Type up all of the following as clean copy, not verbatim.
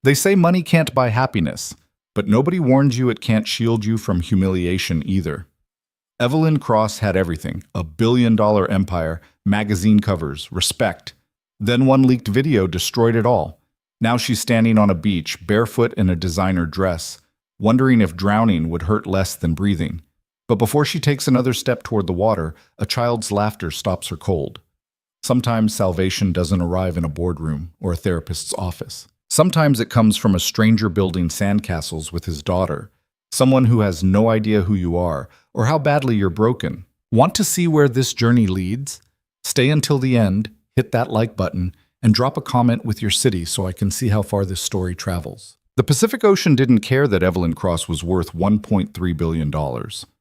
They say money can't buy happiness, but nobody warns you it can't shield you from humiliation either. Evelyn Cross had everything: a billion-dollar empire, magazine covers, respect. Then one leaked video destroyed it all. Now she's standing on a beach, barefoot in a designer dress, wondering if drowning would hurt less than breathing. But before she takes another step toward the water, a child's laughter stops her cold. Sometimes salvation doesn't arrive in a boardroom or a therapist's office. Sometimes it comes from a stranger building sandcastles with his daughter, someone who has no idea who you are or how badly you're broken. Want to see where this journey leads? Stay until the end, hit that like button, and drop a comment with your city so I can see how far this story travels. The Pacific Ocean didn't care that Evelyn Cross was worth $1.3 billion.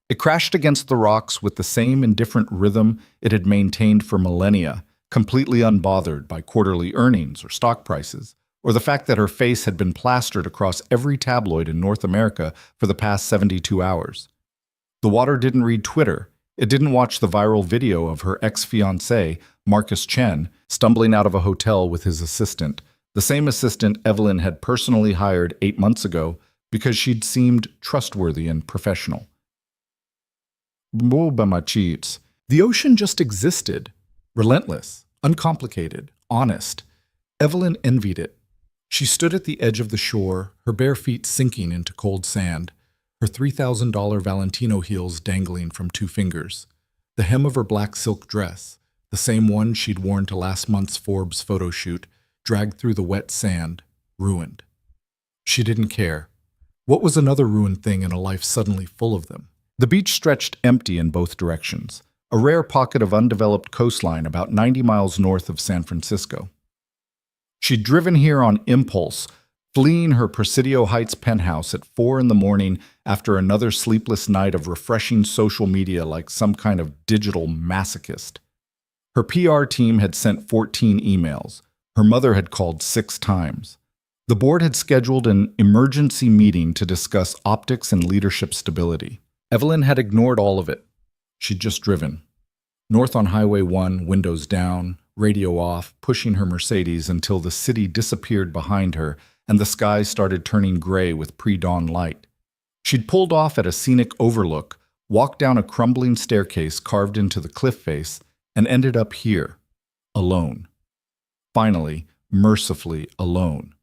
It crashed against the rocks with the same indifferent rhythm it had maintained for millennia, completely unbothered by quarterly earnings or stock prices, or the fact that her face had been plastered across every tabloid in North America for the past 72 hours. The water didn't read Twitter. It didn't watch the viral video of her ex-fiancé, Marcus Chen, stumbling out of a hotel with his assistant, the same assistant Evelyn had personally hired 8 months ago because she'd seemed trustworthy and professional. The ocean just existed, relentless, uncomplicated, honest. Evelyn envied it. She stood at the edge of the shore, her bare feet sinking into cold sand, her $3,000 Valentino heels dangling from 2 fingers. The hem of her black silk dress, the same one she'd worn to last month's Forbes photo shoot, dragged through the wet sand, ruined. She didn't care. What was another ruined thing in a life suddenly full of them? The beach stretched empty in both directions, a rare pocket of undeveloped coastline about 90 miles north of San Francisco. She'd driven here on impulse, fleeing her Presidio Heights penthouse at 4 in the morning after another sleepless night of refreshing social media like some kind of digital masochist. Her PR team had sent 14 emails. Her mother had called 6 times. The board had scheduled an emergency meeting to discuss optics and leadership stability. Evelyn had ignored all of it. She'd just driven. North on Highway 1, windows down, radio off, pushing her Mercedes until the city disappeared behind her and the sky started turning gray with pre-dawn light. She'd pulled off at a scenic overlook, walked down a crumbling staircase carved into the cliff face, and ended up here, alone. Finally, mercifully alone.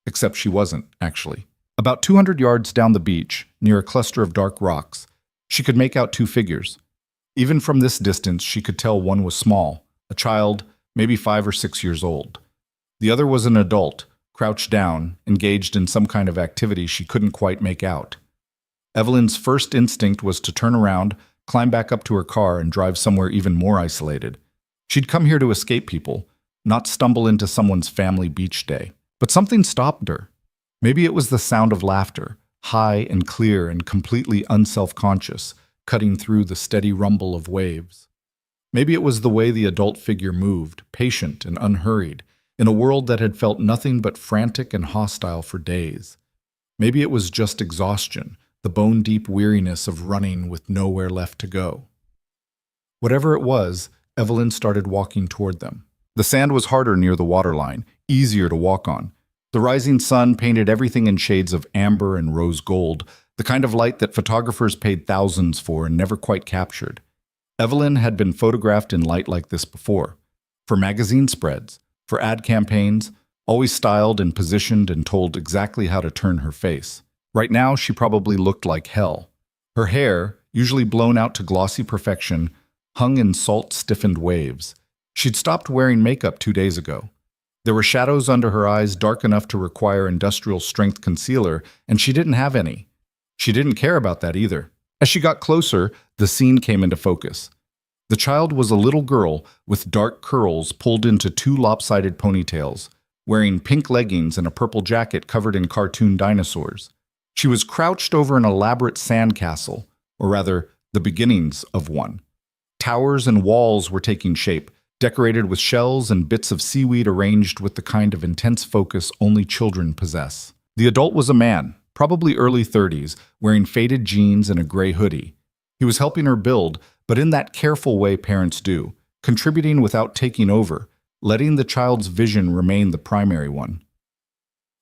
Except she wasn't, actually. About 200 yards down the beach, near a cluster of dark rocks, she could make out 2 figures. Even from this distance, she could tell one was small, a child, maybe 5 or 6 years old. The other was an adult, crouched down, engaged in some kind of activity she couldn't quite make out. Evelyn's first instinct was to turn around, climb back up to her car, and drive somewhere even more isolated. She'd come here to escape people, not stumble into someone's family beach day. But something stopped her. Maybe it was the sound of laughter, high and clear and completely unself-conscious, cutting through the steady rumble of waves. Maybe it was the way the adult figure moved, patient and unhurried, in a world that had felt nothing but frantic and hostile for days. Maybe it was just exhaustion, the bone-deep weariness of running with nowhere left to go. Whatever it was, Evelyn started walking toward them. The sand was harder near the waterline, easier to walk on. The rising sun painted everything in shades of amber and rose gold, the kind of light that photographers paid thousands for and never quite captured. Evelyn had been photographed in light like this before, for magazine spreads, for ad campaigns, always styled and positioned and told exactly how to turn her face. Right now, she probably looked like hell. Her hair, usually blown out to glossy perfection, hung in salt-stiffened waves. She'd stopped wearing makeup 2 days ago. There were shadows under her eyes dark enough to require industrial-strength concealer, and she didn't have any. She didn't care about that either. As she got closer, the scene came into focus. The child was a little girl with dark curls pulled into 2 lopsided ponytails, wearing pink leggings and a purple jacket covered in cartoon dinosaurs. She was crouched over an elaborate sandcastle, or rather, the beginnings of one. Towers and walls were taking shape, decorated with shells and bits of seaweed arranged with the kind of intense focus only children possess. The adult was a man, probably early 30s, wearing faded jeans and a gray hoodie. He was helping her build, but in that careful way parents do, contributing without taking over, letting the child's vision remain the primary one.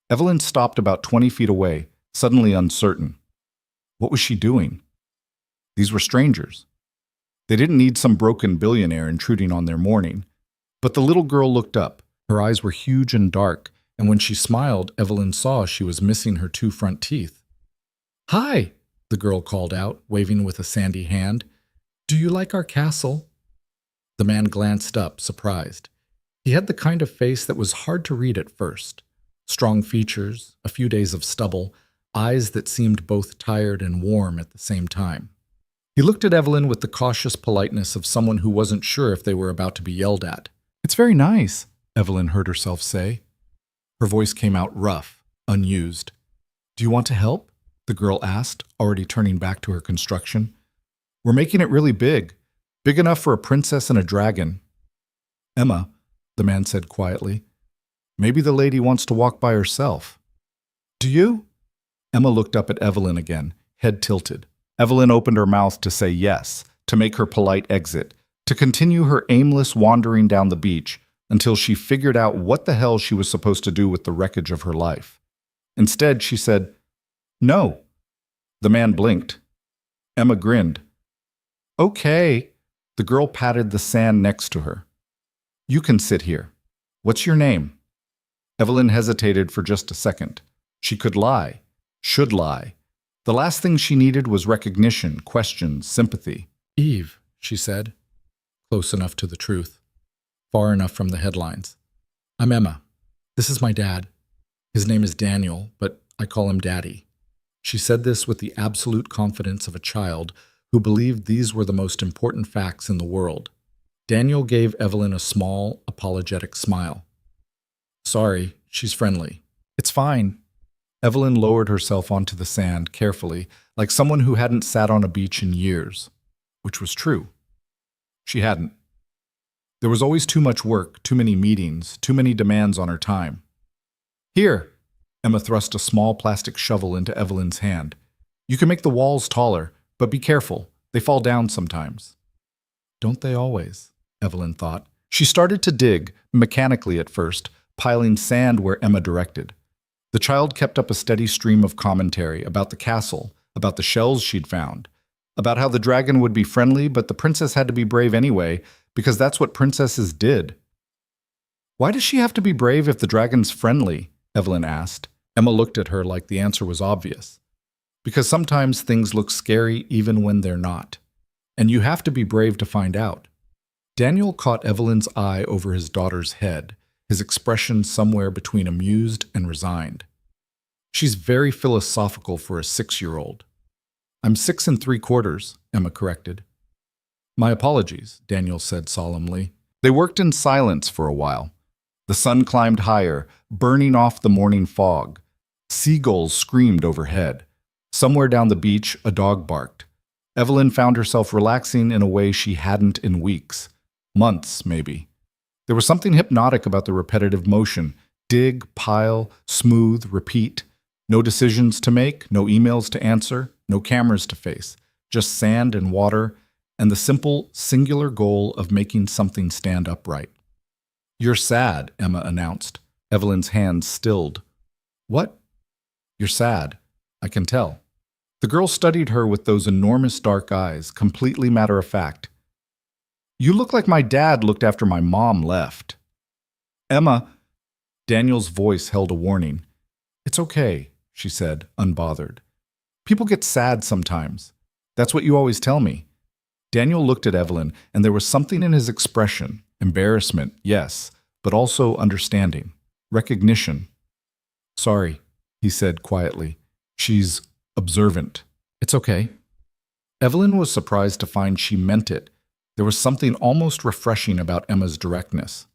Evelyn stopped about 20 feet away, suddenly uncertain. What was she doing? These were strangers. They didn't need some broken billionaire intruding on their morning. But the little girl looked up. Her eyes were huge and dark, and when she smiled, Evelyn saw she was missing her 2 front teeth. "Hi," the girl called out, waving with a sandy hand. "Do you like our castle?" The man glanced up, surprised. He had the kind of face that was hard to read at first. Strong features, a few days of stubble, eyes that seemed both tired and warm at the same time. He looked at Evelyn with the cautious politeness of someone who wasn't sure if they were about to be yelled at. "It's very nice," Evelyn heard herself say. Her voice came out rough, unused. "Do you want to help?" the girl asked, already turning back to her construction. "We're making it really big. Big enough for a princess and a dragon." "Emma," the man said quietly, "maybe the lady wants to walk by herself." "Do you?" Emma looked up at Evelyn again, head tilted. Evelyn opened her mouth to say yes, to make her polite exit, to continue her aimless wandering down the beach until she figured out what the hell she was supposed to do with the wreckage of her life. Instead, she said, "No." The man blinked. Emma grinned. "Okay." The girl patted the sand next to her. "You can sit here. What's your name?" Evelyn hesitated for just a second. She could lie, should lie. The last thing she needed was recognition, questions, sympathy. "Eve," she said, close enough to the truth, far enough from the headlines. "I'm Emma. This is my dad. His name is Daniel, but I call him Daddy." She said this with the absolute confidence of a child who believed these were the most important facts in the world. Daniel gave Evelyn a small, apologetic smile. "Sorry, she's friendly." "It's fine." Evelyn lowered herself onto the sand carefully, like someone who hadn't sat on a beach in years, which was true. She hadn't. There was always too much work, too many meetings, too many demands on her time. "Here." Emma thrust a small plastic shovel into Evelyn's hand. "You can make the walls taller, but be careful. They fall down sometimes." Don't they always? Evelyn thought. She started to dig, mechanically at first, piling sand where Emma directed. The child kept up a steady stream of commentary about the castle, about the shells she'd found, about how the dragon would be friendly, but the princess had to be brave anyway, because that's what princesses did. "Why does she have to be brave if the dragon's friendly?" Evelyn asked. Emma looked at her like the answer was obvious. Because sometimes things look scary even when they're not. And you have to be brave to find out. Daniel caught Evelyn's eye over his daughter's head, his expression somewhere between amused and resigned. "She's very philosophical for a 6-year-old. "I'm 6 3/4, Emma corrected. "My apologies," Daniel said solemnly. They worked in silence for a while. The sun climbed higher, burning off the morning fog. Seagulls screamed overhead. Somewhere down the beach, a dog barked. Evelyn found herself relaxing in a way she hadn't in weeks. Months, maybe. There was something hypnotic about the repetitive motion. Dig, pile, smooth, repeat. No decisions to make, no emails to answer, no cameras to face. Just sand and water, and the simple, singular goal of making something stand upright. "You're sad," Emma announced. Evelyn's hands stilled. "What?" "You're sad. I can tell." The girl studied her with those enormous dark eyes, completely matter-of-fact. "You look like my dad looked after my mom left." "Emma," Daniel's voice held a warning. "It's okay," she said, unbothered. "People get sad sometimes. That's what you always tell me." Daniel looked at Evelyn, and there was something in his expression. Embarrassment, yes, but also understanding. Recognition. "Sorry," he said quietly. "She's observant." "It's okay." Evelyn was surprised to find she meant it. There was something almost refreshing about Emma's directness.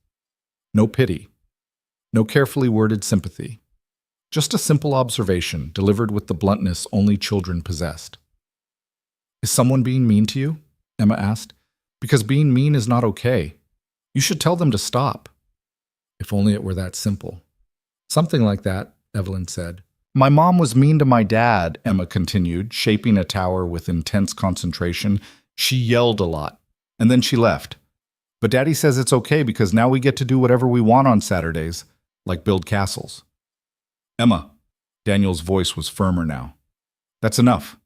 No pity. No carefully worded sympathy. Just a simple observation delivered with the bluntness only children possessed. "Is someone being mean to you?" Emma asked. "Because being mean is not okay. You should tell them to stop." If only it were that simple. "Something like that," Evelyn said. "My mom was mean to my dad," Emma continued, shaping a tower with intense concentration. "She yelled a lot, and then she left. But Daddy says it's okay because now we get to do whatever we want on Saturdays, like build castles." Emma. Daniel's voice was firmer now. That's enough.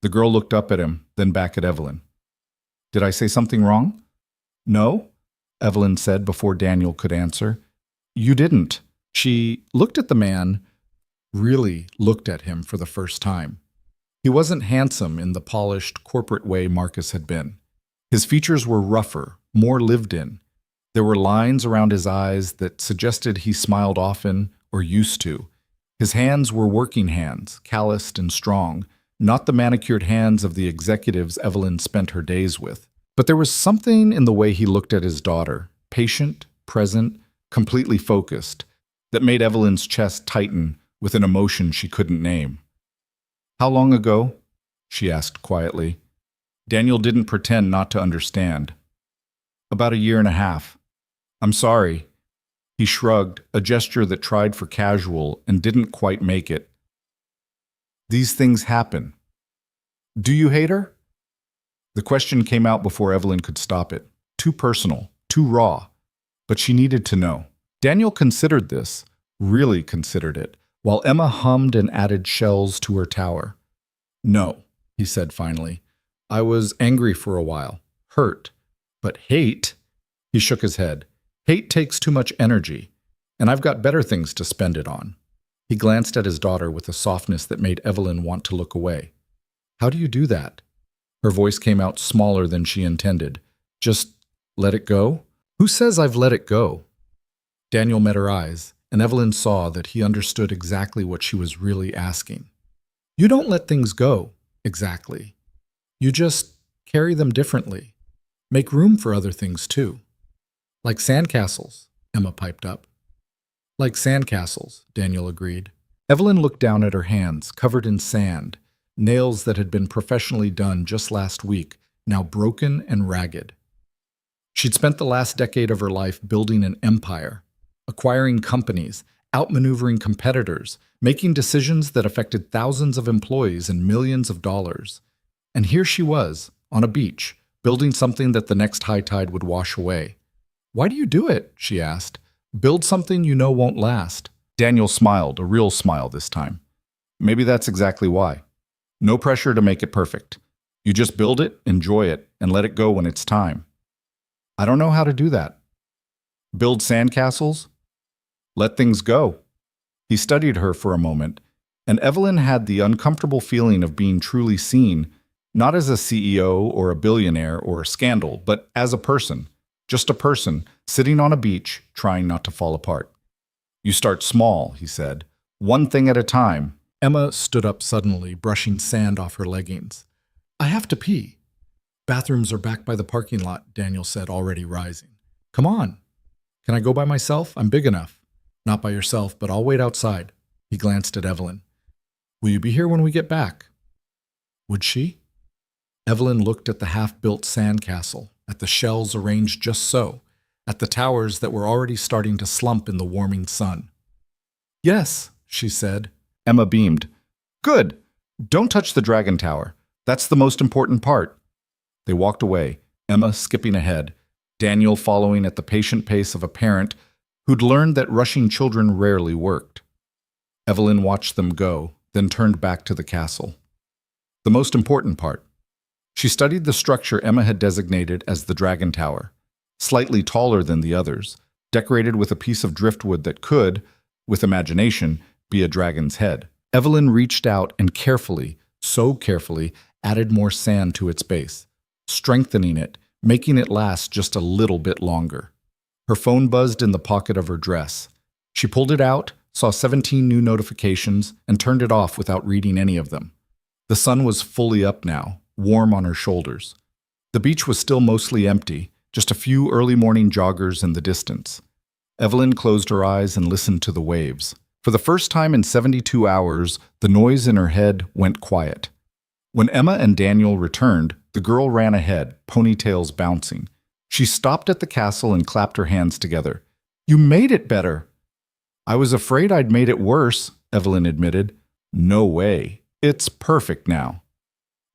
The girl looked up at him, then back at Evelyn. Did I say something wrong? No, Evelyn said before Daniel could answer. You didn't. She looked at the man, really looked at him for the first time. He wasn't handsome in the polished corporate way Marcus had been. His features were rougher, more lived in. There were lines around his eyes that suggested he smiled often or used to. His hands were working hands, calloused and strong, not the manicured hands of the executives Evelyn spent her days with. But there was something in the way he looked at his daughter, patient, present, completely focused, that made Evelyn's chest tighten with an emotion she couldn't name. How long ago? She asked quietly. Daniel didn't pretend not to understand. About 1.5 years. I'm sorry. He shrugged, a gesture that tried for casual and didn't quite make it. These things happen. Do you hate her? The question came out before Evelyn could stop it. Too personal, too raw. But she needed to know. Daniel considered this, really considered it, while Emma hummed and added shells to her tower. No, he said finally. I was angry for a while, hurt. But hate? He shook his head. Hate takes too much energy, and I've got better things to spend it on. He glanced at his daughter with a softness that made Evelyn want to look away. How do you do that? Her voice came out smaller than she intended. Just let it go? Who says I've let it go? Daniel met her eyes, and Evelyn saw that he understood exactly what she was really asking. You don't let things go, exactly. You just carry them differently. Make room for other things too. Like sandcastles, Emma piped up. Like sandcastles, Daniel agreed. Evelyn looked down at her hands, covered in sand, nails that had been professionally done just last week, now broken and ragged. She'd spent the last decade of her life building an empire, acquiring companies, outmaneuvering competitors, making decisions that affected thousands of employees and millions of dollars. And here she was, on a beach, building something that the next high tide would wash away. Why do you do it? She asked. Build something you know won't last. Daniel smiled, a real smile this time. Maybe that's exactly why. No pressure to make it perfect. You just build it, enjoy it, and let it go when it's time. I don't know how to do that. Build sandcastles? Let things go. He studied her for a moment, and Evelyn had the uncomfortable feeling of being truly seen, not as a CEO or a billionaire or a scandal, but as a person. Just a person, sitting on a beach, trying not to fall apart. You start small, he said. One thing at a time. Emma stood up suddenly, brushing sand off her leggings. I have to pee. Bathrooms are back by the parking lot, Daniel said, already rising. Come on. Can I go by myself? I'm big enough. Not by yourself, but I'll wait outside. He glanced at Evelyn. Will you be here when we get back? Would she? Evelyn looked at the half-built sandcastle, at the shells arranged just so, at the towers that were already starting to slump in the warming sun. Yes, she said. Emma beamed. Good. Don't touch the dragon tower. That's the most important part. They walked away, Emma skipping ahead, Daniel following at the patient pace of a parent who'd learned that rushing children rarely worked. Evelyn watched them go, then turned back to the castle. The most important part. She studied the structure Emma had designated as the Dragon Tower, slightly taller than the others, decorated with a piece of driftwood that could, with imagination, be a dragon's head. Evelyn reached out and carefully, so carefully, added more sand to its base, strengthening it, making it last just a little bit longer. Her phone buzzed in the pocket of her dress. She pulled it out, saw 17 new notifications, and turned it off without reading any of them. The sun was fully up now, warm on her shoulders. The beach was still mostly empty, just a few early morning joggers in the distance. Evelyn closed her eyes and listened to the waves. For the first time in 72 hours, the noise in her head went quiet. When Emma and Daniel returned, the girl ran ahead, ponytails bouncing. She stopped at the castle and clapped her hands together. You made it better! I was afraid I'd made it worse, Evelyn admitted. No way. It's perfect now.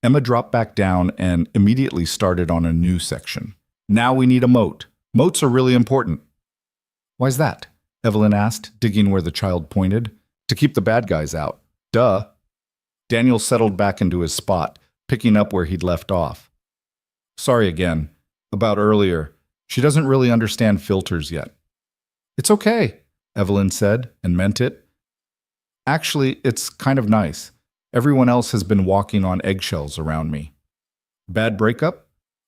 Emma dropped back down and immediately started on a new section. Now we need a moat. Moats are really important. Why's that? Evelyn asked, digging where the child pointed. To keep the bad guys out. Duh. Daniel settled back into his spot, picking up where he'd left off. Sorry again. About earlier. She doesn't really understand filters yet. It's okay, Evelyn said, and meant it. Actually, it's kind of nice. Everyone else has been walking on eggshells around me. Bad breakup?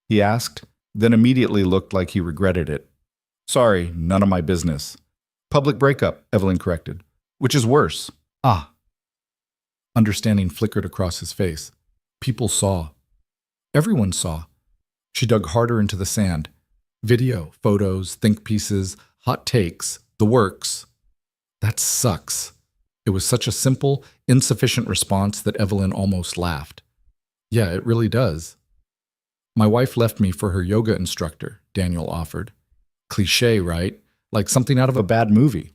He asked, then immediately looked like he regretted it. Sorry, none of my business. Public breakup, Evelyn corrected. Which is worse. Ah. Understanding flickered across his face. People saw. Everyone saw. She dug harder into the sand. Video, photos, think pieces, hot takes, the works. That sucks. It was such a simple, insufficient response that Evelyn almost laughed. Yeah, it really does. My wife left me for her yoga instructor, Daniel offered. Cliché, right? Like something out of a bad movie.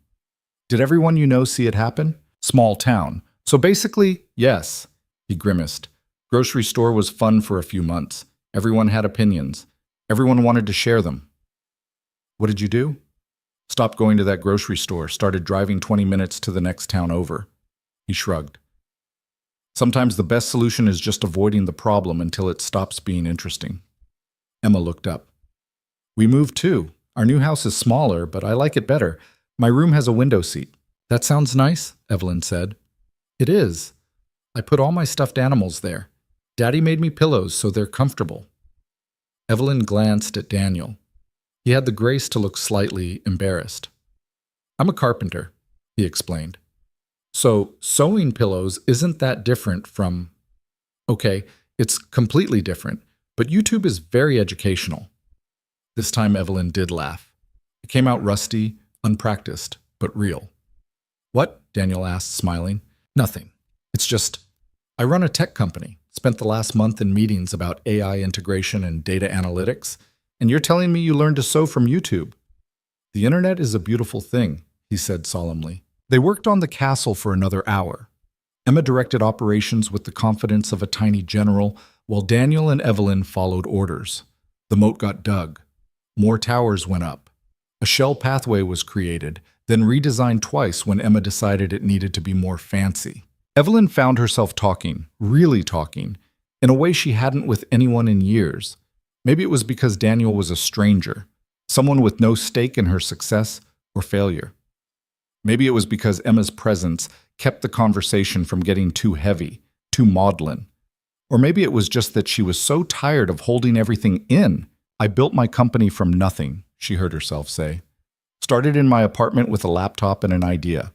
Did everyone you know see it happen? Small town. So basically, yes. He grimaced. Grocery store was fun for a few months. Everyone had opinions. Everyone wanted to share them. What did you do? Stopped going to that grocery store, started driving 20 minutes to the next town over. He shrugged. Sometimes the best solution is just avoiding the problem until it stops being interesting. Emma looked up. We moved too. Our new house is smaller, but I like it better. My room has a window seat. That sounds nice, Evelyn said. It is. I put all my stuffed animals there. Daddy made me pillows so they're comfortable. Evelyn glanced at Daniel. He had the grace to look slightly embarrassed. I'm a carpenter, he explained. So sewing pillows isn't that different from... Okay, it's completely different, but YouTube is very educational. This time Evelyn did laugh. It came out rusty, unpracticed, but real. What? Daniel asked, smiling. Nothing. It's just, I run a tech company, spent the last month in meetings about AI integration and data analytics, and you're telling me you learned to sew from YouTube. The internet is a beautiful thing, he said solemnly. They worked on the castle for another hour. Emma directed operations with the confidence of a tiny general, while Daniel and Evelyn followed orders. The moat got dug. More towers went up. A shell pathway was created, then redesigned twice when Emma decided it needed to be more fancy. Evelyn found herself talking, really talking, in a way she hadn't with anyone in years. Maybe it was because Daniel was a stranger, someone with no stake in her success or failure. Maybe it was because Emma's presence kept the conversation from getting too heavy, too maudlin. Or maybe it was just that she was so tired of holding everything in. I built my company from nothing, she heard herself say. Started in my apartment with a laptop and an idea.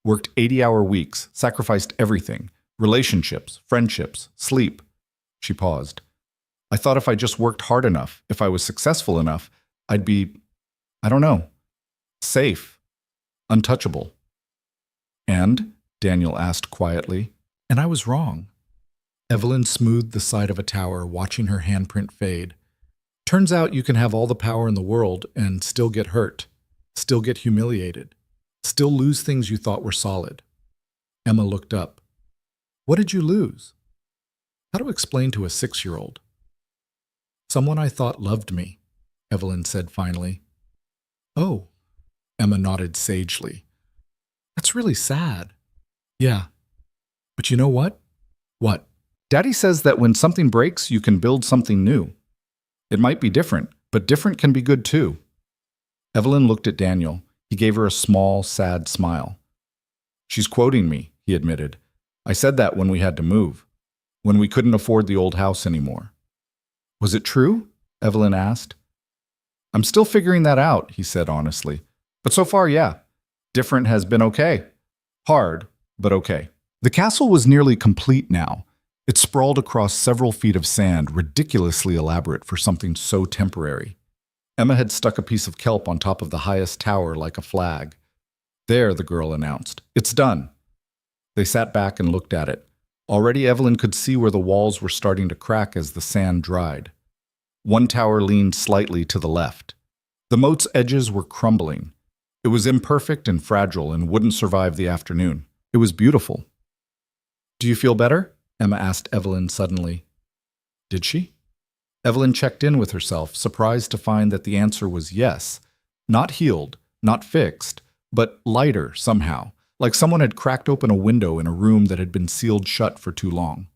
Worked 80-hour weeks, sacrificed everything. Relationships, friendships, sleep. She paused. I thought if I just worked hard enough, if I was successful enough, I'd be, I don't know, safe, untouchable. And? Daniel asked quietly. And I was wrong. Evelyn smoothed the side of a tower, watching her handprint fade. Turns out you can have all the power in the world and still get hurt, still get humiliated, still lose things you thought were solid. Emma looked up. What did you lose? How to explain to a 6-year-old? Someone I thought loved me, Evelyn said finally. Oh, Emma nodded sagely. That's really sad. Yeah. But you know what? What? Daddy says that when something breaks, you can build something new. It might be different, but different can be good too. Evelyn looked at Daniel. He gave her a small, sad smile. She's quoting me, he admitted. I said that when we had to move, when we couldn't afford the old house anymore. Was it true? Evelyn asked. I'm still figuring that out, he said honestly. But so far, yeah. Different has been okay. Hard, but okay. The castle was nearly complete now. It sprawled across several feet of sand, ridiculously elaborate for something so temporary. Emma had stuck a piece of kelp on top of the highest tower like a flag. There, the girl announced. It's done. They sat back and looked at it. Already Evelyn could see where the walls were starting to crack as the sand dried. One tower leaned slightly to the left. The moat's edges were crumbling. It was imperfect and fragile and wouldn't survive the afternoon. It was beautiful. Do you feel better? Emma asked Evelyn suddenly. Did she? Evelyn checked in with herself, surprised to find that the answer was yes. Not healed, not fixed, but lighter somehow, like someone had cracked open a window in a room that had been sealed shut for too long.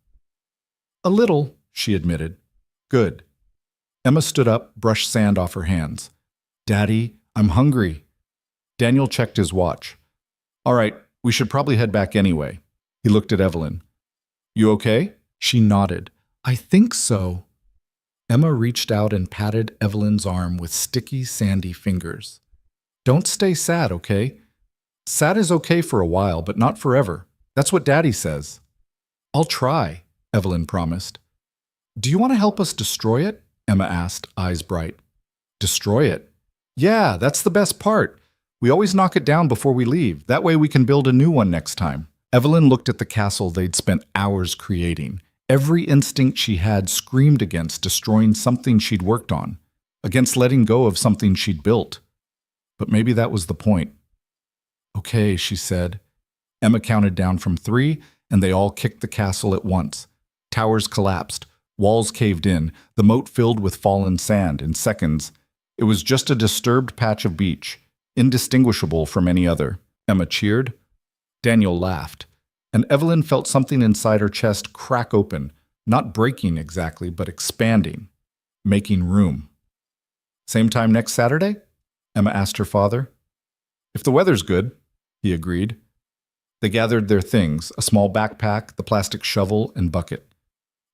"A little," she admitted. "Good." Emma stood up, brushed sand off her hands. "Daddy, I'm hungry." Daniel checked his watch. "All right, we should probably head back anyway." He looked at Evelyn. "You okay?" She nodded. "I think so." Emma reached out and patted Evelyn's arm with sticky, sandy fingers. "Don't stay sad, okay? Sad is okay for a while, but not forever. That's what Daddy says." "I'll try," Evelyn promised. "Do you want to help us destroy it?" Emma asked, eyes bright. "Destroy it?" "Yeah, that's the best part. We always knock it down before we leave. That way we can build a new one next time." Evelyn looked at the castle they'd spent hours creating. Every instinct she had screamed against destroying something she'd worked on, against letting go of something she'd built. But maybe that was the point. "Okay," she said. Emma counted down from 3, and they all kicked the castle at once. Towers collapsed, walls caved in, the moat filled with fallen sand in seconds. It was just a disturbed patch of beach, indistinguishable from any other. Emma cheered. Daniel laughed, and Evelyn felt something inside her chest crack open, not breaking exactly, but expanding, making room. "Same time next Saturday?" Emma asked her father. "If the weather's good," he agreed. They gathered their things, a small backpack, the plastic shovel, and bucket.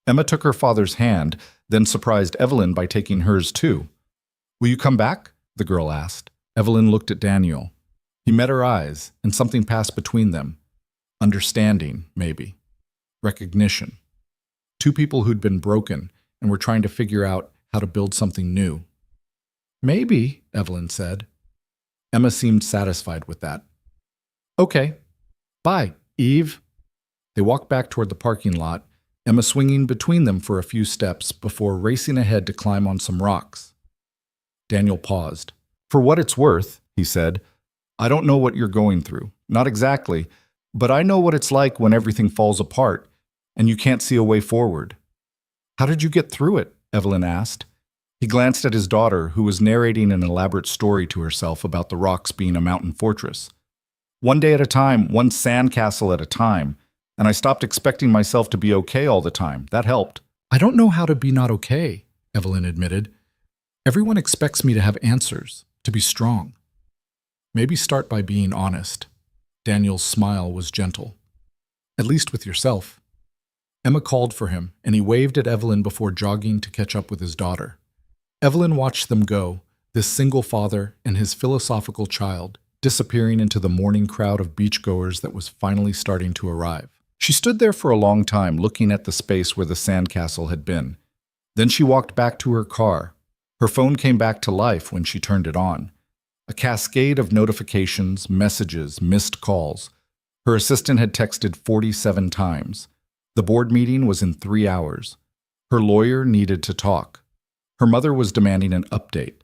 Emma took her father's hand, then surprised Evelyn by taking hers too. "Will you come back?" the girl asked. Evelyn looked at Daniel. He met her eyes, and something passed between them. Understanding, maybe. Recognition. Two people who'd been broken and were trying to figure out how to build something new. "Maybe," Evelyn said. Emma seemed satisfied with that. "Okay. Bye, Eve." They walked back toward the parking lot, Emma swinging between them for a few steps before racing ahead to climb on some rocks. Daniel paused. "For what it's worth," he said, "I don't know what you're going through. Not exactly. But I know what it's like when everything falls apart and you can't see a way forward." "How did you get through it?" Evelyn asked. He glanced at his daughter, who was narrating an elaborate story to herself about the rocks being a mountain fortress. "One day at a time, one sandcastle at a time, and I stopped expecting myself to be okay all the time. That helped." "I don't know how to be not okay," Evelyn admitted. "Everyone expects me to have answers, to be strong. Maybe start by being honest." Daniel's smile was gentle. "At least with yourself." Emma called for him, and he waved at Evelyn before jogging to catch up with his daughter. Evelyn watched them go, this single father and his philosophical child, disappearing into the morning crowd of beachgoers that was finally starting to arrive. She stood there for a long time looking at the space where the sandcastle had been. Then she walked back to her car. Her phone came back to life when she turned it on. A cascade of notifications, messages, missed calls. Her assistant had texted 47 times. The board meeting was in 3 hours. Her lawyer needed to talk. Her mother was demanding an update.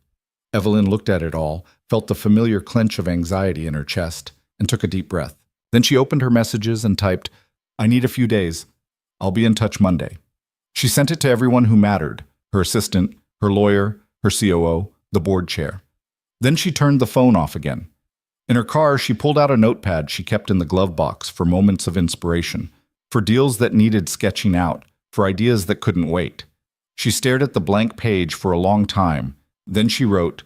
Evelyn looked at it all, felt the familiar clench of anxiety in her chest, and took a deep breath. Then she opened her messages and typed, "I need a few days. I'll be in touch Monday." She sent it to everyone who mattered, her assistant, her lawyer, her COO, the board chair. Then she turned the phone off again. In her car, she pulled out a notepad she kept in the glove box for moments of inspiration, for deals that needed sketching out, for ideas that couldn't wait. She stared at the blank page for a long time. Then she wrote,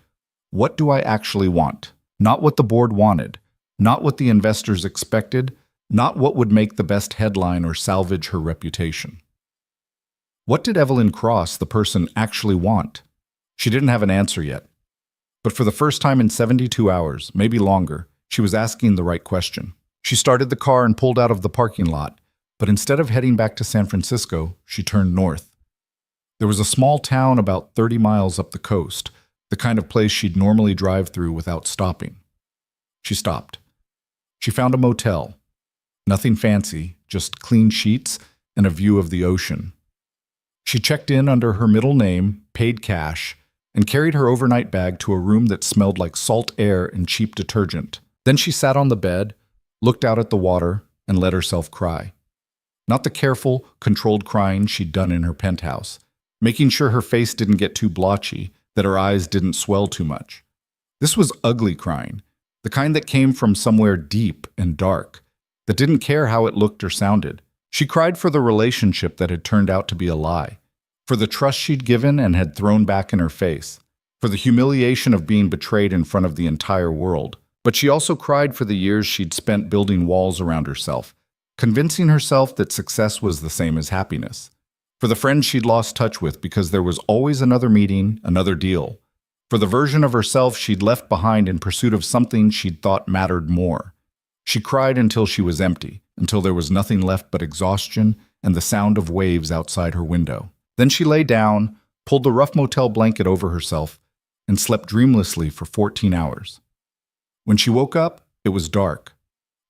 "What do I actually want? Not what the board wanted, not what the investors expected, not what would make the best headline or salvage her reputation." What did Evelyn Cross, the person, actually want? She didn't have an answer yet. But for the first time in 72 hours, maybe longer, she was asking the right question. She started the car and pulled out of the parking lot, but instead of heading back to San Francisco, she turned north. There was a small town about 30 miles up the coast, the kind of place she'd normally drive through without stopping. She stopped. She found a motel. Nothing fancy, just clean sheets and a view of the ocean. She checked in under her middle name, paid cash, and carried her overnight bag to a room that smelled like salt air and cheap detergent. Then she sat on the bed, looked out at the water, and let herself cry. Not the careful, controlled crying she'd done in her penthouse, making sure her face didn't get too blotchy, that her eyes didn't swell too much. This was ugly crying, the kind that came from somewhere deep and dark, that didn't care how it looked or sounded. She cried for the relationship that had turned out to be a lie, for the trust she'd given and had thrown back in her face, for the humiliation of being betrayed in front of the entire world. But she also cried for the years she'd spent building walls around herself, convincing herself that success was the same as happiness, for the friends she'd lost touch with because there was always another meeting, another deal, for the version of herself she'd left behind in pursuit of something she'd thought mattered more. She cried until she was empty, until there was nothing left but exhaustion and the sound of waves outside her window. Then she lay down, pulled the rough motel blanket over herself, and slept dreamlessly for 14 hours. When she woke up, it was dark.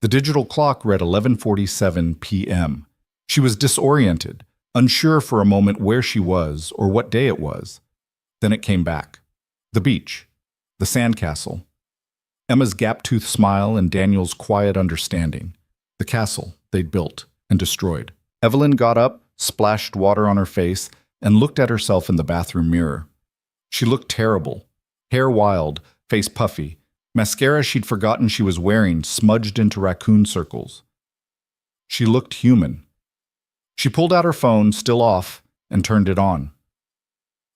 The digital clock read 11:47 p.m. She was disoriented, unsure for a moment where she was or what day it was. Then it came back. The beach. The sandcastle. Emma's gap-toothed smile and Daniel's quiet understanding. The castle they'd built and destroyed. Evelyn got up, splashed water on her face, and looked at herself in the bathroom mirror. She looked terrible. Hair wild, face puffy. Mascara she'd forgotten she was wearing smudged into raccoon circles. She looked human. She pulled out her phone, still off, and turned it on.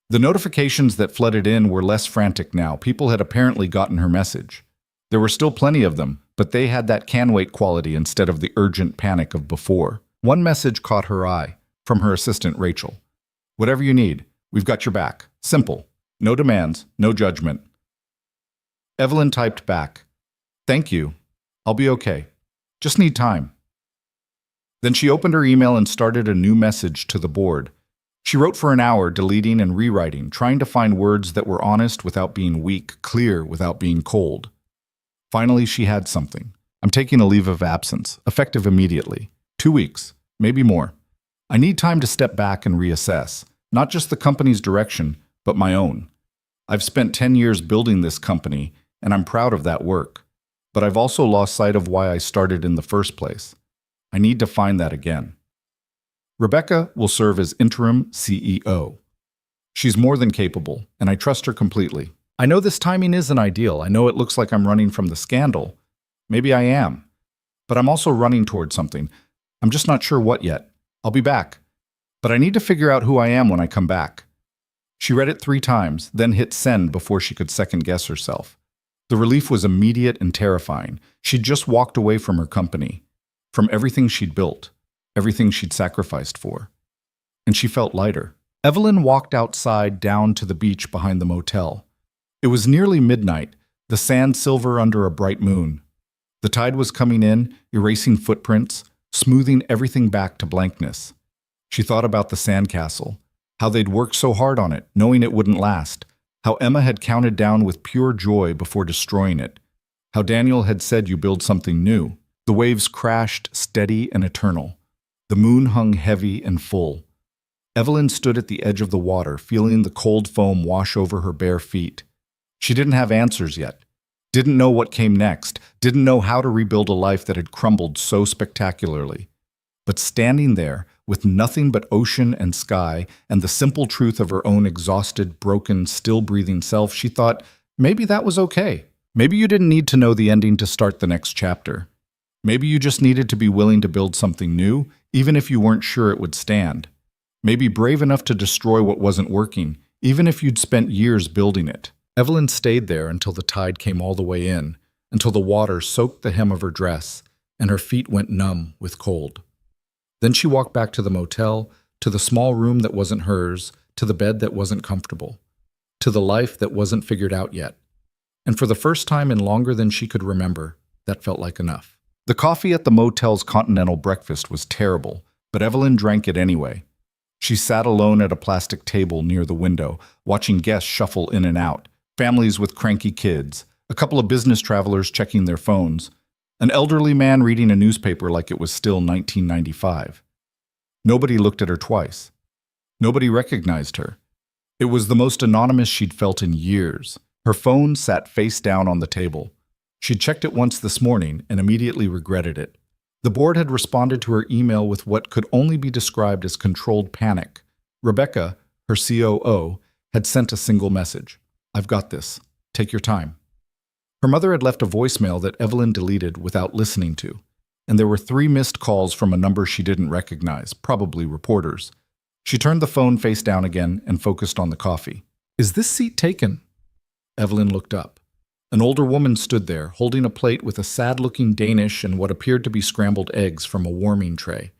The notifications that flooded in were less frantic now. People had apparently gotten her message. There were still plenty of them, but they had that can-wait quality instead of the urgent panic of before. One message caught her eye, from her assistant Rachel. "Whatever you need, we've got your back. Simple. No demands, no judgment." Evelyn typed back, "Thank you. I'll be okay. Just need time." Then she opened her email and started a new message to the board. She wrote for an hour, deleting and rewriting, trying to find words that were honest without being weak, clear without being cold. Finally, she had something. "I'm taking a leave of absence, effective immediately. 2 weeks, maybe more. I need time to step back and reassess, not just the company's direction, but my own. I've spent 10 years building this company, and I'm proud of that work. But I've also lost sight of why I started in the first place. I need to find that again." Rebecca will serve as interim CEO. She's more than capable, and I trust her completely. I know this timing isn't ideal. I know it looks like I'm running from the scandal. Maybe I am. But I'm also running towards something. I'm just not sure what yet. I'll be back. But I need to figure out who I am when I come back. She read it 3 times, then hit send before she could second-guess herself. The relief was immediate and terrifying. She'd just walked away from her company, from everything she'd built, everything she'd sacrificed for. And she felt lighter. Evelyn walked outside down to the beach behind the motel. It was nearly midnight, the sand silver under a bright moon. The tide was coming in, erasing footprints, smoothing everything back to blankness. She thought about the sandcastle, how they'd worked so hard on it, knowing it wouldn't last, how Emma had counted down with pure joy before destroying it, how Daniel had said you build something new. The waves crashed, steady and eternal. The moon hung heavy and full. Evelyn stood at the edge of the water, feeling the cold foam wash over her bare feet. She didn't have answers yet, didn't know what came next, didn't know how to rebuild a life that had crumbled so spectacularly. But standing there, with nothing but ocean and sky and the simple truth of her own exhausted, broken, still-breathing self, she thought, maybe that was okay. Maybe you didn't need to know the ending to start the next chapter. Maybe you just needed to be willing to build something new, even if you weren't sure it would stand. Maybe brave enough to destroy what wasn't working, even if you'd spent years building it. Evelyn stayed there until the tide came all the way in, until the water soaked the hem of her dress, and her feet went numb with cold. Then she walked back to the motel, to the small room that wasn't hers, to the bed that wasn't comfortable, to the life that wasn't figured out yet. And for the first time in longer than she could remember, that felt like enough. The coffee at the motel's continental breakfast was terrible, but Evelyn drank it anyway. She sat alone at a plastic table near the window, watching guests shuffle in and out, families with cranky kids, a couple of business travelers checking their phones, an elderly man reading a newspaper like it was still 1995. Nobody looked at her twice. Nobody recognized her. It was the most anonymous she'd felt in years. Her phone sat face down on the table. She'd checked it once this morning and immediately regretted it. The board had responded to her email with what could only be described as controlled panic. Rebecca, her COO, had sent a single message. "I've got this. Take your time." Her mother had left a voicemail that Evelyn deleted without listening to, and there were 3 missed calls from a number she didn't recognize, probably reporters. She turned the phone face down again and focused on the coffee. "Is this seat taken?" Evelyn looked up. An older woman stood there, holding a plate with a sad-looking Danish and what appeared to be scrambled eggs from a warming tray.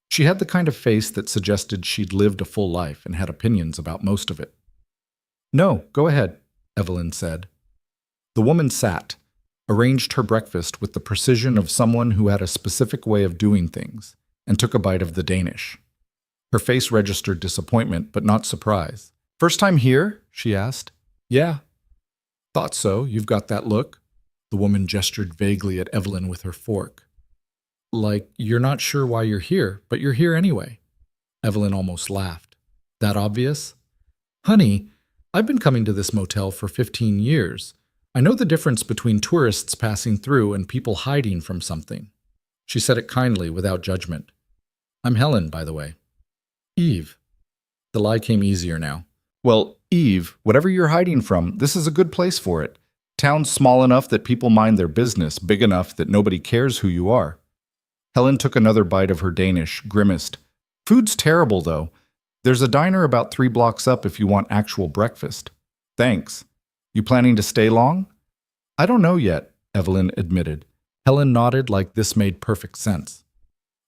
She had the kind of face that suggested she'd lived a full life and had opinions about most of it. "No, go ahead," Evelyn said. The woman sat, arranged her breakfast with the precision of someone who had a specific way of doing things, and took a bite of the Danish. Her face registered disappointment, but not surprise. "First time here?" she asked. "Yeah." "Thought so, you've got that look." The woman gestured vaguely at Evelyn with her fork. "Like you're not sure why you're here, but you're here anyway." Evelyn almost laughed. "That obvious?" "Honey, I've been coming to this motel for 15 years. I know the difference between tourists passing through and people hiding from something." She said it kindly, without judgment. "I'm Helen, by the way." "Eve." The lie came easier now. "Well, Eve, whatever you're hiding from, this is a good place for it. Town's small enough that people mind their business, big enough that nobody cares who you are." Helen took another bite of her Danish, grimaced. "Food's terrible, though. There's a diner about 3 blocks up if you want actual breakfast." "Thanks. You planning to stay long?" "I don't know yet," Evelyn admitted. Helen nodded like this made perfect sense.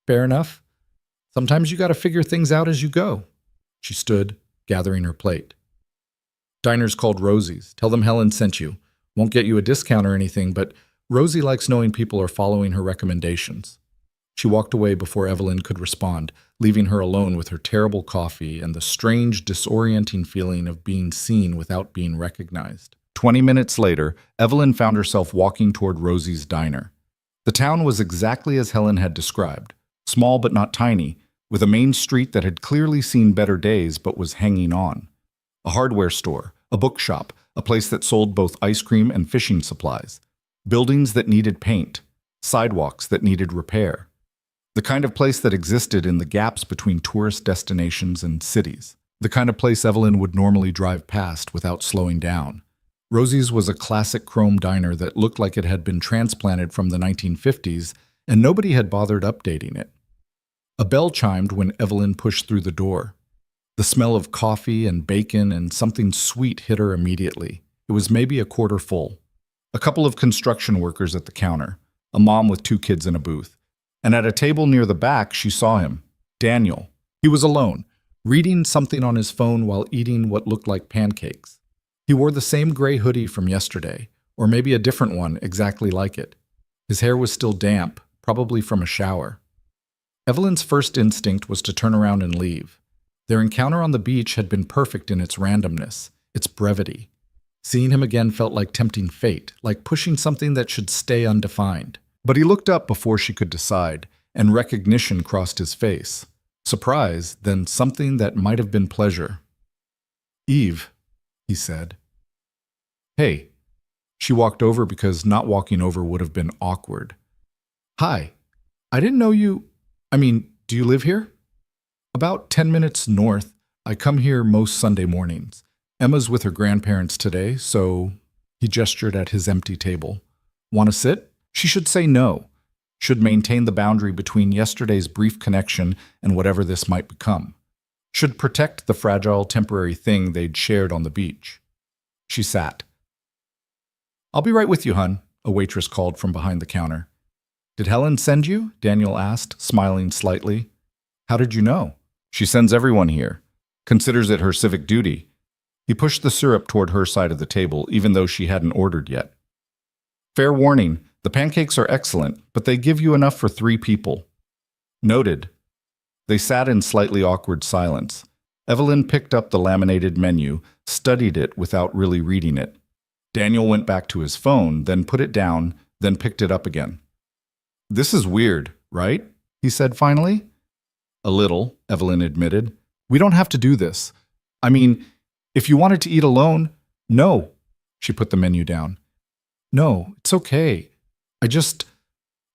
"Fair enough. Sometimes you gotta figure things out as you go." She stood, gathering her plate. "Diner's called Rosie's. Tell them Helen sent you. Won't get you a discount or anything, but Rosie likes knowing people are following her recommendations." She walked away before Evelyn could respond, leaving her alone with her terrible coffee and the strange, disorienting feeling of being seen without being recognized. 20 minutes later, Evelyn found herself walking toward Rosie's diner. The town was exactly as Helen had described, small but not tiny, with a main street that had clearly seen better days but was hanging on. A hardware store, a bookshop, a place that sold both ice cream and fishing supplies, buildings that needed paint, sidewalks that needed repair. The kind of place that existed in the gaps between tourist destinations and cities. The kind of place Evelyn would normally drive past without slowing down. Rosie's was a classic chrome diner that looked like it had been transplanted from the 1950s, and nobody had bothered updating it. A bell chimed when Evelyn pushed through the door. The smell of coffee and bacon and something sweet hit her immediately. It was maybe a quarter full. A couple of construction workers at the counter, a mom with 2 kids in a booth. And at a table near the back, she saw him, Daniel. He was alone, reading something on his phone while eating what looked like pancakes. He wore the same gray hoodie from yesterday, or maybe a different one exactly like it. His hair was still damp, probably from a shower. Evelyn's first instinct was to turn around and leave. Their encounter on the beach had been perfect in its randomness, its brevity. Seeing him again felt like tempting fate, like pushing something that should stay undefined. But he looked up before she could decide, and recognition crossed his face. Surprise, then something that might have been pleasure. "Eve," he said. "Hey." She walked over because not walking over would have been awkward. "Hi. I didn't know you... do you live here?" "About 10 minutes north. I come here most Sunday mornings. Emma's with her grandparents today, so..." He gestured at his empty table. "Want to sit?" She should say no, should maintain the boundary between yesterday's brief connection and whatever this might become, should protect the fragile temporary thing they'd shared on the beach. She sat. "I'll be right with you, hun," a waitress called from behind the counter. "Did Helen send you?" Daniel asked, smiling slightly. "How did you know?" "She sends everyone here. Considers it her civic duty." He pushed the syrup toward her side of the table, even though she hadn't ordered yet. "Fair warning. The pancakes are excellent, but they give you enough for 3 people." "Noted." They sat in slightly awkward silence. Evelyn picked up the laminated menu, studied it without really reading it. Daniel went back to his phone, then put it down, then picked it up again. "This is weird, right?" he said finally. "A little," Evelyn admitted. "We don't have to do this. If you wanted to eat alone..." "No." She put the menu down. "No, it's okay.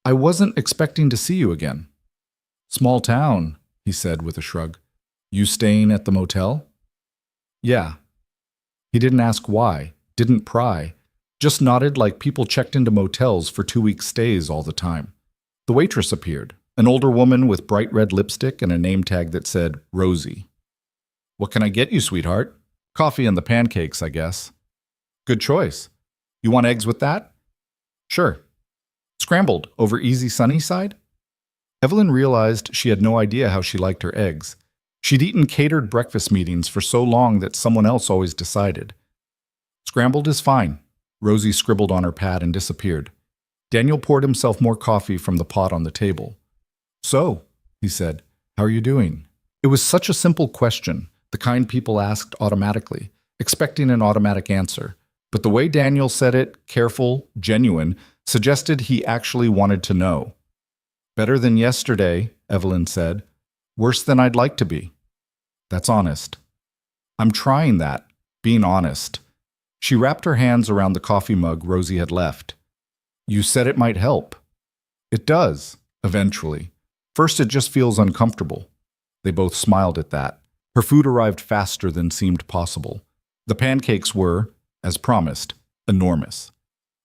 I wasn't expecting to see you again." "Small town," he said with a shrug. "You staying at the motel?" "Yeah." He didn't ask why, didn't pry, just nodded like people checked into motels for 2-week stays all the time. The waitress appeared, an older woman with bright red lipstick and a name tag that said Rosie. "What can I get you, sweetheart?" "Coffee and the pancakes, I guess." "Good choice. You want eggs with that?" "Sure." "Scrambled over easy sunny side?" Evelyn realized she had no idea how she liked her eggs. She'd eaten catered breakfast meetings for so long that someone else always decided. "Scrambled is fine." Rosie scribbled on her pad and disappeared. Daniel poured himself more coffee from the pot on the table. "So," he said, "how are you doing?" It was such a simple question, the kind people asked automatically, expecting an automatic answer. But the way Daniel said it, careful, genuine, suggested he actually wanted to know. "Better than yesterday," Evelyn said. "Worse than I'd like to be." "That's honest." "I'm trying that, being honest." She wrapped her hands around the coffee mug Rosie had left. "You said it might help." "It does, eventually. First it just feels uncomfortable." They both smiled at that. Her food arrived faster than seemed possible. The pancakes were, as promised, enormous.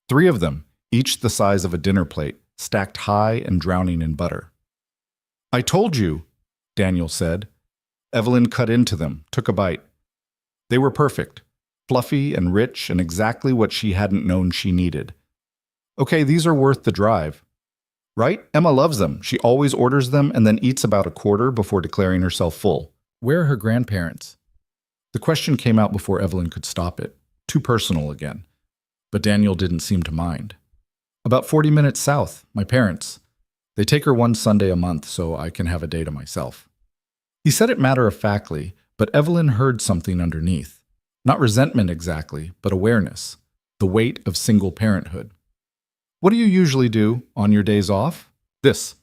3 of them, each the size of a dinner plate, stacked high and drowning in butter. "I told you," Daniel said. Evelyn cut into them, took a bite. They were perfect, fluffy and rich and exactly what she hadn't known she needed. "Okay, these are worth the drive." "Right? Emma loves them. She always orders them and then eats about a quarter before declaring herself full." "Where are her grandparents?" The question came out before Evelyn could stop it. Too personal again. But Daniel didn't seem to mind. "About 40 minutes south, my parents. They take her one Sunday a month so I can have a day to myself." He said it matter-of-factly, but Evelyn heard something underneath. Not resentment exactly, but awareness. The weight of single parenthood. "What do you usually do on your days off?" "This."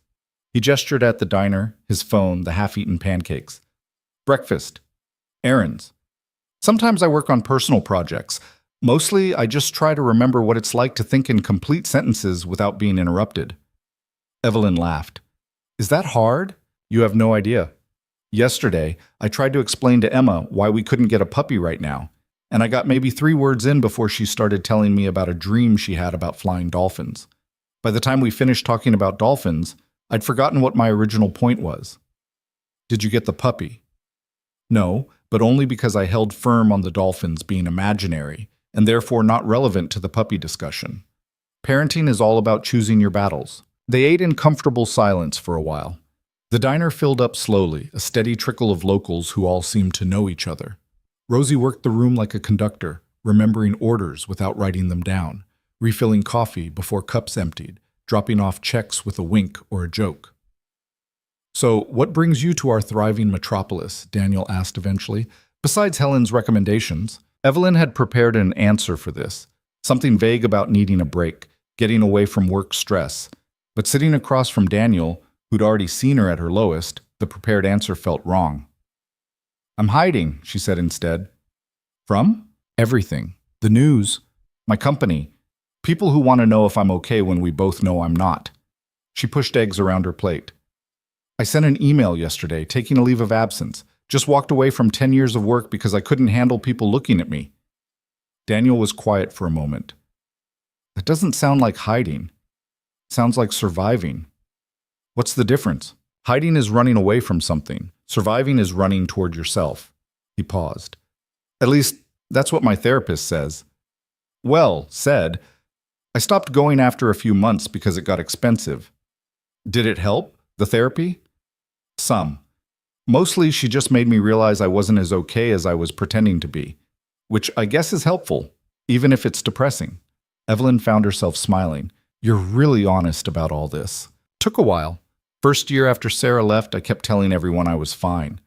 He gestured at the diner, his phone, the half-eaten pancakes. "Breakfast. Errands. Sometimes I work on personal projects. Mostly, I just try to remember what it's like to think in complete sentences without being interrupted." Evelyn laughed. "Is that hard? You have no idea. Yesterday, I tried to explain to Emma why we couldn't get a puppy right now, and I got maybe 3 words in before she started telling me about a dream she had about flying dolphins. By the time we finished talking about dolphins, I'd forgotten what my original point was." "Did you get the puppy?" "No, but only because I held firm on the dolphins being imaginary, and therefore not relevant to the puppy discussion. Parenting is all about choosing your battles." They ate in comfortable silence for a while. The diner filled up slowly, a steady trickle of locals who all seemed to know each other. Rosie worked the room like a conductor, remembering orders without writing them down, refilling coffee before cups emptied, dropping off checks with a wink or a joke. "So, what brings you to our thriving metropolis?" Daniel asked eventually. Besides Helen's recommendations, Evelyn had prepared an answer for this, something vague about needing a break, getting away from work stress. But sitting across from Daniel, who'd already seen her at her lowest, the prepared answer felt wrong. "I'm hiding," she said instead. "From?" "Everything. The news. My company. People who want to know if I'm okay when we both know I'm not." She pushed eggs around her plate. "I sent an email yesterday, taking a leave of absence. Just walked away from 10 years of work because I couldn't handle people looking at me." Daniel was quiet for a moment. "That doesn't sound like hiding. It sounds like surviving." "What's the difference? Hiding is running away from something. Surviving is running toward yourself." He paused. "At least, that's what my therapist says." "Well, said. I stopped going after a few months because it got expensive." "Did it help, the therapy?" "Some. Mostly she just made me realize I wasn't as okay as I was pretending to be. Which I guess is helpful, even if it's depressing." Evelyn found herself smiling. "You're really honest about all this." "Took a while. First year after Sarah left, I kept telling everyone I was fine.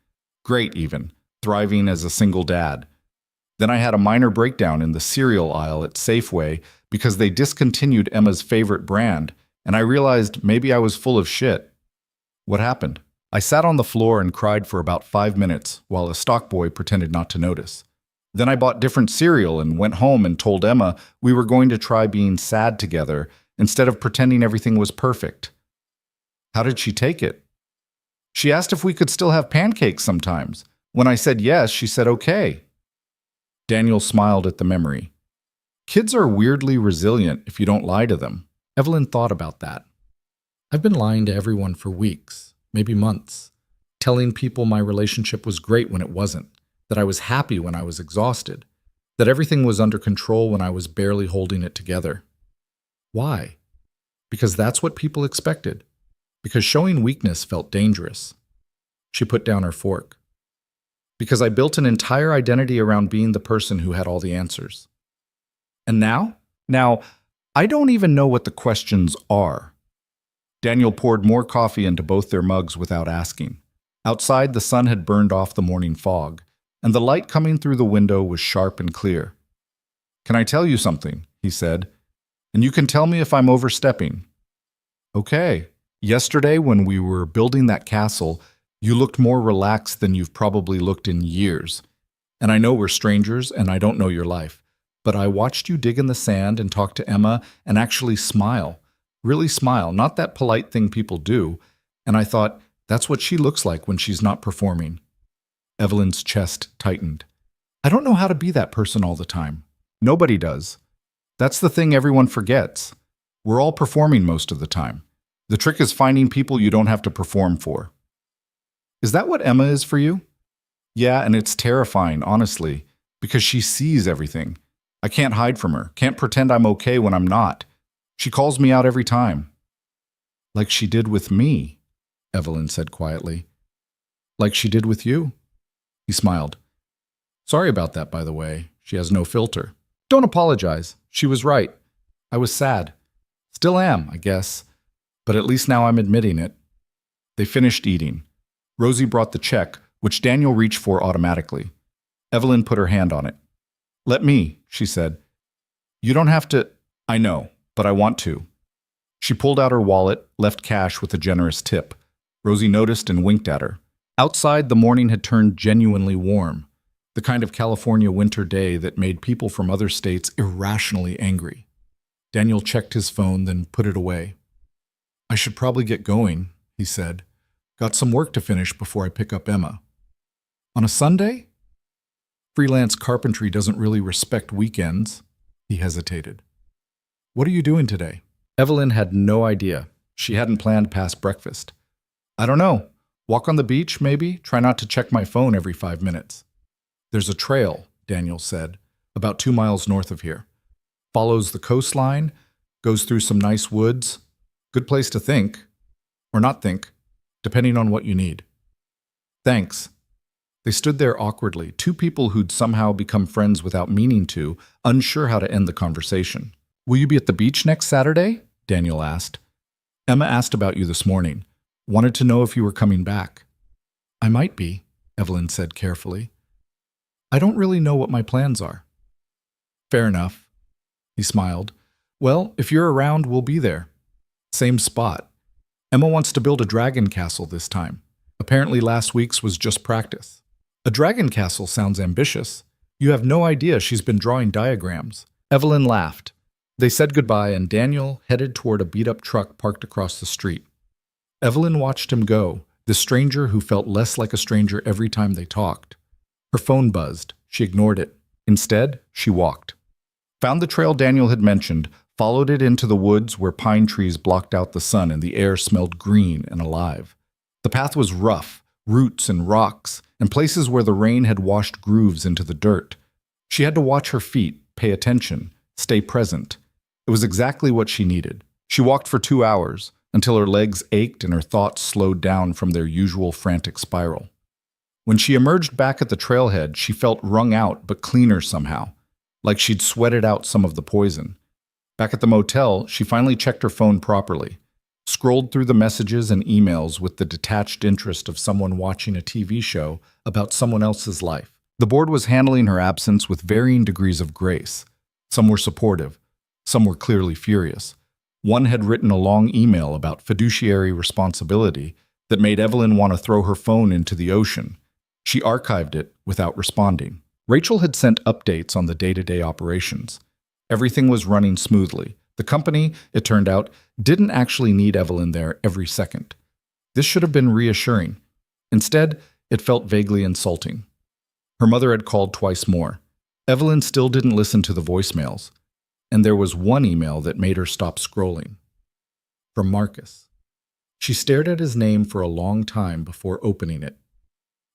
Great even. Thriving as a single dad. Then I had a minor breakdown in the cereal aisle at Safeway because they discontinued Emma's favorite brand, and I realized maybe I was full of shit." "What happened?" "I sat on the floor and cried for about 5 minutes while a stock boy pretended not to notice. Then I bought different cereal and went home and told Emma we were going to try being sad together instead of pretending everything was perfect." "How did she take it?" "She asked if we could still have pancakes sometimes. When I said yes, she said okay." Daniel smiled at the memory. Kids are weirdly resilient if you don't lie to them. Evelyn thought about that. I've been lying to everyone for weeks, maybe months, telling people my relationship was great when it wasn't, that I was happy when I was exhausted, that everything was under control when I was barely holding it together. Why? Because that's what people expected. Because showing weakness felt dangerous. She put down her fork. Because I built an entire identity around being the person who had all the answers. And now? Now, I don't even know what the questions are. Daniel poured more coffee into both their mugs without asking. Outside, the sun had burned off the morning fog, and the light coming through the window was sharp and clear. "Can I tell you something?" he said. "And you can tell me if I'm overstepping." "Okay. Yesterday, when we were building that castle, you looked more relaxed than you've probably looked in years. And I know we're strangers, and I don't know your life. But I watched you dig in the sand and talk to Emma and actually smile. Really smile, not that polite thing people do. And I thought, that's what she looks like when she's not performing." Evelyn's chest tightened. "I don't know how to be that person all the time. Nobody does. That's the thing everyone forgets. We're all performing most of the time. The trick is finding people you don't have to perform for." "Is that what Emma is for you?" "Yeah, and it's terrifying, honestly, because she sees everything. I can't hide from her, can't pretend I'm okay when I'm not. She calls me out every time." "Like she did with me," Evelyn said quietly. "Like she did with you." He smiled. "Sorry about that, by the way. She has no filter." "Don't apologize. She was right. I was sad. Still am, I guess. But at least now I'm admitting it." They finished eating. Rosie brought the check, which Daniel reached for automatically. Evelyn put her hand on it. "Let me," she said. "You don't have to—" "I know, but I want to." She pulled out her wallet, left cash with a generous tip. Rosie noticed and winked at her. Outside, the morning had turned genuinely warm, the kind of California winter day that made people from other states irrationally angry. Daniel checked his phone, then put it away. "I should probably get going," he said. "Got some work to finish before I pick up Emma." "On a Sunday?" "Freelance carpentry doesn't really respect weekends." He hesitated. "What are you doing today?" Evelyn had no idea. She hadn't planned past breakfast. "I don't know. Walk on the beach, maybe? Try not to check my phone every 5 minutes." "There's a trail," Daniel said, "about 2 miles north of here. Follows the coastline, goes through some nice woods. Good place to think. Or not think, depending on what you need." "Thanks." They stood there awkwardly, two people who'd somehow become friends without meaning to, unsure how to end the conversation. "Will you be at the beach next Saturday?" Daniel asked. "Emma asked about you this morning. Wanted to know if you were coming back." "I might be," Evelyn said carefully. "I don't really know what my plans are." "Fair enough." He smiled. "Well, if you're around, we'll be there. Same spot. Emma wants to build a dragon castle this time. Apparently last week's was just practice." "A dragon castle sounds ambitious. You have no idea she's been drawing diagrams." Evelyn laughed. They said goodbye, and Daniel headed toward a beat-up truck parked across the street. Evelyn watched him go, the stranger who felt less like a stranger every time they talked. Her phone buzzed. She ignored it. Instead, she walked. Found the trail Daniel had mentioned, followed it into the woods where pine trees blocked out the sun and the air smelled green and alive. The path was rough, roots and rocks, and places where the rain had washed grooves into the dirt. She had to watch her feet, pay attention, stay present. It was exactly what she needed. She walked for 2 hours, until her legs ached and her thoughts slowed down from their usual frantic spiral. When she emerged back at the trailhead, she felt wrung out but cleaner somehow, like she'd sweated out some of the poison. Back at the motel, she finally checked her phone properly, scrolled through the messages and emails with the detached interest of someone watching a TV show about someone else's life. The board was handling her absence with varying degrees of grace. Some were supportive, some were clearly furious. One had written a long email about fiduciary responsibility that made Evelyn want to throw her phone into the ocean. She archived it without responding. Rachel had sent updates on the day-to-day operations. Everything was running smoothly. The company, it turned out, didn't actually need Evelyn there every second. This should have been reassuring. Instead, it felt vaguely insulting. Her mother had called twice more. Evelyn still didn't listen to the voicemails. And there was one email that made her stop scrolling. From Marcus. She stared at his name for a long time before opening it.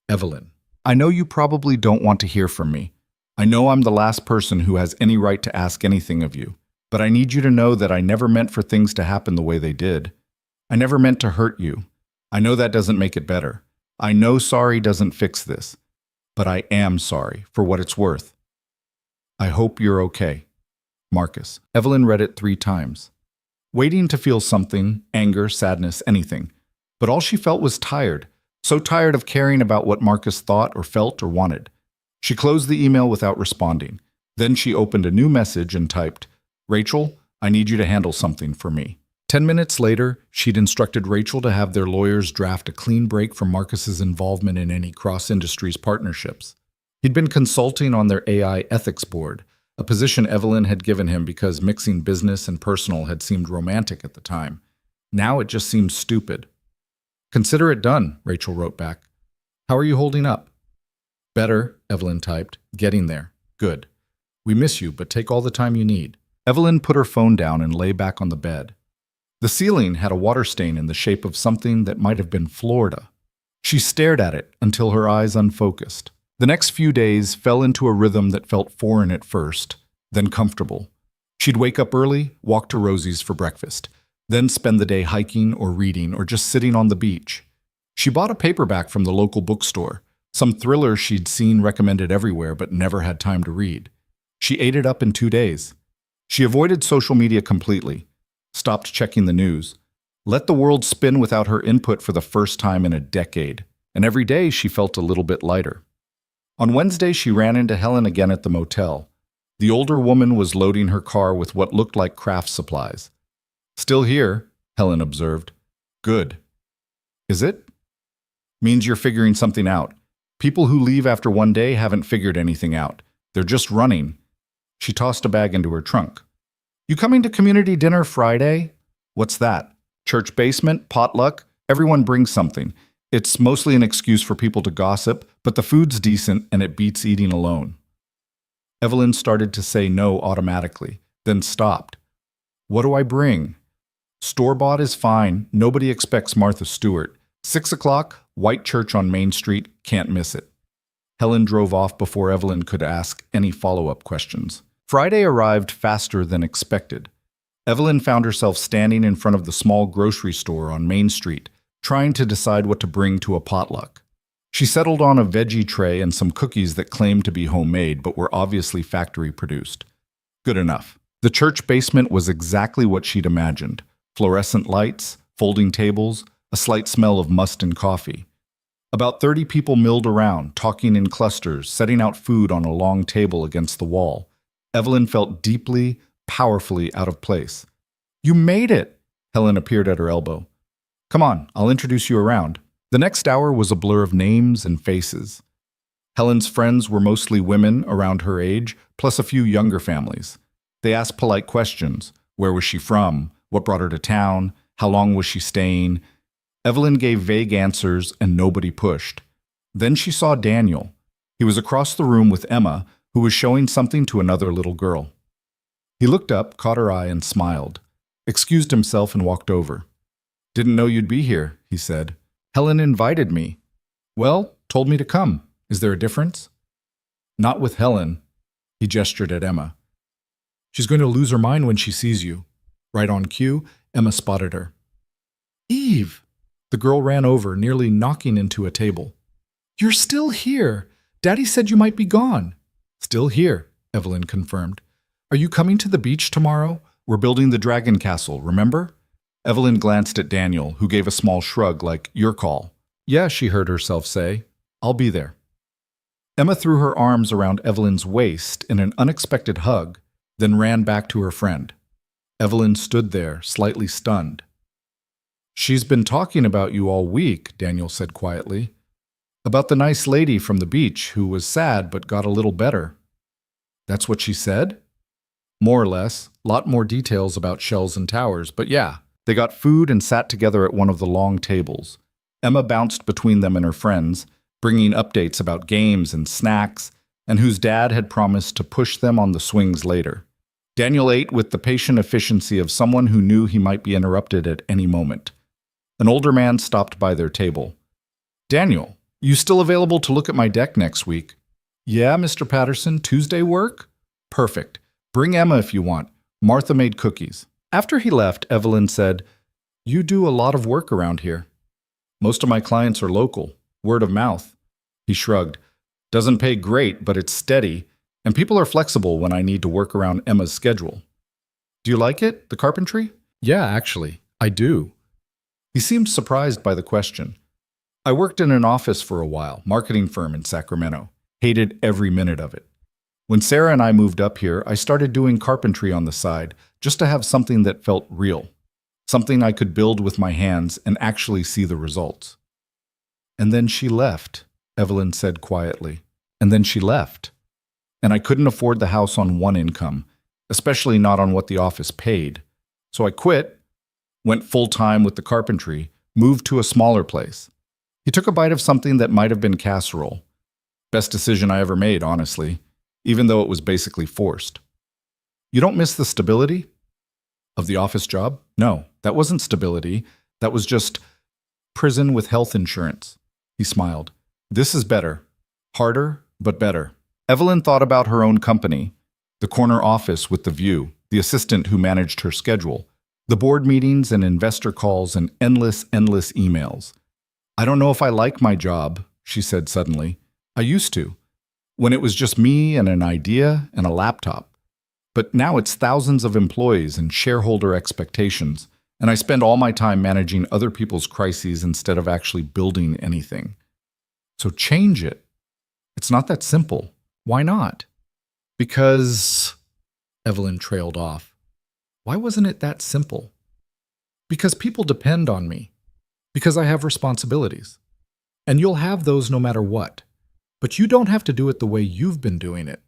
Evelyn, I know you probably don't want to hear from me. I know I'm the last person who has any right to ask anything of you, but I need you to know that I never meant for things to happen the way they did. I never meant to hurt you. I know that doesn't make it better. I know sorry doesn't fix this, but I am sorry for what it's worth. I hope you're okay. Marcus. Evelyn read it 3 times, waiting to feel something, anger, sadness, anything. But all she felt was tired, so tired of caring about what Marcus thought or felt or wanted. She closed the email without responding. Then she opened a new message and typed, Rachel, I need you to handle something for me. 10 minutes later, she'd instructed Rachel to have their lawyers draft a clean break from Marcus's involvement in any cross-industries partnerships. He'd been consulting on their AI ethics board, a position Evelyn had given him because mixing business and personal had seemed romantic at the time. Now it just seemed stupid. Consider it done, Rachel wrote back. How are you holding up? Better, Evelyn typed. Getting there. Good. We miss you, but take all the time you need. Evelyn put her phone down and lay back on the bed. The ceiling had a water stain in the shape of something that might have been Florida. She stared at it until her eyes unfocused. The next few days fell into a rhythm that felt foreign at first, then comfortable. She'd wake up early, walk to Rosie's for breakfast, then spend the day hiking or reading or just sitting on the beach. She bought a paperback from the local bookstore, some thriller she'd seen recommended everywhere but never had time to read. She ate it up in 2 days. She avoided social media completely, stopped checking the news, let the world spin without her input for the first time in a decade, and every day she felt a little bit lighter. On Wednesday, she ran into Helen again at the motel. The older woman was loading her car with what looked like craft supplies. Still here, Helen observed. Good. Is it? Means you're figuring something out. People who leave after one day haven't figured anything out. They're just running. She tossed a bag into her trunk. You coming to community dinner Friday? What's that? Church basement? Potluck? Everyone brings something. It's mostly an excuse for people to gossip, but the food's decent and it beats eating alone. Evelyn started to say no automatically, then stopped. What do I bring? Store-bought is fine. Nobody expects Martha Stewart. 6 o'clock, white church on Main Street. Can't miss it. Helen drove off before Evelyn could ask any follow-up questions. Friday arrived faster than expected. Evelyn found herself standing in front of the small grocery store on Main Street, trying to decide what to bring to a potluck. She settled on a veggie tray and some cookies that claimed to be homemade but were obviously factory-produced. Good enough. The church basement was exactly what she'd imagined. Fluorescent lights, folding tables, a slight smell of must and coffee. About 30 people milled around, talking in clusters, setting out food on a long table against the wall. Evelyn felt deeply, powerfully out of place. You made it! Helen appeared at her elbow. Come on, I'll introduce you around. The next hour was a blur of names and faces. Helen's friends were mostly women around her age, plus a few younger families. They asked polite questions. Where was she from? What brought her to town? How long was she staying? Evelyn gave vague answers and nobody pushed. Then she saw Daniel. He was across the room with Emma, who was showing something to another little girl. He looked up, caught her eye, and smiled, excused himself and walked over. Didn't know you'd be here, he said. Helen invited me. Well, told me to come. Is there a difference? Not with Helen. He gestured at Emma. She's going to lose her mind when she sees you. Right on cue, Emma spotted her. Eve! The girl ran over, nearly knocking into a table. You're still here. Daddy said you might be gone. Still here, Evelyn confirmed. Are you coming to the beach tomorrow? We're building the dragon castle, remember? Evelyn glanced at Daniel, who gave a small shrug like, your call. Yeah, she heard herself say. I'll be there. Emma threw her arms around Evelyn's waist in an unexpected hug, then ran back to her friend. Evelyn stood there, slightly stunned. She's been talking about you all week, Daniel said quietly. About the nice lady from the beach who was sad but got a little better. That's what she said? More or less. Lot more details about shells and towers, but yeah. They got food and sat together at one of the long tables. Emma bounced between them and her friends, bringing updates about games and snacks, and whose dad had promised to push them on the swings later. Daniel ate with the patient efficiency of someone who knew he might be interrupted at any moment. An older man stopped by their table. "Daniel, you still available to look at my deck next week?" "Yeah, Mr. Patterson, Tuesday work?" "Perfect. Bring Emma if you want. Martha made cookies." After he left, Evelyn said, "You do a lot of work around here." "Most of my clients are local. Word of mouth." He shrugged. "Doesn't pay great, but it's steady, and people are flexible when I need to work around Emma's schedule." "Do you like it, the carpentry?" "Yeah, actually, I do." He seemed surprised by the question. "I worked in an office for a while, marketing firm in Sacramento. Hated every minute of it. When Sarah and I moved up here, I started doing carpentry on the side, just to have something that felt real. Something I could build with my hands and actually see the results." "And then she left," Evelyn said quietly. "And then she left. And I couldn't afford the house on one income, especially not on what the office paid. So I quit, went full-time with the carpentry, moved to a smaller place." He took a bite of something that might have been casserole. "Best decision I ever made, honestly, even though it was basically forced." "You don't miss the stability of the office job?" "No, that wasn't stability. That was just prison with health insurance." He smiled. "This is better. Harder, but better." Evelyn thought about her own company, the corner office with the view, the assistant who managed her schedule, the board meetings and investor calls and endless emails. "I don't know if I like my job," she said suddenly. "I used to, when it was just me and an idea and a laptop. But now it's thousands of employees and shareholder expectations, and I spend all my time managing other people's crises instead of actually building anything. So change it. It's not that simple." "Why not?" "Because..." Evelyn trailed off. Why wasn't it that simple? "Because people depend on me. Because I have responsibilities. And you'll have those no matter what. But you don't have to do it the way you've been doing it."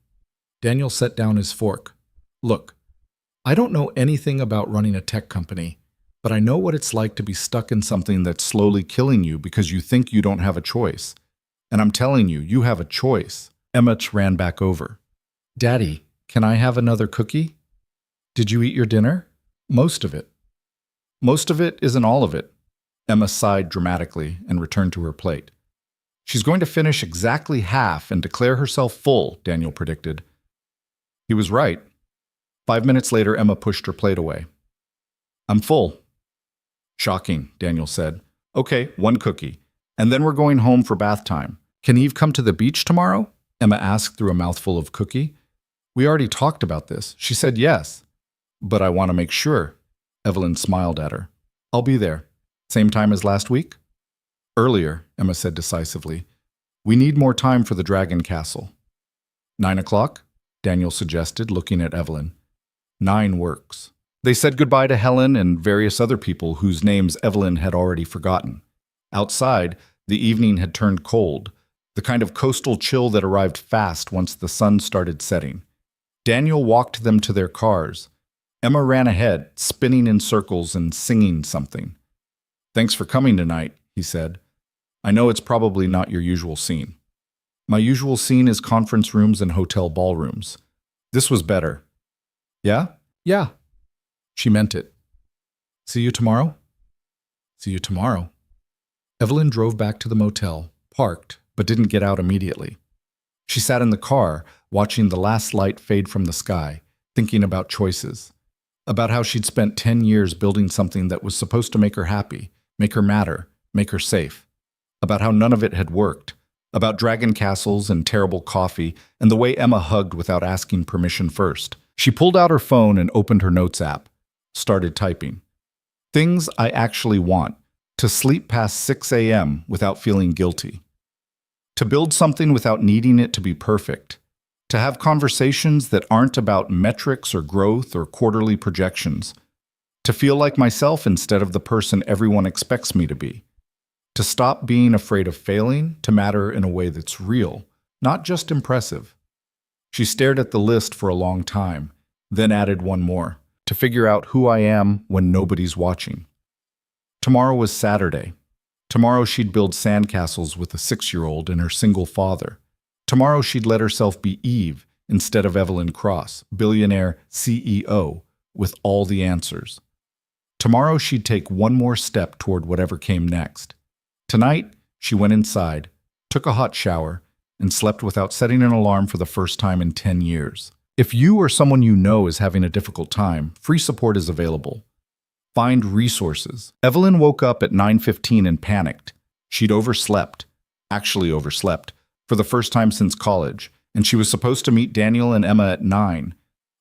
Daniel set down his fork. "Look, I don't know anything about running a tech company, but I know what it's like to be stuck in something that's slowly killing you because you think you don't have a choice. And I'm telling you, you have a choice." Emma ran back over. "Daddy, can I have another cookie?" "Did you eat your dinner?" "Most of it." "Most of it isn't all of it." Emma sighed dramatically and returned to her plate. "She's going to finish exactly half and declare herself full," Daniel predicted. He was right. 5 minutes later, Emma pushed her plate away. "I'm full." "Shocking," Daniel said. "Okay, one cookie. And then we're going home for bath time. Can Eve come to the beach tomorrow?" Emma asked through a mouthful of cookie. "We already talked about this." She said yes. "But I want to make sure." Evelyn smiled at her. "I'll be there. Same time as last week?" "Earlier," Emma said decisively. "We need more time for the Dragon Castle." 9 o'clock? Daniel suggested, looking at Evelyn. 9 works. They said goodbye to Helen and various other people whose names Evelyn had already forgotten. Outside, the evening had turned cold, the kind of coastal chill that arrived fast once the sun started setting. Daniel walked them to their cars. Emma ran ahead, spinning in circles and singing something. "Thanks for coming tonight," he said. "I know it's probably not your usual scene." "My usual scene is conference rooms and hotel ballrooms. This was better." "Yeah?" "Yeah." She meant it. "See you tomorrow?" "See you tomorrow." Evelyn drove back to the motel, parked, but didn't get out immediately. She sat in the car, watching the last light fade from the sky, thinking about choices. About how she'd spent 10 years building something that was supposed to make her happy, make her matter, make her safe. About how none of it had worked. About dragon castles and terrible coffee, and the way Emma hugged without asking permission first. She pulled out her phone and opened her notes app. Started typing. "Things I actually want. To sleep past 6 a.m. without feeling guilty. To build something without needing it to be perfect. To have conversations that aren't about metrics or growth or quarterly projections. To feel like myself instead of the person everyone expects me to be. To stop being afraid of failing, to matter in a way that's real, not just impressive." She stared at the list for a long time, then added one more. To figure out who I am when nobody's watching. Tomorrow was Saturday. Tomorrow she'd build sandcastles with a 6-year-old and her single father. Tomorrow she'd let herself be Eve, instead of Evelyn Cross, billionaire CEO, with all the answers. Tomorrow she'd take one more step toward whatever came next. Tonight, she went inside, took a hot shower, and slept without setting an alarm for the first time in 10 years. If you or someone you know is having a difficult time, free support is available. Find resources. Evelyn woke up at 9:15 and panicked. She'd actually overslept, for the first time since college, and she was supposed to meet Daniel and Emma at 9.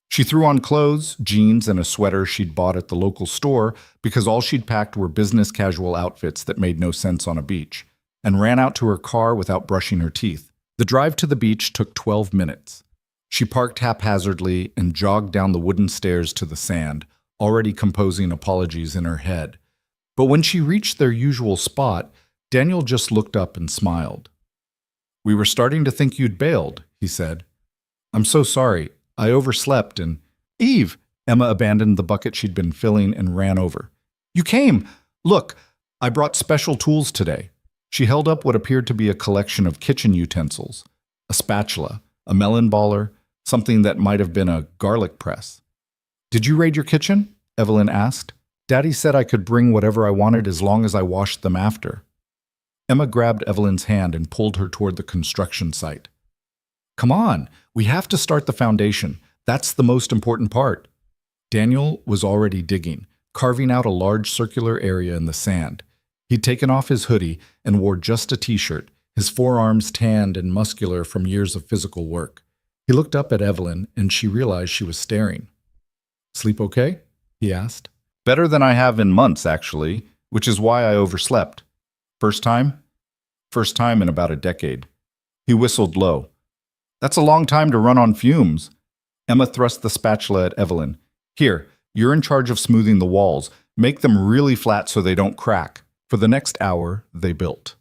She threw on clothes, jeans, and a sweater she'd bought at the local store because all she'd packed were business casual outfits that made no sense on a beach, and ran out to her car without brushing her teeth. The drive to the beach took 12 minutes. She parked haphazardly and jogged down the wooden stairs to the sand, already composing apologies in her head. But when she reached their usual spot, Daniel just looked up and smiled. "We were starting to think you'd bailed," he said. "I'm so sorry. I overslept and—" "Eve!" Emma abandoned the bucket she'd been filling and ran over. "You came! Look, I brought special tools today." She held up what appeared to be a collection of kitchen utensils, a spatula, a melon baller, something that might have been a garlic press. "Did you raid your kitchen?" Evelyn asked. "Daddy said I could bring whatever I wanted as long as I washed them after." Emma grabbed Evelyn's hand and pulled her toward the construction site. "Come on, we have to start the foundation. That's the most important part." Daniel was already digging, carving out a large circular area in the sand. He'd taken off his hoodie and wore just a t-shirt, his forearms tanned and muscular from years of physical work. He looked up at Evelyn, and she realized she was staring. "Sleep okay?" he asked. "Better than I have in months, actually, which is why I overslept." "First time?" "First time in about a decade." He whistled low. "That's a long time to run on fumes." Emma thrust the spatula at Evelyn. "Here, you're in charge of smoothing the walls. Make them really flat so they don't crack." For the next hour, they built.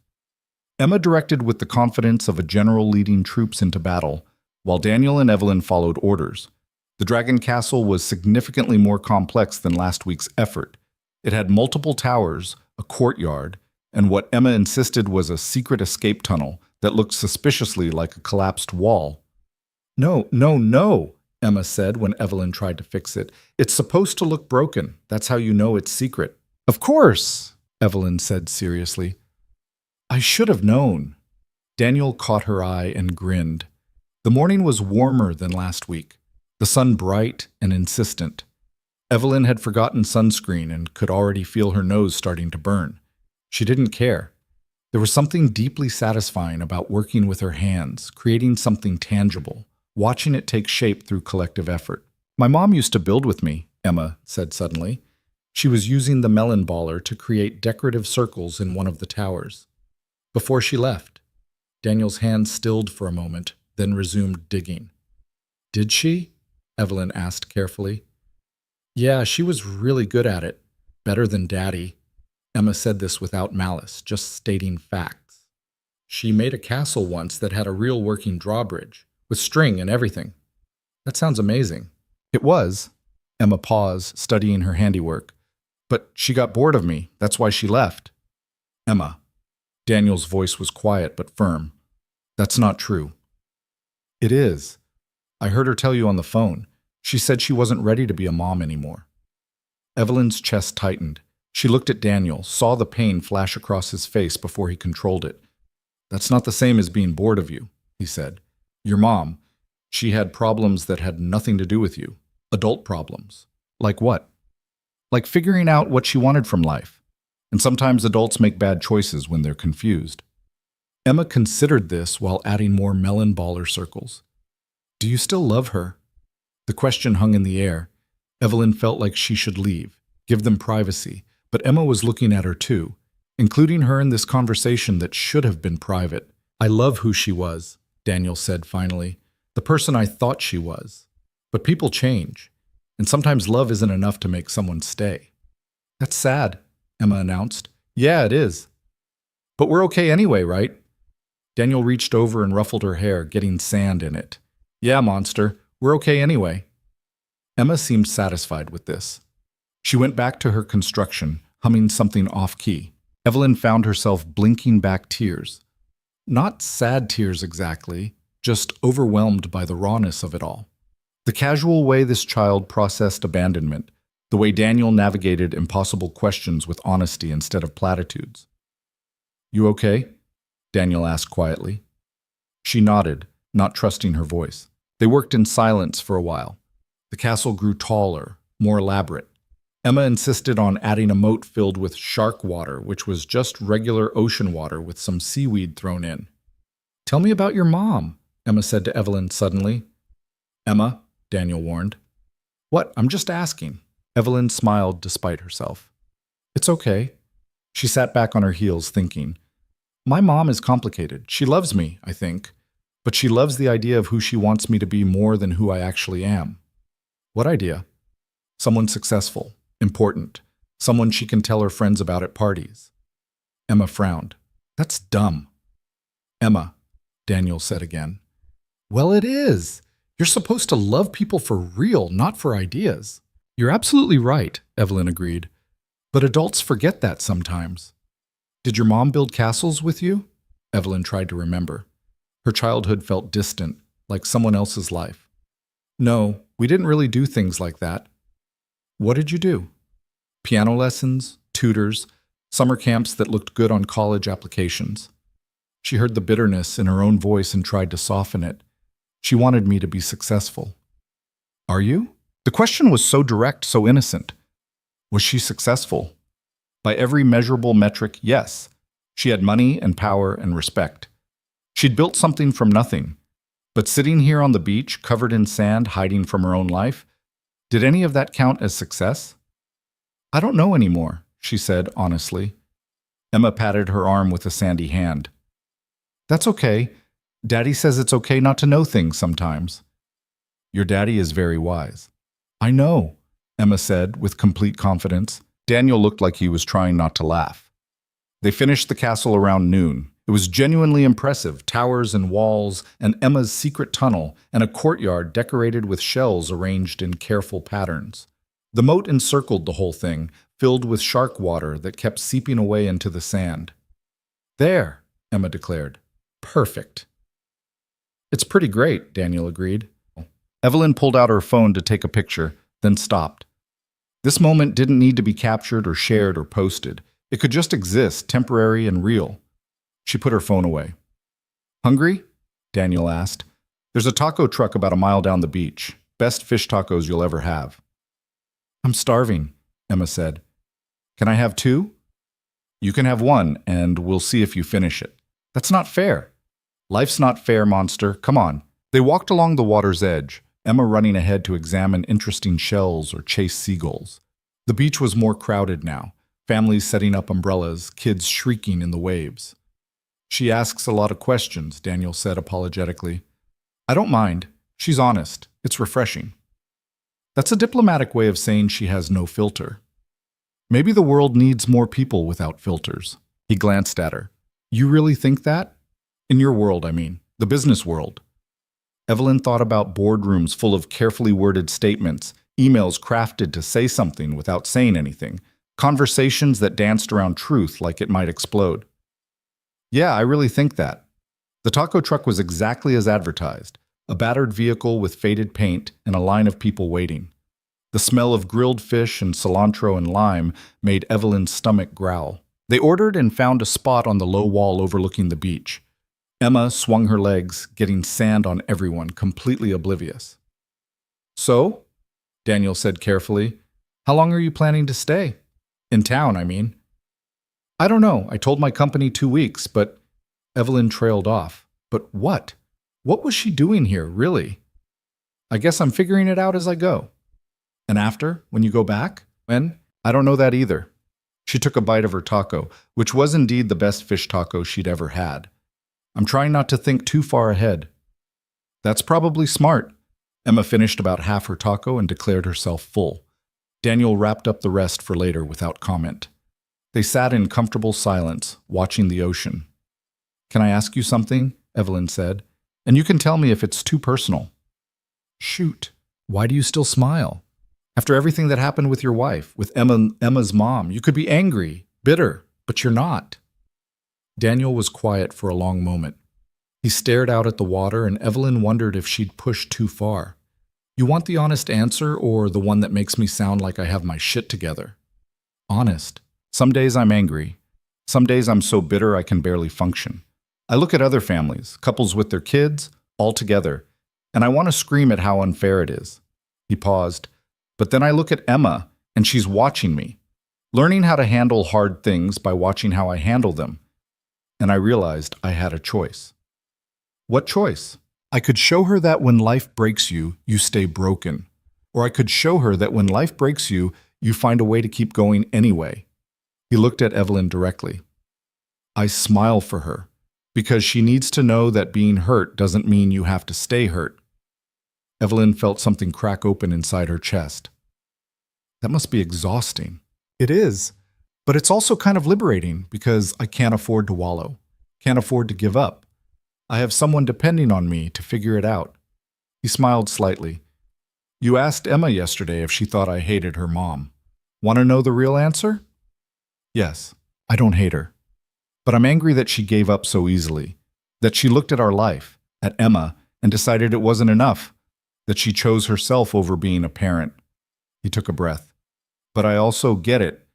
Emma directed with the confidence of a general leading troops into battle, while Daniel and Evelyn followed orders. The Dragon Castle was significantly more complex than last week's effort. It had multiple towers, a courtyard, and what Emma insisted was a secret escape tunnel that looked suspiciously like a collapsed wall. "No, no, no," Emma said when Evelyn tried to fix it. "It's supposed to look broken. That's how you know it's secret." "Of course," Evelyn said seriously. "I should have known." Daniel caught her eye and grinned. The morning was warmer than last week, the sun bright and insistent. Evelyn had forgotten sunscreen and could already feel her nose starting to burn. She didn't care. There was something deeply satisfying about working with her hands, creating something tangible, watching it take shape through collective effort. "My mom used to build with me," Emma said suddenly. She was using the melon baller to create decorative circles in one of the towers. Before she left, Daniel's hand stilled for a moment, then resumed digging. "Did she?" Evelyn asked carefully. "Yeah, she was really good at it. Better than Daddy." Emma said this without malice, just stating facts. "She made a castle once that had a real working drawbridge, with string and everything." "That sounds amazing." "It was." Emma paused, studying her handiwork. "But she got bored of me. That's why she left." "Emma." Daniel's voice was quiet but firm. "That's not true." "It is. I heard her tell you on the phone. She said she wasn't ready to be a mom anymore." Evelyn's chest tightened. She looked at Daniel, saw the pain flash across his face before he controlled it. "That's not the same as being bored of you," he said. "Your mom, she had problems that had nothing to do with you. Adult problems." "Like what?" "Like figuring out what she wanted from life. And sometimes adults make bad choices when they're confused." Emma considered this while adding more melon baller circles. "Do you still love her?" The question hung in the air. Evelyn felt like she should leave, give them privacy, but Emma was looking at her too, including her in this conversation that should have been private. "I love who she was," Daniel said finally. "The person I thought she was. But people change, and sometimes love isn't enough to make someone stay." "That's sad," Emma announced. "Yeah, it is. But we're okay anyway, right?" Daniel reached over and ruffled her hair, getting sand in it. "Yeah, monster, we're okay anyway." Emma seemed satisfied with this. She went back to her construction, humming something off-key. Evelyn found herself blinking back tears. Not sad tears exactly, just overwhelmed by the rawness of it all. The casual way this child processed abandonment, the way Daniel navigated impossible questions with honesty instead of platitudes. "You okay?" Daniel asked quietly. She nodded, not trusting her voice. They worked in silence for a while. The castle grew taller, more elaborate. Emma insisted on adding a moat filled with shark water, which was just regular ocean water with some seaweed thrown in. "Tell me about your mom," Emma said to Evelyn suddenly. "Emma," Daniel warned. "What? I'm just asking." Evelyn smiled despite herself. "It's okay." She sat back on her heels thinking. "My mom is complicated. She loves me, I think. But she loves the idea of who she wants me to be more than who I actually am." "What idea?" "Someone successful, important, someone she can tell her friends about at parties." Emma frowned. "That's dumb." "Emma," Daniel said again. "Well, it is. You're supposed to love people for real, not for ideas." "You're absolutely right," Evelyn agreed. "But adults forget that sometimes." "Did your mom build castles with you?" Evelyn tried to remember. Her childhood felt distant, like someone else's life. "No, we didn't really do things like that." "What did you do?" "Piano lessons, tutors, summer camps that looked good on college applications." She heard the bitterness in her own voice and tried to soften it. "She wanted me to be successful." "Are you?" The question was so direct, so innocent. Was she successful? By every measurable metric, yes. She had money and power and respect. She'd built something from nothing. But sitting here on the beach, covered in sand, hiding from her own life, did any of that count as success? "I don't know anymore," she said honestly. Emma patted her arm with a sandy hand. "That's okay. Daddy says it's okay not to know things sometimes." "Your daddy is very wise." "I know," Emma said with complete confidence. Daniel looked like he was trying not to laugh. They finished the castle around noon. It was genuinely impressive, towers and walls, and Emma's secret tunnel, and a courtyard decorated with shells arranged in careful patterns. The moat encircled the whole thing, filled with shark water that kept seeping away into the sand. "There," Emma declared. "Perfect." "It's pretty great," Daniel agreed. Evelyn pulled out her phone to take a picture, then stopped. This moment didn't need to be captured or shared or posted. It could just exist, temporary and real. She put her phone away. "Hungry?" Daniel asked. "There's a taco truck about a mile down the beach. Best fish tacos you'll ever have." "I'm starving," Emma said. "Can I have two?" "You can have one, and we'll see if you finish it." "That's not fair." "Life's not fair, monster. Come on." They walked along the water's edge, Emma running ahead to examine interesting shells or chase seagulls. The beach was more crowded now, families setting up umbrellas, kids shrieking in the waves. "She asks a lot of questions," Daniel said apologetically. "I don't mind. She's honest. It's refreshing." That's a diplomatic way of saying she has no filter. Maybe the world needs more people without filters. He glanced at her. "You really think that?" "In your world, I mean. The business world." Evelyn thought about boardrooms full of carefully worded statements, emails crafted to say something without saying anything, conversations that danced around truth like it might explode. "Yeah, I really think that." The taco truck was exactly as advertised, a battered vehicle with faded paint and a line of people waiting. The smell of grilled fish and cilantro and lime made Evelyn's stomach growl. They ordered and found a spot on the low wall overlooking the beach. Emma swung her legs, getting sand on everyone, completely oblivious. "So?" Daniel said carefully. "How long are you planning to stay? In town, I mean." "I don't know. I told my company 2 weeks, but—" Evelyn trailed off. "But what? What was she doing here, really?" "I guess I'm figuring it out as I go." "And after, when you go back? When?" "I don't know that either." She took a bite of her taco, which was indeed the best fish taco she'd ever had. "I'm trying not to think too far ahead." "That's probably smart." Emma finished about half her taco and declared herself full. Daniel wrapped up the rest for later without comment. They sat in comfortable silence, watching the ocean. "Can I ask you something?" Evelyn said. "And you can tell me if it's too personal." "Shoot. Why do you still smile? After everything that happened with your wife, with Emma's mom, you could be angry, bitter, but you're not." Daniel was quiet for a long moment. He stared out at the water, and Evelyn wondered if she'd pushed too far. You want the honest answer or the one that makes me sound like I have my shit together? Honest. Some days I'm angry. Some days I'm so bitter I can barely function. I look at other families, couples with their kids, all together, and I want to scream at how unfair it is. He paused. But then I look at Emma, and she's watching me, learning how to handle hard things by watching how I handle them. And I realized I had a choice. What choice? I could show her that when life breaks you, you stay broken. Or I could show her that when life breaks you, you find a way to keep going anyway. He looked at Evelyn directly. I smile for her, because she needs to know that being hurt doesn't mean you have to stay hurt. Evelyn felt something crack open inside her chest. That must be exhausting. It is, but it's also kind of liberating because I can't afford to wallow, can't afford to give up. I have someone depending on me to figure it out. He smiled slightly. You asked Emma yesterday if she thought I hated her mom. Want to know the real answer? Yes, I don't hate her. But I'm angry that she gave up so easily, that she looked at our life, at Emma, and decided it wasn't enough, that she chose herself over being a parent. He took a breath. But I also get it,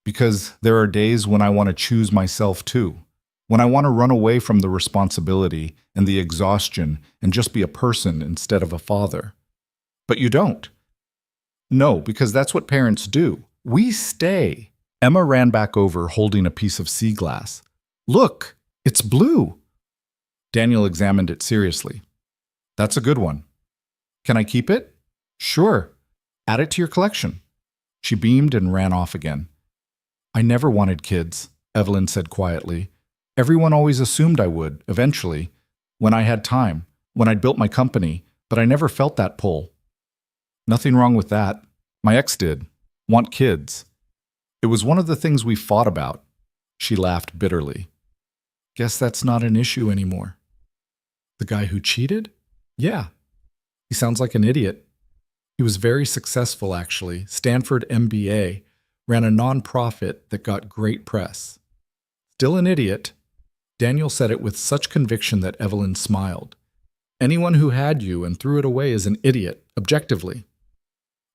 because there are days when I want to choose myself too, when I want to run away from the responsibility and the exhaustion and just be a person instead of a father. But you don't. No, because that's what parents do. We stay. Emma ran back over holding a piece of sea glass. Look, it's blue. Daniel examined it seriously. That's a good one. Can I keep it? Sure. Add it to your collection. She beamed and ran off again. I never wanted kids, Evelyn said quietly. Everyone always assumed I would, eventually, when I had time, when I'd built my company, but I never felt that pull. Nothing wrong with that. My ex did. Want kids. It was one of the things we fought about. She laughed bitterly. Guess that's not an issue anymore. The guy who cheated? Yeah. He sounds like an idiot. He was very successful, actually. Stanford MBA, ran a nonprofit that got great press. Still an idiot. Daniel said it with such conviction that Evelyn smiled. Anyone who had you and threw it away is an idiot, objectively.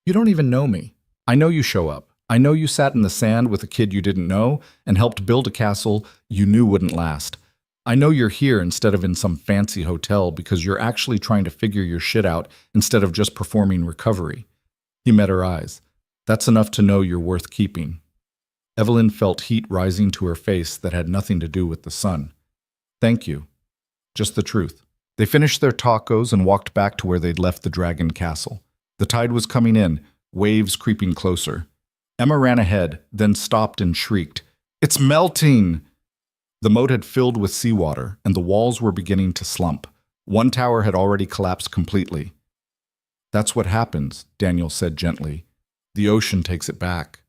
You don't even know me. I know you show up. I know you sat in the sand with a kid you didn't know and helped build a castle you knew wouldn't last. I know you're here instead of in some fancy hotel because you're actually trying to figure your shit out instead of just performing recovery. He met her eyes. That's enough to know you're worth keeping. Evelyn felt heat rising to her face that had nothing to do with the sun. Thank you. Just the truth. They finished their tacos and walked back to where they'd left the dragon castle. The tide was coming in, waves creeping closer. Emma ran ahead, then stopped and shrieked, "It's melting!" The moat had filled with seawater, and the walls were beginning to slump. One tower had already collapsed completely. That's what happens, Daniel said gently. The ocean takes it back.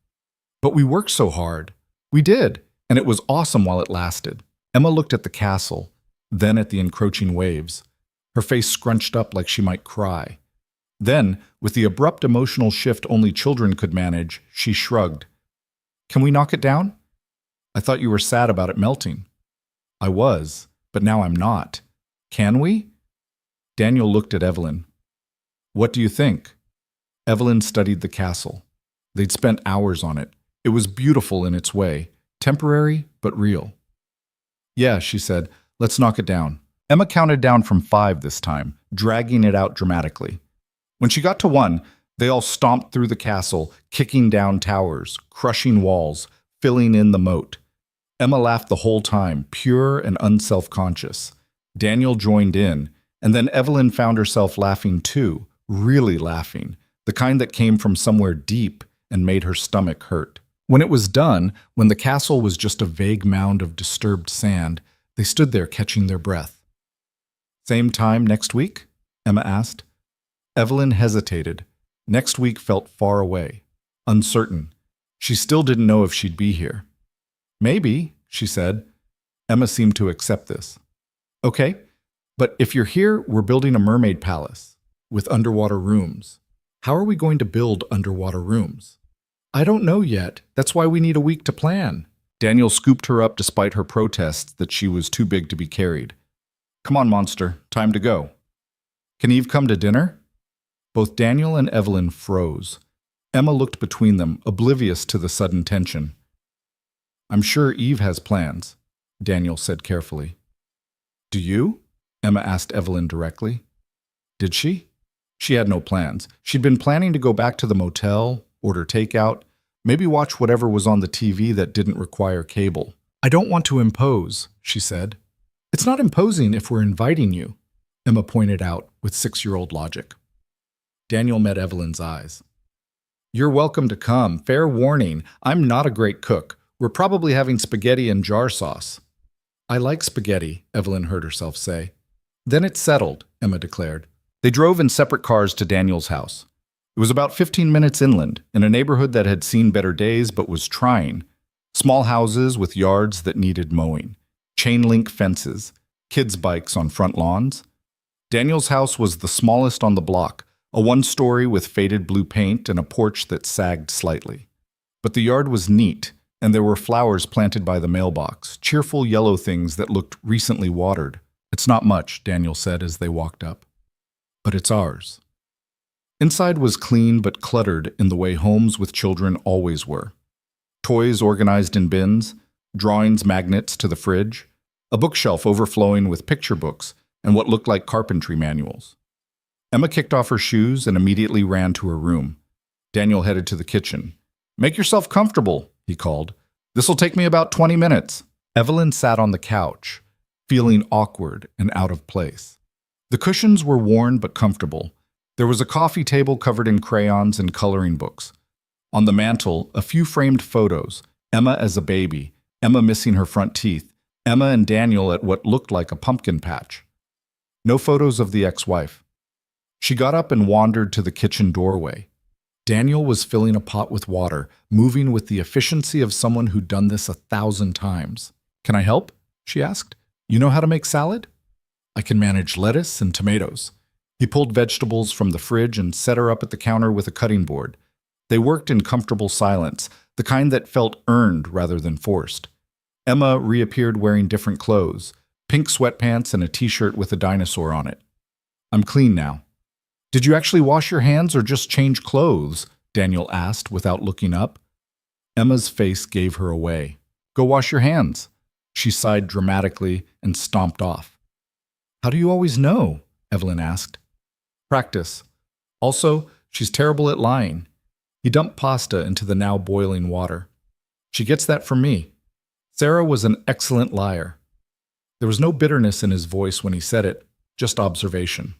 But we worked so hard. We did, and it was awesome while it lasted. Emma looked at the castle, then at the encroaching waves. Her face scrunched up like she might cry. Then, with the abrupt emotional shift only children could manage, she shrugged. Can we knock it down? I thought you were sad about it melting. I was, but now I'm not. Can we? Daniel looked at Evelyn. What do you think? Evelyn studied the castle. They'd spent hours on it. It was beautiful in its way, temporary but real. Yeah, she said, let's knock it down. Emma counted down from 5 this time, dragging it out dramatically. When she got to 1, they all stomped through the castle, kicking down towers, crushing walls, filling in the moat. Emma laughed the whole time, pure and unself-conscious. Daniel joined in, and then Evelyn found herself laughing too, really laughing, the kind that came from somewhere deep and made her stomach hurt. When it was done, when the castle was just a vague mound of disturbed sand, they stood there catching their breath. Same time next week? Emma asked. Evelyn hesitated. Next week felt far away, uncertain. She still didn't know if she'd be here. Maybe, she said. Emma seemed to accept this. Okay, but if you're here, we're building a mermaid palace with underwater rooms. How are we going to build underwater rooms? I don't know yet. That's why we need a week to plan. Daniel scooped her up despite her protests that she was too big to be carried. Come on, monster. Time to go. Can Eve come to dinner? Both Daniel and Evelyn froze. Emma looked between them, oblivious to the sudden tension. I'm sure Eve has plans, Daniel said carefully. Do you? Emma asked Evelyn directly. Did she? She had no plans. She'd been planning to go back to the motel, order takeout, maybe watch whatever was on the TV that didn't require cable. I don't want to impose, she said. It's not imposing if we're inviting you, Emma pointed out with 6-year-old logic. Daniel met Evelyn's eyes. You're welcome to come. Fair warning, I'm not a great cook. We're probably having spaghetti and jar sauce. I like spaghetti, Evelyn heard herself say. Then it's settled, Emma declared. They drove in separate cars to Daniel's house. It was about 15 minutes inland, in a neighborhood that had seen better days but was trying. Small houses with yards that needed mowing, chain-link fences, kids' bikes on front lawns. Daniel's house was the smallest on the block, a one-story with faded blue paint and a porch that sagged slightly. But the yard was neat, and there were flowers planted by the mailbox, cheerful yellow things that looked recently watered. It's not much, Daniel said as they walked up. But it's ours. Inside was clean but cluttered in the way homes with children always were. Toys organized in bins, drawings magnets to the fridge, a bookshelf overflowing with picture books and what looked like carpentry manuals. Emma kicked off her shoes and immediately ran to her room. Daniel headed to the kitchen. Make yourself comfortable, he called. This'll take me about 20 minutes. Evelyn sat on the couch, feeling awkward and out of place. The cushions were worn but comfortable. There was a coffee table covered in crayons and coloring books. On the mantel, a few framed photos, Emma as a baby, Emma missing her front teeth, Emma and Daniel at what looked like a pumpkin patch. No photos of the ex-wife. She got up and wandered to the kitchen doorway. Daniel was filling a pot with water, moving with the efficiency of someone who'd done this 1,000 times. Can I help? She asked. You know how to make salad? I can manage lettuce and tomatoes. He pulled vegetables from the fridge and set her up at the counter with a cutting board. They worked in comfortable silence, the kind that felt earned rather than forced. Emma reappeared wearing different clothes, pink sweatpants and a t-shirt with a dinosaur on it. I'm clean now. Did you actually wash your hands or just change clothes? Daniel asked without looking up. Emma's face gave her away. Go wash your hands. She sighed dramatically and stomped off. How do you always know? Evelyn asked. Practice. Also, she's terrible at lying. He dumped pasta into the now boiling water. She gets that from me. Sarah was an excellent liar. There was no bitterness in his voice when he said it, just observation.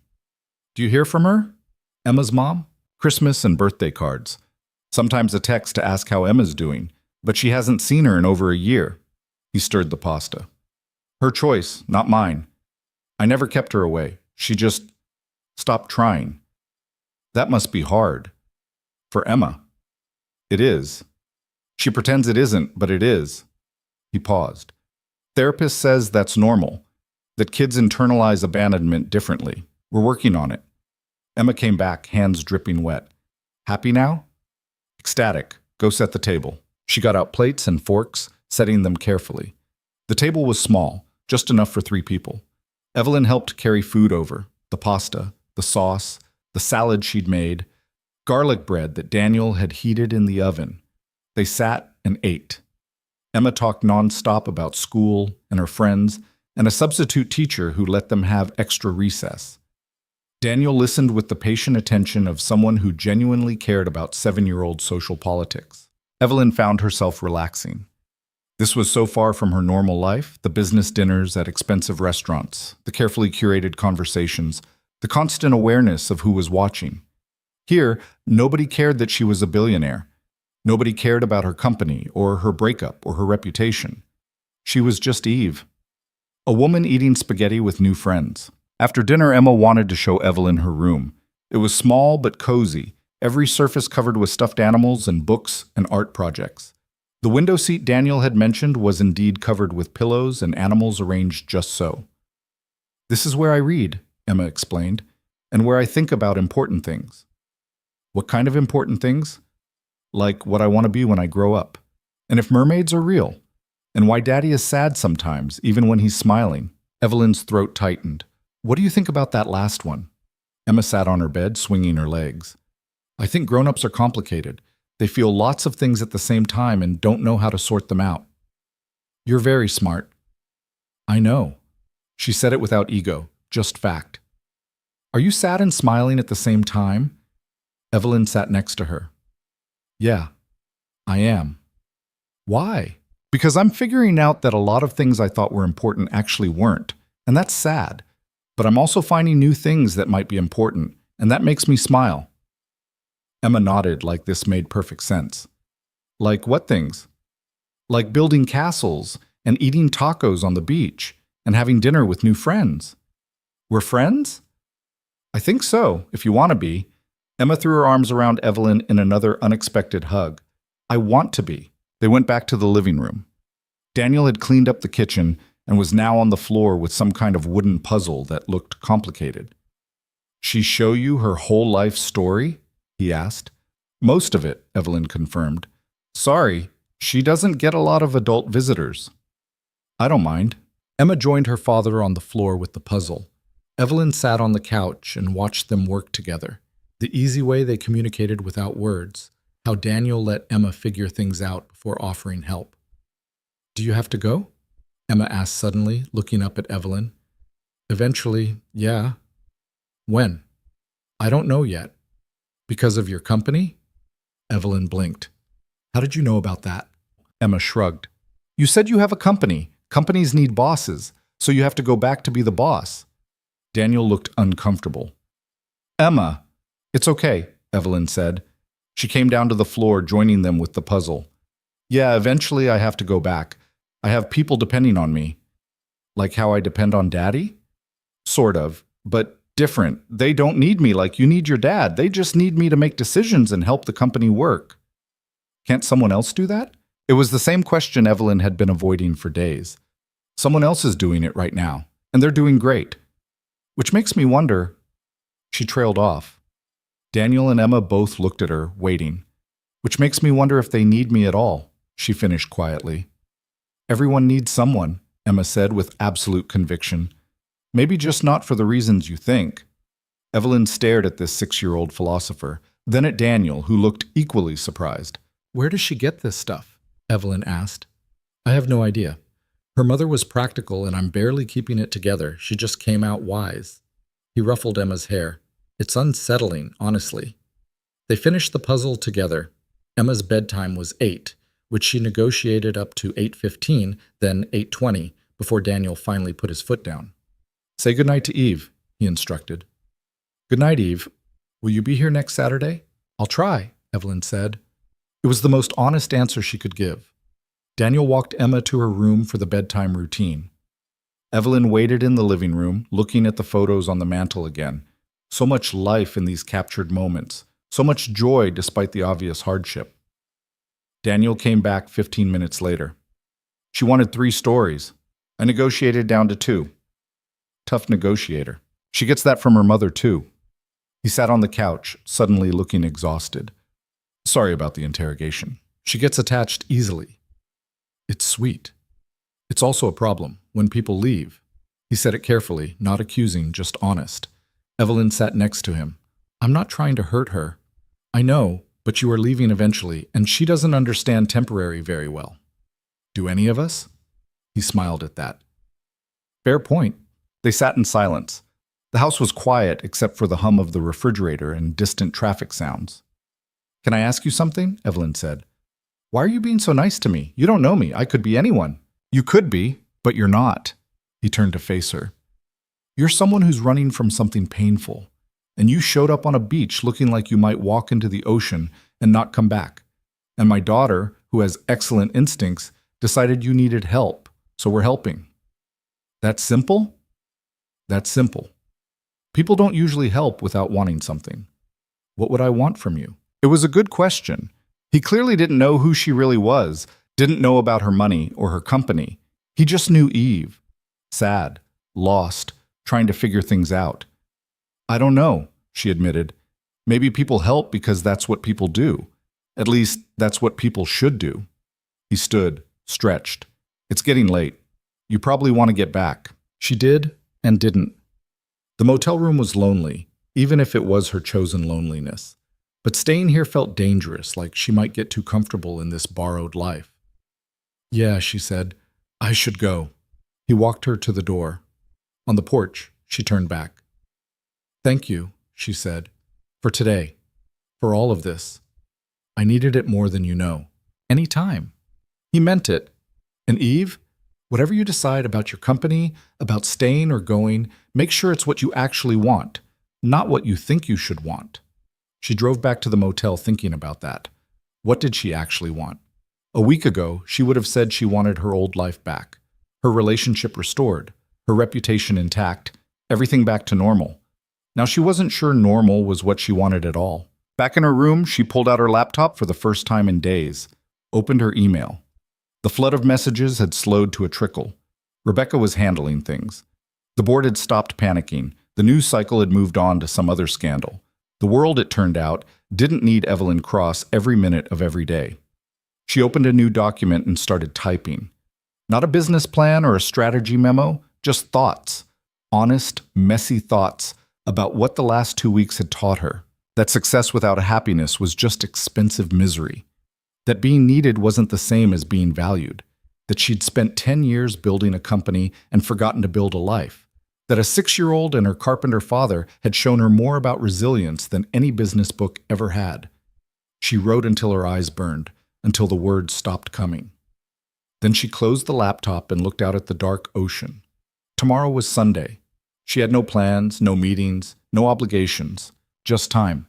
Do you hear from her? Emma's mom? Christmas and birthday cards. Sometimes a text to ask how Emma's doing, but she hasn't seen her in over a year. He stirred the pasta. Her choice, not mine. I never kept her away. She just stopped trying. That must be hard. For Emma. It is. She pretends it isn't, but it is. He paused. Therapist says that's normal, that kids internalize abandonment differently. We're working on it. Emma came back, hands dripping wet. Happy now? Ecstatic. Go set the table. She got out plates and forks, setting them carefully. The table was small, just enough for 3 people. Evelyn helped carry food over, the pasta, the sauce, the salad she'd made, garlic bread that Daniel had heated in the oven. They sat and ate. Emma talked nonstop about school and her friends and a substitute teacher who let them have extra recess. Daniel listened with the patient attention of someone who genuinely cared about 7-year-old social politics. Evelyn found herself relaxing. This was so far from her normal life, the business dinners at expensive restaurants, the carefully curated conversations, the constant awareness of who was watching. Here, nobody cared that she was a billionaire. Nobody cared about her company or her breakup or her reputation. She was just Eve, a woman eating spaghetti with new friends. After dinner, Emma wanted to show Evelyn her room. It was small but cozy, every surface covered with stuffed animals and books and art projects. The window seat Daniel had mentioned was indeed covered with pillows and animals arranged just so. This is where I read, Emma explained, and where I think about important things. What kind of important things? Like what I want to be when I grow up, and if mermaids are real, and why Daddy is sad sometimes, even when he's smiling. Evelyn's throat tightened. What do you think about that last one? Emma sat on her bed, swinging her legs. I think grown-ups are complicated. They feel lots of things at the same time and don't know how to sort them out. You're very smart. I know. She said it without ego, just fact. Are you sad and smiling at the same time? Evelyn sat next to her. Yeah, I am. Why? Because I'm figuring out that a lot of things I thought were important actually weren't, and that's sad. But I'm also finding new things that might be important, and that makes me smile. Emma nodded like this made perfect sense. Like what things? Like building castles and eating tacos on the beach and having dinner with new friends. We're friends? I think so, if you want to be. Emma threw her arms around Evelyn in another unexpected hug. I want to be. They went back to the living room. Daniel had cleaned up the kitchen and was now on the floor with some kind of wooden puzzle that looked complicated. She show you her whole life story? He asked. Most of it, Evelyn confirmed. Sorry, she doesn't get a lot of adult visitors. I don't mind. Emma joined her father on the floor with the puzzle. Evelyn sat on the couch and watched them work together. The easy way they communicated without words, how Daniel let Emma figure things out before offering help. Do you have to go? Emma asked suddenly, looking up at Evelyn. Eventually, yeah. When? I don't know yet. Because of your company? Evelyn blinked. How did you know about that? Emma shrugged. You said you have a company. Companies need bosses, so you have to go back to be the boss. Daniel looked uncomfortable. Emma. It's okay, Evelyn said. She came down to the floor, joining them with the puzzle. Yeah, eventually I have to go back. I have people depending on me. Like how I depend on Daddy? Sort of, but different. They don't need me like you need your dad. They just need me to make decisions and help the company work. Can't someone else do that? It was the same question Evelyn had been avoiding for days. Someone else is doing it right now, and they're doing great. Which makes me wonder. She trailed off. Daniel and Emma both looked at her, waiting. Which makes me wonder if they need me at all, she finished quietly. Everyone needs someone, Emma said with absolute conviction. Maybe just not for the reasons you think. Evelyn stared at this 6-year-old philosopher, then at Daniel, who looked equally surprised. Where does she get this stuff? Evelyn asked. I have no idea. Her mother was practical and I'm barely keeping it together. She just came out wise. He ruffled Emma's hair. It's unsettling, honestly. They finished the puzzle together. Emma's bedtime was 8, which she negotiated up to 8:15, then 8:20, before Daniel finally put his foot down. Say goodnight to Eve, he instructed. Good night, Eve. Will you be here next Saturday? I'll try, Evelyn said. It was the most honest answer she could give. Daniel walked Emma to her room for the bedtime routine. Evelyn waited in the living room, looking at the photos on the mantel again. So much life in these captured moments, so much joy despite the obvious hardship. Daniel came back 15 minutes later. She wanted 3 stories. I negotiated down to 2. Tough negotiator. She gets that from her mother, too. He sat on the couch, suddenly looking exhausted. Sorry about the interrogation. She gets attached easily. It's sweet. It's also a problem when people leave. He said it carefully, not accusing, just honest. Evelyn sat next to him. I'm not trying to hurt her. I know, but you are leaving eventually, and she doesn't understand temporary very well. Do any of us? He smiled at that. Fair point. They sat in silence. The house was quiet except for the hum of the refrigerator and distant traffic sounds. Can I ask you something? Evelyn said. Why are you being so nice to me? You don't know me. I could be anyone. You could be, but you're not. He turned to face her. You're someone who's running from something painful, and you showed up on a beach looking like you might walk into the ocean and not come back. And my daughter, who has excellent instincts, decided you needed help, so we're helping. That's simple? That's simple. People don't usually help without wanting something. What would I want from you? It was a good question. He clearly didn't know who she really was, didn't know about her money or her company. He just knew Eve. Sad, lost, trying to figure things out. I don't know, she admitted. Maybe people help because that's what people do. At least, that's what people should do. He stood, stretched. It's getting late. You probably want to get back. She did and didn't. The motel room was lonely, even if it was her chosen loneliness. But staying here felt dangerous, like she might get too comfortable in this borrowed life. Yeah, she said, I should go. He walked her to the door. On the porch, she turned back. Thank you, she said, for today, for all of this. I needed it more than you know. Any time. He meant it. And Eve, whatever you decide about your company, about staying or going, make sure it's what you actually want, not what you think you should want. She drove back to the motel thinking about that. What did she actually want? A week ago, she would have said she wanted her old life back, her relationship restored, her reputation intact, everything back to normal. Now she wasn't sure normal was what she wanted at all. Back in her room, she pulled out her laptop for the first time in days, opened her email. The flood of messages had slowed to a trickle. Rebecca was handling things. The board had stopped panicking. The news cycle had moved on to some other scandal. The world, it turned out, didn't need Evelyn Cross every minute of every day. She opened a new document and started typing. Not a business plan or a strategy memo, just thoughts. Honest, messy thoughts about what the last 2 weeks had taught her. That success without happiness was just expensive misery. That being needed wasn't the same as being valued. That she'd spent 10 years building a company and forgotten to build a life. That a 6-year-old and her carpenter father had shown her more about resilience than any business book ever had. She wrote until her eyes burned, until the words stopped coming. Then she closed the laptop and looked out at the dark ocean. Tomorrow was Sunday. She had no plans, no meetings, no obligations, just time.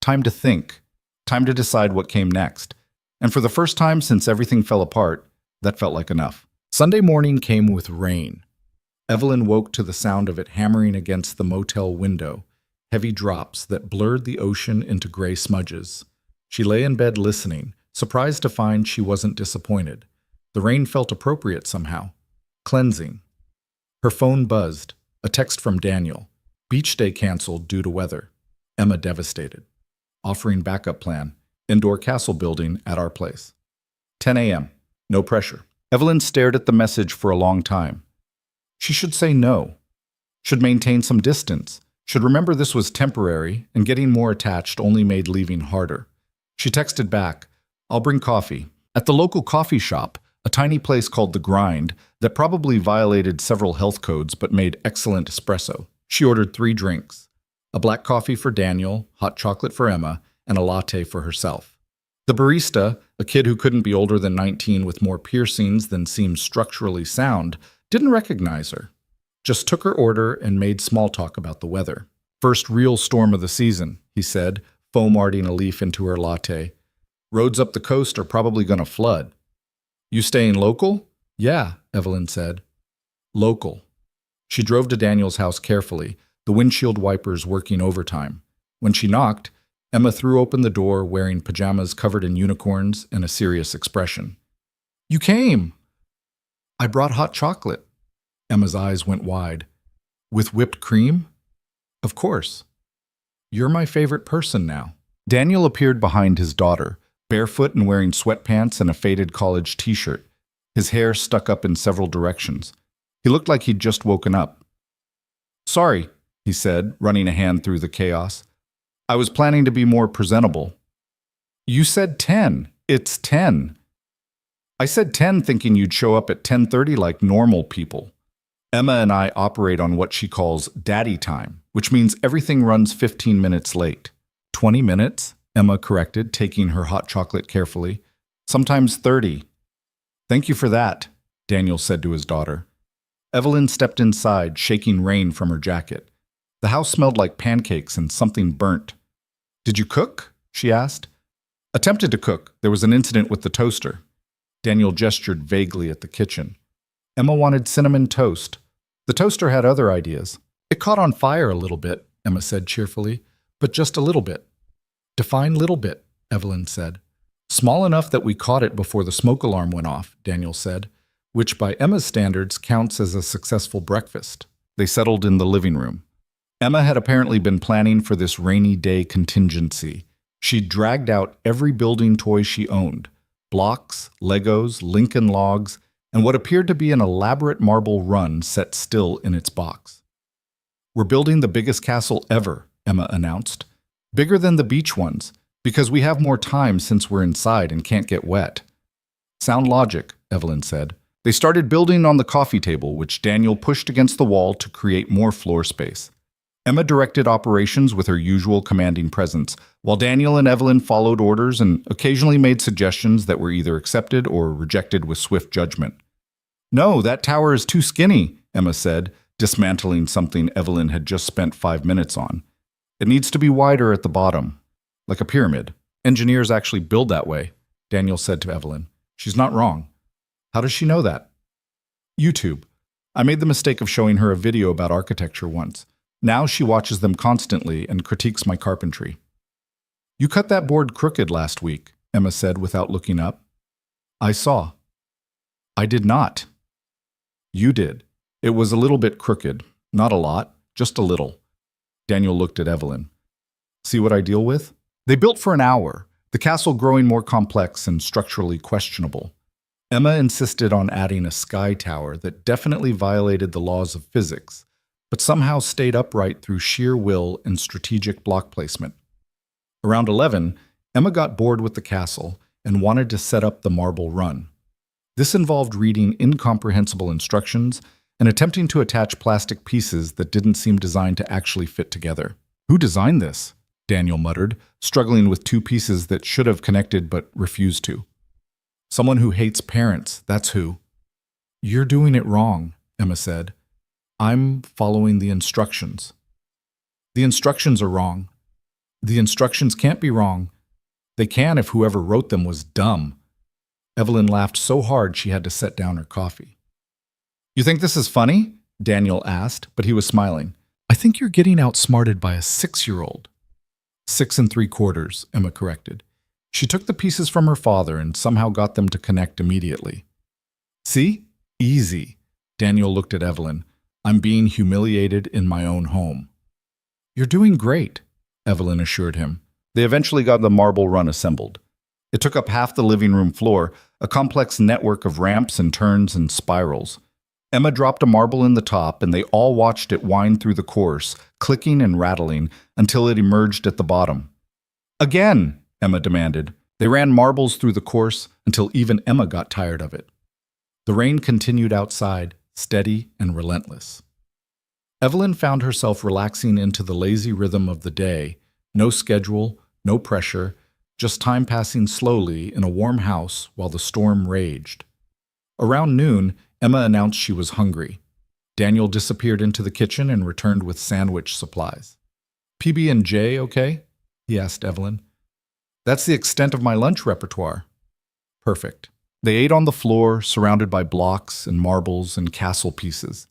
Time to think, time to decide what came next. And for the first time since everything fell apart, that felt like enough. Sunday morning came with rain. Evelyn woke to the sound of it hammering against the motel window, heavy drops that blurred the ocean into gray smudges. She lay in bed listening, surprised to find she wasn't disappointed. The rain felt appropriate somehow. Cleansing. Her phone buzzed. A text from Daniel. Beach day canceled due to weather. Emma devastated. Offering backup plan. Indoor castle building at our place. 10 a.m. No pressure. Evelyn stared at the message for a long time. She should say no. Should maintain some distance. Should remember this was temporary, and getting more attached only made leaving harder. She texted back, I'll bring coffee. At the local coffee shop, a tiny place called The Grind that probably violated several health codes but made excellent espresso. She ordered 3 drinks. A black coffee for Daniel, hot chocolate for Emma, and a latte for herself. The barista, a kid who couldn't be older than 19 with more piercings than seemed structurally sound, didn't recognize her. Just took her order and made small talk about the weather. First real storm of the season, he said, foam-arting a leaf into her latte. Roads up the coast are probably going to flood. You staying local? Yeah, Evelyn said. Local. She drove to Daniel's house carefully, the windshield wipers working overtime. When she knocked, Emma threw open the door wearing pajamas covered in unicorns and a serious expression. You came! I brought hot chocolate. Emma's eyes went wide. With whipped cream? Of course. You're my favorite person now. Daniel appeared behind his daughter, barefoot and wearing sweatpants and a faded college t-shirt. His hair stuck up in several directions. He looked like he'd just woken up. Sorry, he said, running a hand through the chaos. I was planning to be more presentable. You said 10. It's 10. I said 10 thinking you'd show up at 10:30 like normal people. Emma and I operate on what she calls daddy time, which means everything runs 15 minutes late. 20 minutes, Emma corrected, taking her hot chocolate carefully. Sometimes 30. Thank you for that, Daniel said to his daughter. Evelyn stepped inside, shaking rain from her jacket. The house smelled like pancakes and something burnt. Did you cook? She asked. Attempted to cook. There was an incident with the toaster. Daniel gestured vaguely at the kitchen. Emma wanted cinnamon toast. The toaster had other ideas. It caught on fire a little bit, Emma said cheerfully, but just a little bit. Define little bit, Evelyn said. Small enough that we caught it before the smoke alarm went off, Daniel said, which by Emma's standards counts as a successful breakfast. They settled in the living room. Emma had apparently been planning for this rainy day contingency. She'd dragged out every building toy she owned. Blocks, Legos, Lincoln logs, and what appeared to be an elaborate marble run set still in its box. "We're building the biggest castle ever," Emma announced. "Bigger than the beach ones, because we have more time since we're inside and can't get wet." "Sound logic," Evelyn said. They started building on the coffee table, which Daniel pushed against the wall to create more floor space. Emma directed operations with her usual commanding presence, while Daniel and Evelyn followed orders and occasionally made suggestions that were either accepted or rejected with swift judgment. "No, that tower is too skinny," Emma said, dismantling something Evelyn had just spent 5 minutes on. "It needs to be wider at the bottom, like a pyramid. Engineers actually build that way," Daniel said to Evelyn. "She's not wrong." "How does she know that?" "YouTube. I made the mistake of showing her a video about architecture once. Now she watches them constantly and critiques my carpentry." "You cut that board crooked last week," Emma said without looking up. "I saw." "I did not." "You did. It was a little bit crooked. Not a lot, just a little." Daniel looked at Evelyn. "See what I deal with?" They built for an hour, the castle growing more complex and structurally questionable. Emma insisted on adding a sky tower that definitely violated the laws of physics, but somehow stayed upright through sheer will and strategic block placement. Around 11, Emma got bored with the castle and wanted to set up the marble run. This involved reading incomprehensible instructions and attempting to attach plastic pieces that didn't seem designed to actually fit together. "Who designed this?" Daniel muttered, struggling with two pieces that should have connected but refused to. "Someone who hates parents, that's who." "You're doing it wrong," Emma said. "I'm following the instructions." "The instructions are wrong." "The instructions can't be wrong." "They can if whoever wrote them was dumb." Evelyn laughed so hard she had to set down her coffee. "You think this is funny?" Daniel asked, but he was smiling. "I think you're getting outsmarted by a 6-year-old. 6 3/4, Emma corrected. She took the pieces from her father and somehow got them to connect immediately. "See? Easy." Daniel looked at Evelyn. "I'm being humiliated in my own home." "You're doing great," Evelyn assured him. They eventually got the marble run assembled. It took up half the living room floor, a complex network of ramps and turns and spirals. Emma dropped a marble in the top, and they all watched it wind through the course, clicking and rattling, until it emerged at the bottom. "Again!" Emma demanded. They ran marbles through the course until even Emma got tired of it. The rain continued outside, steady and relentless. Evelyn found herself relaxing into the lazy rhythm of the day, no schedule, no pressure, just time passing slowly in a warm house while the storm raged. Around noon, Emma announced she was hungry. Daniel disappeared into the kitchen and returned with sandwich supplies. "PB&J, okay?" he asked Evelyn. "That's the extent of my lunch repertoire." "Perfect." They ate on the floor, surrounded by blocks and marbles and castle pieces.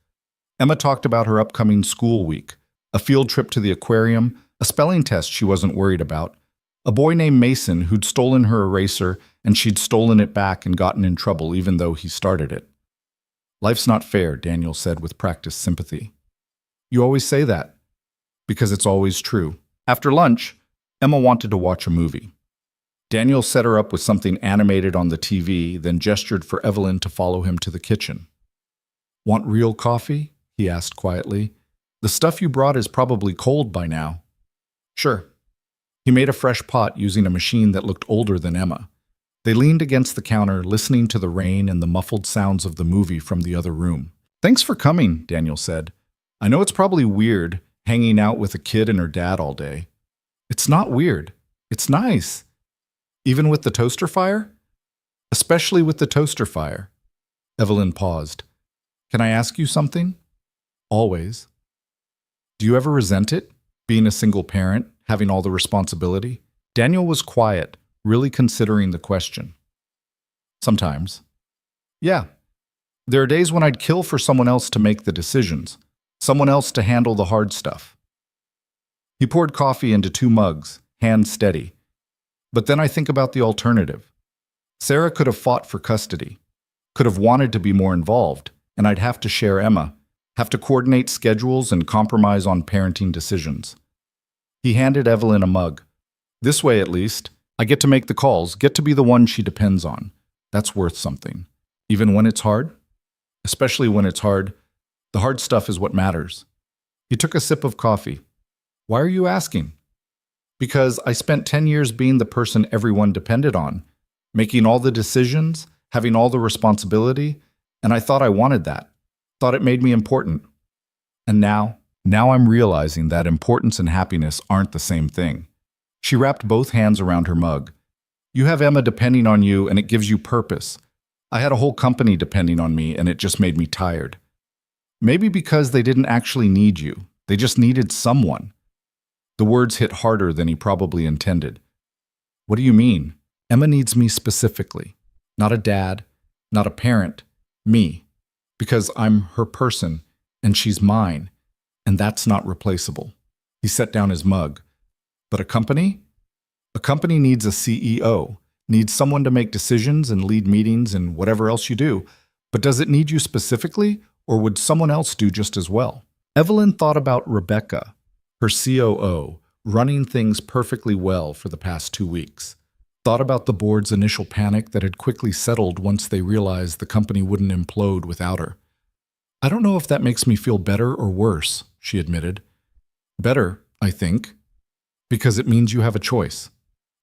Emma talked about her upcoming school week, a field trip to the aquarium, a spelling test she wasn't worried about, a boy named Mason who'd stolen her eraser and she'd stolen it back and gotten in trouble even though he started it. "Life's not fair," Daniel said with practiced sympathy. "You always say that." "Because it's always true." After lunch, Emma wanted to watch a movie. Daniel set her up with something animated on the TV, then gestured for Evelyn to follow him to the kitchen. "Want real coffee?" he asked quietly. "The stuff you brought is probably cold by now." "Sure." He made a fresh pot using a machine that looked older than Emma. They leaned against the counter, listening to the rain and the muffled sounds of the movie from the other room. "Thanks for coming," Daniel said. "I know it's probably weird, hanging out with a kid and her dad all day." "It's not weird. It's nice." "Even with the toaster fire?" "Especially with the toaster fire." Evelyn paused. "Can I ask you something?" "Always." "Do you ever resent it, being a single parent, having all the responsibility?" Daniel was quiet, really considering the question. "Sometimes." "Yeah. There are days when I'd kill for someone else to make the decisions, someone else to handle the hard stuff." He poured coffee into 2 mugs, hands steady. "But then I think about the alternative. Sarah could have fought for custody, could have wanted to be more involved, and I'd have to share Emma, have to coordinate schedules and compromise on parenting decisions." He handed Evelyn a mug. "This way, at least, I get to make the calls, get to be the one she depends on. That's worth something. Even when it's hard? Especially when it's hard, the hard stuff is what matters. He took a sip of coffee. Why are you asking? Because I spent 10 years being the person everyone depended on, making all the decisions, having all the responsibility, and I thought I wanted that. Thought it made me important. And now I'm realizing that importance and happiness aren't the same thing. She wrapped both hands around her mug. You have Emma depending on you, and it gives you purpose. I had a whole company depending on me, and it just made me tired. Maybe because they didn't actually need you. They just needed someone. The words hit harder than he probably intended. What do you mean? Emma needs me specifically. Not a dad, not a parent, me. Because I'm her person, and she's mine, and that's not replaceable. He set down his mug. But a company? A company needs a CEO, needs someone to make decisions and lead meetings and whatever else you do. But does it need you specifically, or would someone else do just as well? Evelyn thought about Rebecca, her COO, running things perfectly well for the past 2 weeks. Thought about the board's initial panic that had quickly settled once they realized the company wouldn't implode without her. I don't know if that makes me feel better or worse, she admitted. Better, I think, because it means you have a choice.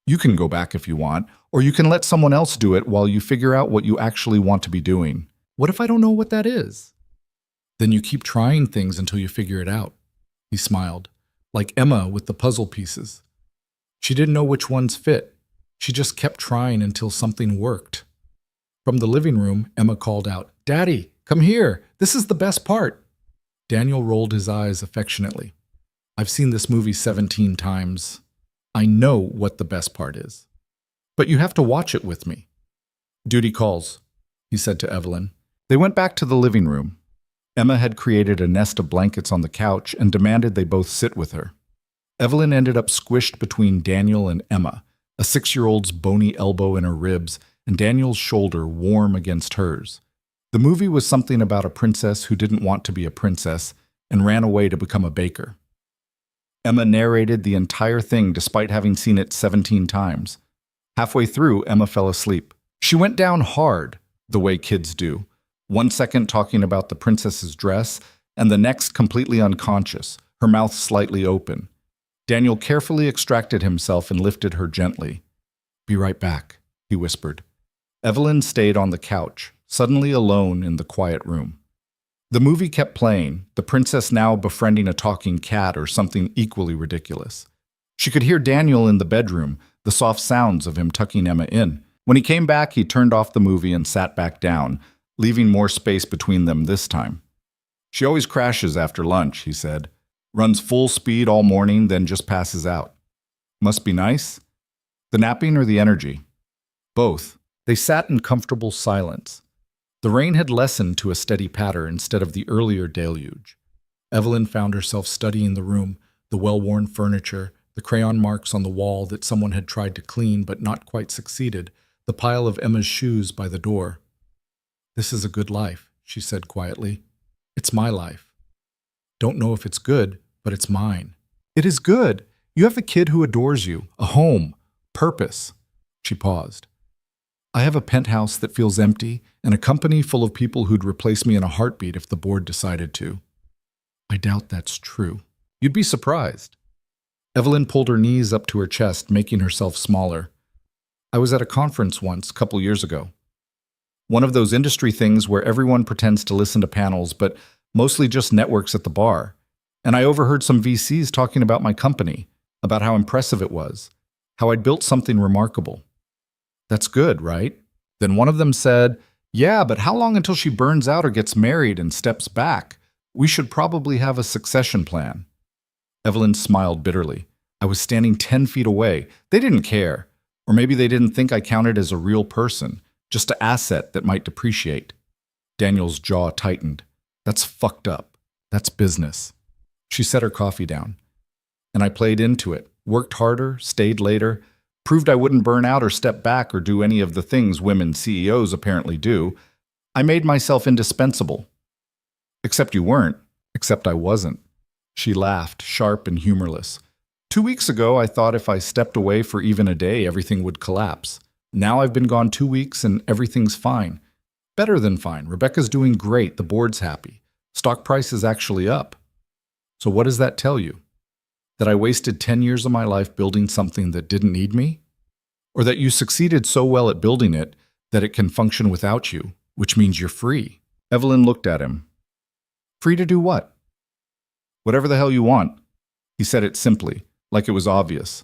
You can go back if you want, or you can let someone else do it while you figure out what you actually want to be doing. What if I don't know what that is? Then you keep trying things until you figure it out. He smiled, like Emma with the puzzle pieces. She didn't know which ones fit. She just kept trying until something worked. From the living room, Emma called out, "Daddy, come here. This is the best part." Daniel rolled his eyes affectionately. I've seen this movie 17 times. I know what the best part is. But you have to watch it with me. Duty calls, he said to Evelyn. They went back to the living room. Emma had created a nest of blankets on the couch and demanded they both sit with her. Evelyn ended up squished between Daniel and Emma, a 6-year-old's bony elbow in her ribs and Daniel's shoulder warm against hers. The movie was something about a princess who didn't want to be a princess and ran away to become a baker. Emma narrated the entire thing despite having seen it 17 times. Halfway through, Emma fell asleep. She went down hard, the way kids do. 1 second talking about the princess's dress, and the next completely unconscious, her mouth slightly open. Daniel carefully extracted himself and lifted her gently. Be right back, he whispered. Evelyn stayed on the couch, suddenly alone in the quiet room. The movie kept playing, the princess now befriending a talking cat or something equally ridiculous. She could hear Daniel in the bedroom, the soft sounds of him tucking Emma in. When he came back, he turned off the movie and sat back down, leaving more space between them this time. She always crashes after lunch, he said. Runs full speed all morning, then just passes out. Must be nice? The napping or the energy? Both. They sat in comfortable silence. The rain had lessened to a steady patter instead of the earlier deluge. Evelyn found herself studying the room, the well-worn furniture, the crayon marks on the wall that someone had tried to clean but not quite succeeded, the pile of Emma's shoes by the door. This is a good life, she said quietly. It's my life. Don't know if it's good, but it's mine. It is good. You have a kid who adores you, a home, purpose. She paused. I have a penthouse that feels empty and a company full of people who'd replace me in a heartbeat if the board decided to. I doubt that's true. You'd be surprised. Evelyn pulled her knees up to her chest, making herself smaller. I was at a conference once, a couple years ago. One of those industry things where everyone pretends to listen to panels, but mostly just networks at the bar. And I overheard some VCs talking about my company, about how impressive it was, how I'd built something remarkable. That's good, right? Then one of them said, yeah, but how long until she burns out or gets married and steps back? We should probably have a succession plan. Evelyn smiled bitterly. I was standing 10 feet away. They didn't care. Or maybe they didn't think I counted as a real person, just an asset that might depreciate. Daniel's jaw tightened. That's fucked up. That's business. She set her coffee down. And I played into it, worked harder, stayed later, proved I wouldn't burn out or step back or do any of the things women CEOs apparently do. I made myself indispensable. Except you weren't. Except I wasn't. She laughed, sharp and humorless. 2 weeks ago, I thought if I stepped away for even a day, everything would collapse. Now I've been gone 2 weeks and everything's fine. Better than fine. Rebecca's doing great. The board's happy. Stock price is actually up. So what does that tell you? That I wasted 10 years of my life building something that didn't need me? Or that you succeeded so well at building it that it can function without you, which means you're free? Evelyn looked at him. Free to do what? Whatever the hell you want. He said it simply, like it was obvious.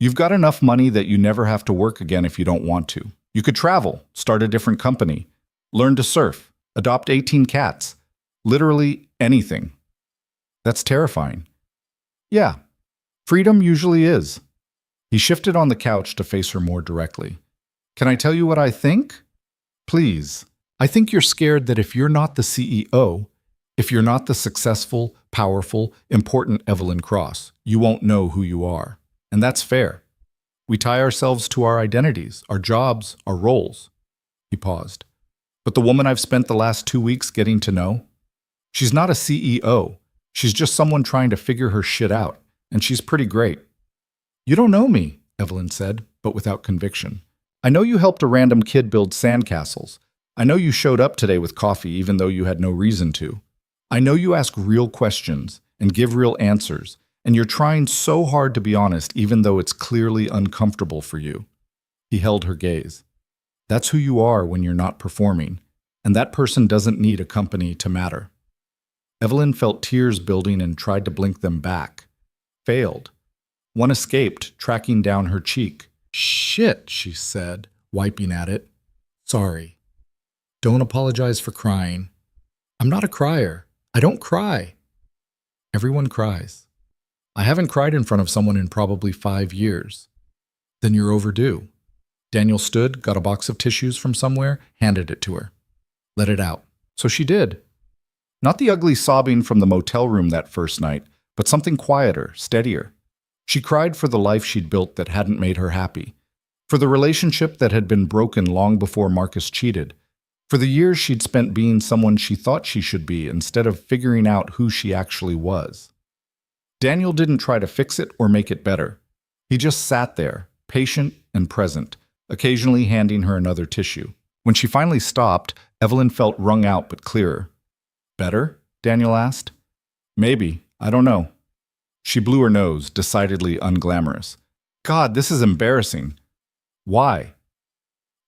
You've got enough money that you never have to work again if you don't want to. You could travel, start a different company, learn to surf, adopt 18 cats, literally anything. That's terrifying. Yeah, freedom usually is. He shifted on the couch to face her more directly. Can I tell you what I think? Please. I think you're scared that if you're not the CEO, if you're not the successful, powerful, important Evelyn Cross, you won't know who you are. And that's fair. We tie ourselves to our identities, our jobs, our roles. He paused. But the woman I've spent the last 2 weeks getting to know, she's not a CEO. She's just someone trying to figure her shit out, and she's pretty great. You don't know me, Evelyn said, but without conviction. I know you helped a random kid build sandcastles. I know you showed up today with coffee even though you had no reason to. I know you ask real questions and give real answers, and you're trying so hard to be honest even though it's clearly uncomfortable for you. He held her gaze. That's who you are when you're not performing, and that person doesn't need a company to matter. Evelyn felt tears building and tried to blink them back. Failed. One escaped, tracking down her cheek. Shit, she said, wiping at it. Sorry. Don't apologize for crying. I'm not a crier. I don't cry. Everyone cries. I haven't cried in front of someone in probably 5 years. Then you're overdue. Daniel stood, got a box of tissues from somewhere, handed it to her. Let it out. So she did. Not the ugly sobbing from the motel room that first night, but something quieter, steadier. She cried for the life she'd built that hadn't made her happy, for the relationship that had been broken long before Marcus cheated, for the years she'd spent being someone she thought she should be instead of figuring out who she actually was. Daniel didn't try to fix it or make it better. He just sat there, patient and present, occasionally handing her another tissue. When she finally stopped, Evelyn felt wrung out but clearer. Better? Daniel asked. Maybe. I don't know. She blew her nose, decidedly unglamorous. God, this is embarrassing. Why?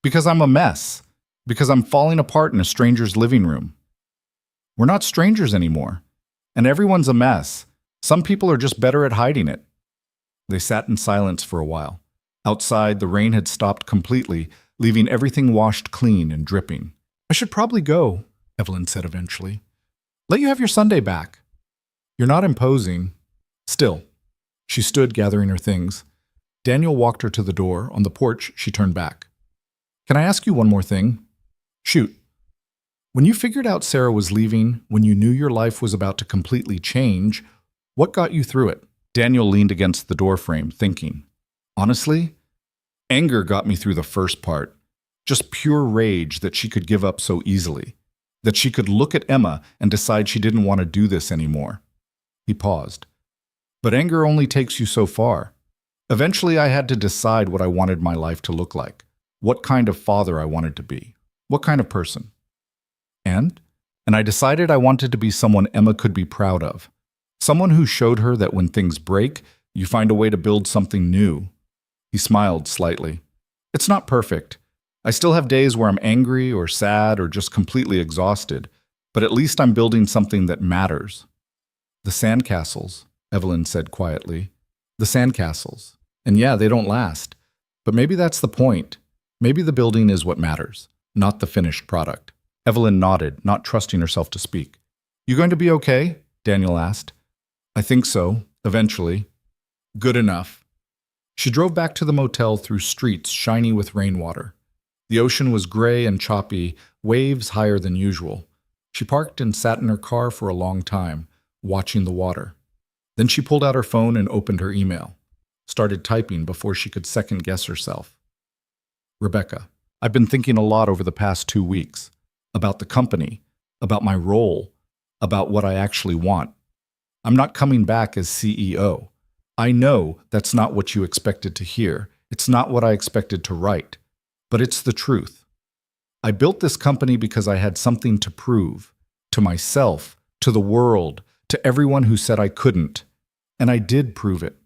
Because I'm a mess. Because I'm falling apart in a stranger's living room. We're not strangers anymore. And everyone's a mess. Some people are just better at hiding it. They sat in silence for a while. Outside, the rain had stopped completely, leaving everything washed clean and dripping. I should probably go, Evelyn said eventually. Let you have your Sunday back. You're not imposing. Still. She stood gathering her things. Daniel walked her to the door. On the porch, she turned back. Can I ask you one more thing? Shoot. When you figured out Sarah was leaving, when you knew your life was about to completely change, what got you through it? Daniel leaned against the doorframe, thinking. Honestly, anger got me through the first part. Just pure rage that she could give up so easily. That she could look at Emma and decide she didn't want to do this anymore. He paused. But anger only takes you so far. Eventually, I had to decide what I wanted my life to look like. What kind of father I wanted to be. What kind of person. And I decided I wanted to be someone Emma could be proud of. Someone who showed her that when things break, you find a way to build something new. He smiled slightly. It's not perfect. I still have days where I'm angry or sad or just completely exhausted, but at least I'm building something that matters. The sandcastles, Evelyn said quietly. The sandcastles. And yeah, they don't last. But maybe that's the point. Maybe the building is what matters, not the finished product. Evelyn nodded, not trusting herself to speak. You going to be okay? Daniel asked. I think so, eventually. Good enough. She drove back to the motel through streets shiny with rainwater. The ocean was gray and choppy, waves higher than usual. She parked and sat in her car for a long time, watching the water. Then she pulled out her phone and opened her email. Started typing before she could second-guess herself. Rebecca, I've been thinking a lot over the past 2 weeks. About the company, about my role, about what I actually want. I'm not coming back as CEO. I know that's not what you expected to hear. It's not what I expected to write. But it's the truth. I built this company because I had something to prove. To myself, to the world, to everyone who said I couldn't. And I did prove it.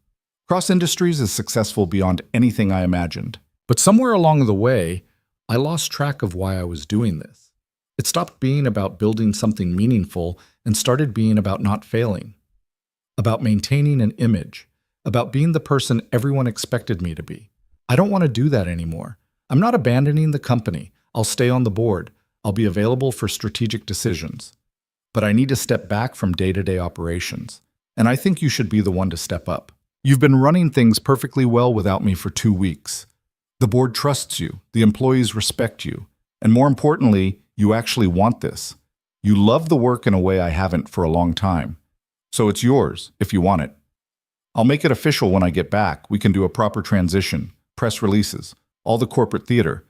Cross Industries is successful beyond anything I imagined. But somewhere along the way, I lost track of why I was doing this. It stopped being about building something meaningful and started being about not failing. About maintaining an image. About being the person everyone expected me to be. I don't want to do that anymore. I'm not abandoning the company. I'll stay on the board. I'll be available for strategic decisions. But I need to step back from day-to-day operations. And I think you should be the one to step up. You've been running things perfectly well without me for 2 weeks. The board trusts you, the employees respect you, and more importantly, you actually want this. You love the work in a way I haven't for a long time. So it's yours, if you want it. I'll make it official when I get back. We can do a proper transition, press releases, all the corporate theater.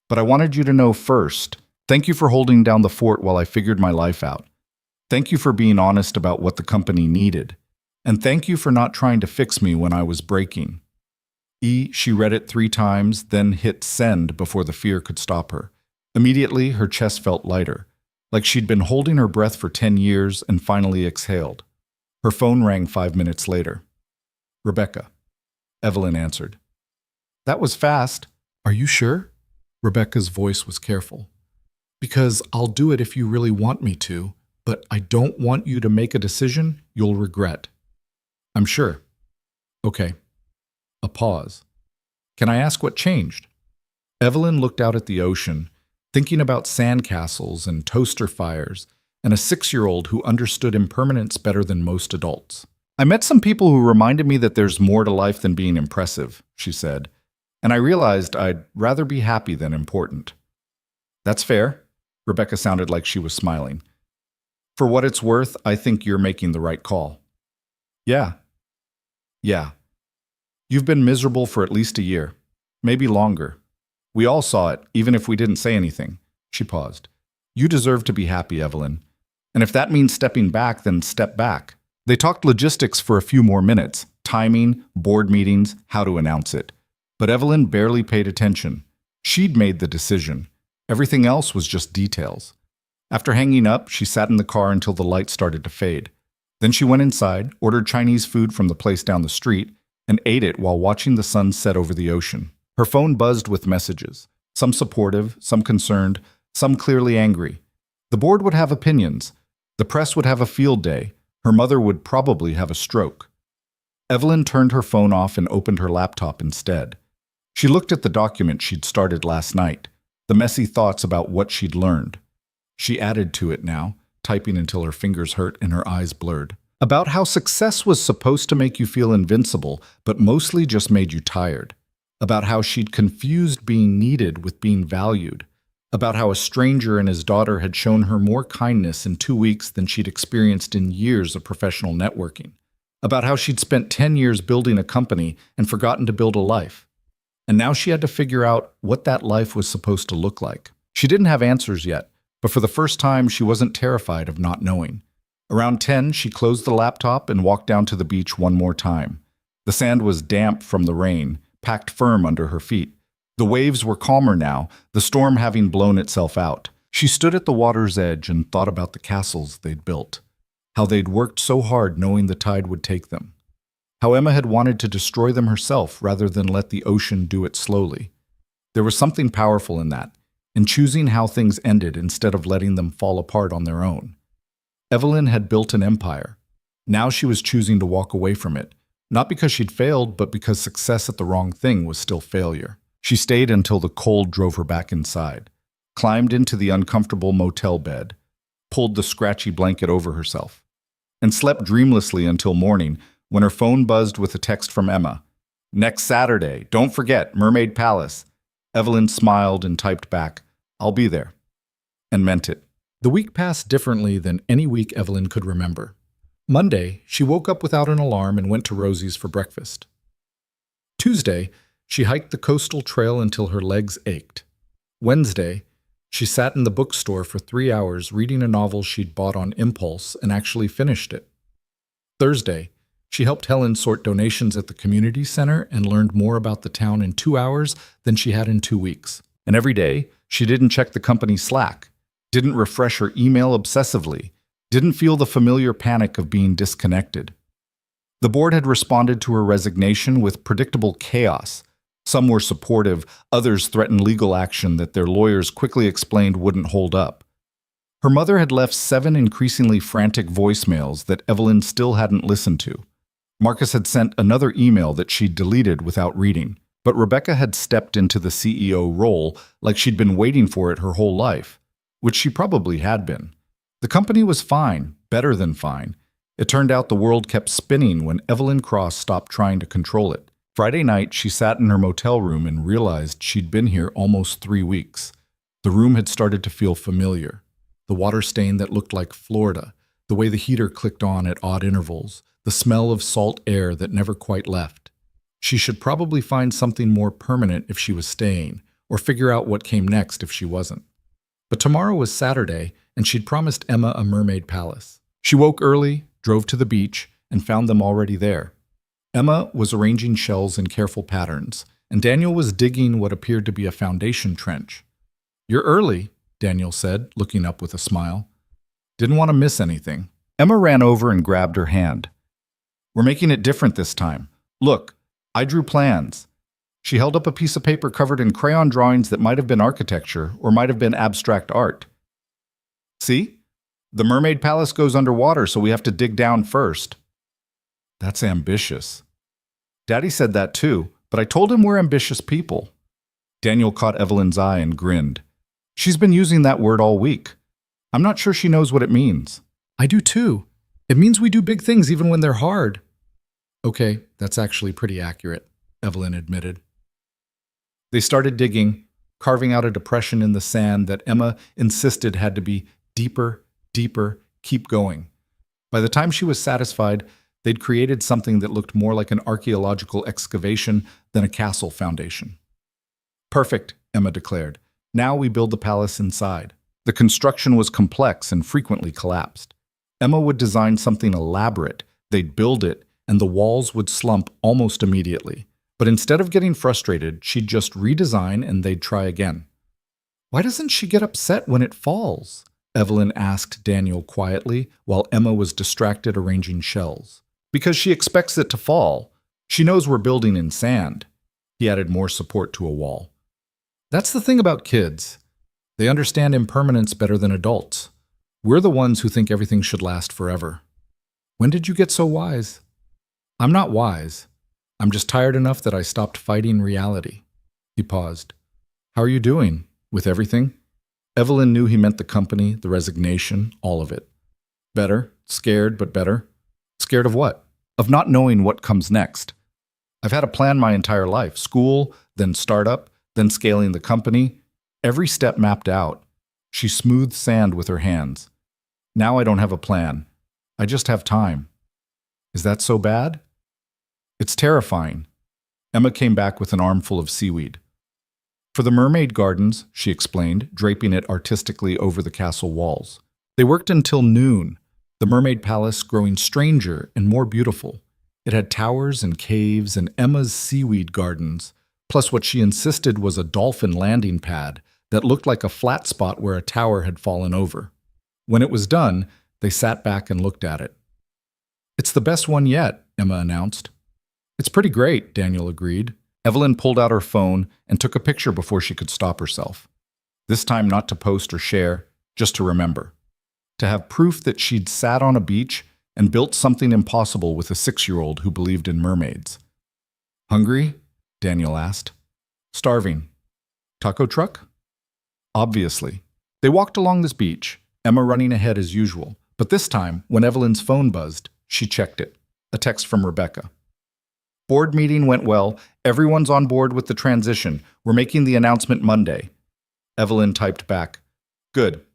But I wanted you to know first, thank you for holding down the fort while I figured my life out. Thank you for being honest about what the company needed. And thank you for not trying to fix me when I was breaking. She read it 3 times, then hit send before the fear could stop her. Immediately, her chest felt lighter, like she'd been holding her breath for 10 years and finally exhaled. Her phone rang 5 minutes later. Rebecca. Evelyn answered. That was fast. Are you sure? Rebecca's voice was careful. Because I'll do it if you really want me to, but I don't want you to make a decision you'll regret. I'm sure. Okay. A pause. Can I ask what changed? Evelyn looked out at the ocean, thinking about sandcastles and toaster fires, and a 6-year-old who understood impermanence better than most adults. I met some people who reminded me that there's more to life than being impressive, she said, and I realized I'd rather be happy than important. That's fair. Rebecca sounded like she was smiling. For what it's worth, I think you're making the right call. Yeah. You've been miserable for at least a year, maybe longer. We all saw it, even if we didn't say anything. She paused. You deserve to be happy, Evelyn. And if that means stepping back, then step back. They talked logistics for a few more minutes, timing, board meetings, how to announce it. But Evelyn barely paid attention. She'd made the decision. Everything else was just details. After hanging up, she sat in the car until the light started to fade. Then she went inside, ordered Chinese food from the place down the street, and ate it while watching the sun set over the ocean. Her phone buzzed with messages, some supportive, some concerned, some clearly angry. The board would have opinions. The press would have a field day. Her mother would probably have a stroke. Evelyn turned her phone off and opened her laptop instead. She looked at the document she'd started last night, the messy thoughts about what she'd learned. She added to it now, typing until her fingers hurt and her eyes blurred. About how success was supposed to make you feel invincible, but mostly just made you tired. About how she'd confused being needed with being valued. About how a stranger and his daughter had shown her more kindness in 2 weeks than she'd experienced in years of professional networking. About how she'd spent 10 years building a company and forgotten to build a life. And now she had to figure out what that life was supposed to look like. She didn't have answers yet, but for the first time she wasn't terrified of not knowing. Around 10, she closed the laptop and walked down to the beach one more time. The sand was damp from the rain, packed firm under her feet. The waves were calmer now, the storm having blown itself out. She stood at the water's edge and thought about the castles they'd built, how they'd worked so hard knowing the tide would take them, how Emma had wanted to destroy them herself rather than let the ocean do it slowly. There was something powerful in that, in choosing how things ended instead of letting them fall apart on their own. Evelyn had built an empire. Now she was choosing to walk away from it, not because she'd failed, but because success at the wrong thing was still failure. She stayed until the cold drove her back inside, climbed into the uncomfortable motel bed, pulled the scratchy blanket over herself, and slept dreamlessly until morning when her phone buzzed with a text from Emma. Next Saturday, don't forget, Mermaid Palace. Evelyn smiled and typed back, I'll be there, and meant it. The week passed differently than any week Evelyn could remember. Monday, she woke up without an alarm and went to Rosie's for breakfast. Tuesday, she hiked the coastal trail until her legs ached. Wednesday, she sat in the bookstore for 3 hours reading a novel she'd bought on impulse and actually finished it. Thursday, she helped Helen sort donations at the community center and learned more about the town in 2 hours than she had in 2 weeks. And every day, She didn't check the company Slack, didn't refresh her email obsessively, didn't feel the familiar panic of being disconnected. The board had responded to her resignation with predictable chaos. Some were supportive, others threatened legal action that their lawyers quickly explained wouldn't hold up. Her mother had left 7 increasingly frantic voicemails that Evelyn still hadn't listened to. Marcus had sent another email that she'd deleted without reading, but Rebecca had stepped into the CEO role like she'd been waiting for it her whole life, which she probably had been. The company was fine, better than fine. It turned out the world kept spinning when Evelyn Cross stopped trying to control it. Friday night, she sat in her motel room and realized she'd been here almost 3 weeks. The room had started to feel familiar. The water stain that looked like Florida, the way the heater clicked on at odd intervals, the smell of salt air that never quite left. She should probably find something more permanent if she was staying, or figure out what came next if she wasn't. But tomorrow was Saturday, and she'd promised Emma a mermaid palace. She woke early, drove to the beach, and found them already there. Emma was arranging shells in careful patterns, and Daniel was digging what appeared to be a foundation trench. "You're early," Daniel said, looking up with a smile. "Didn't want to miss anything." Emma ran over and grabbed her hand. "We're making it different this time. Look, I drew plans." She held up a piece of paper covered in crayon drawings that might have been architecture or might have been abstract art. "See? The mermaid palace goes underwater, so we have to dig down first." "That's ambitious." "Daddy said that too, but I told him we're ambitious people." Daniel caught Evelyn's eye and grinned. "She's been using that word all week. I'm not sure she knows what it means." "I do too. It means we do big things even when they're hard." "Okay, that's actually pretty accurate," Evelyn admitted. They started digging, carving out a depression in the sand that Emma insisted had to be deeper, deeper, keep going. By the time she was satisfied, they'd created something that looked more like an archaeological excavation than a castle foundation. "Perfect," Emma declared. "Now we build the palace inside." The construction was complex and frequently collapsed. Emma would design something elaborate, they'd build it, and the walls would slump almost immediately. But instead of getting frustrated, she'd just redesign and they'd try again. "Why doesn't she get upset when it falls?" Evelyn asked Daniel quietly while Emma was distracted arranging shells. "Because she expects it to fall. She knows we're building in sand." He added more support to a wall. "That's the thing about kids. They understand impermanence better than adults. We're the ones who think everything should last forever." "When did you get so wise?" "I'm not wise. I'm just tired enough that I stopped fighting reality." He paused. "How are you doing? With everything?" Evelyn knew he meant the company, the resignation, all of it. "Better. Scared, but better." "Scared of what?" "Of not knowing what comes next. I've had a plan my entire life. School, then startup, then scaling the company. Every step mapped out." She smoothed sand with her hands. "Now I don't have a plan. I just have time." "Is that so bad?" "It's terrifying." Emma came back with an armful of seaweed. "For the mermaid gardens," she explained, draping it artistically over the castle walls. They worked until noon, the mermaid palace growing stranger and more beautiful. It had towers and caves and Emma's seaweed gardens, plus what she insisted was a dolphin landing pad that looked like a flat spot where a tower had fallen over. When it was done, they sat back and looked at it. "It's the best one yet," Emma announced. "It's pretty great," Daniel agreed. Evelyn pulled out her phone and took a picture before she could stop herself. This time not to post or share, just to remember. To have proof that she'd sat on a beach and built something impossible with a 6-year-old who believed in mermaids. "Hungry?" Daniel asked. "Starving." "Taco truck?" "Obviously." They walked along this beach, Emma running ahead as usual, but this time, when Evelyn's phone buzzed, she checked it. A text from Rebecca. "Board meeting went well. Everyone's on board with the transition. We're making the announcement Monday." Evelyn typed back, "Good.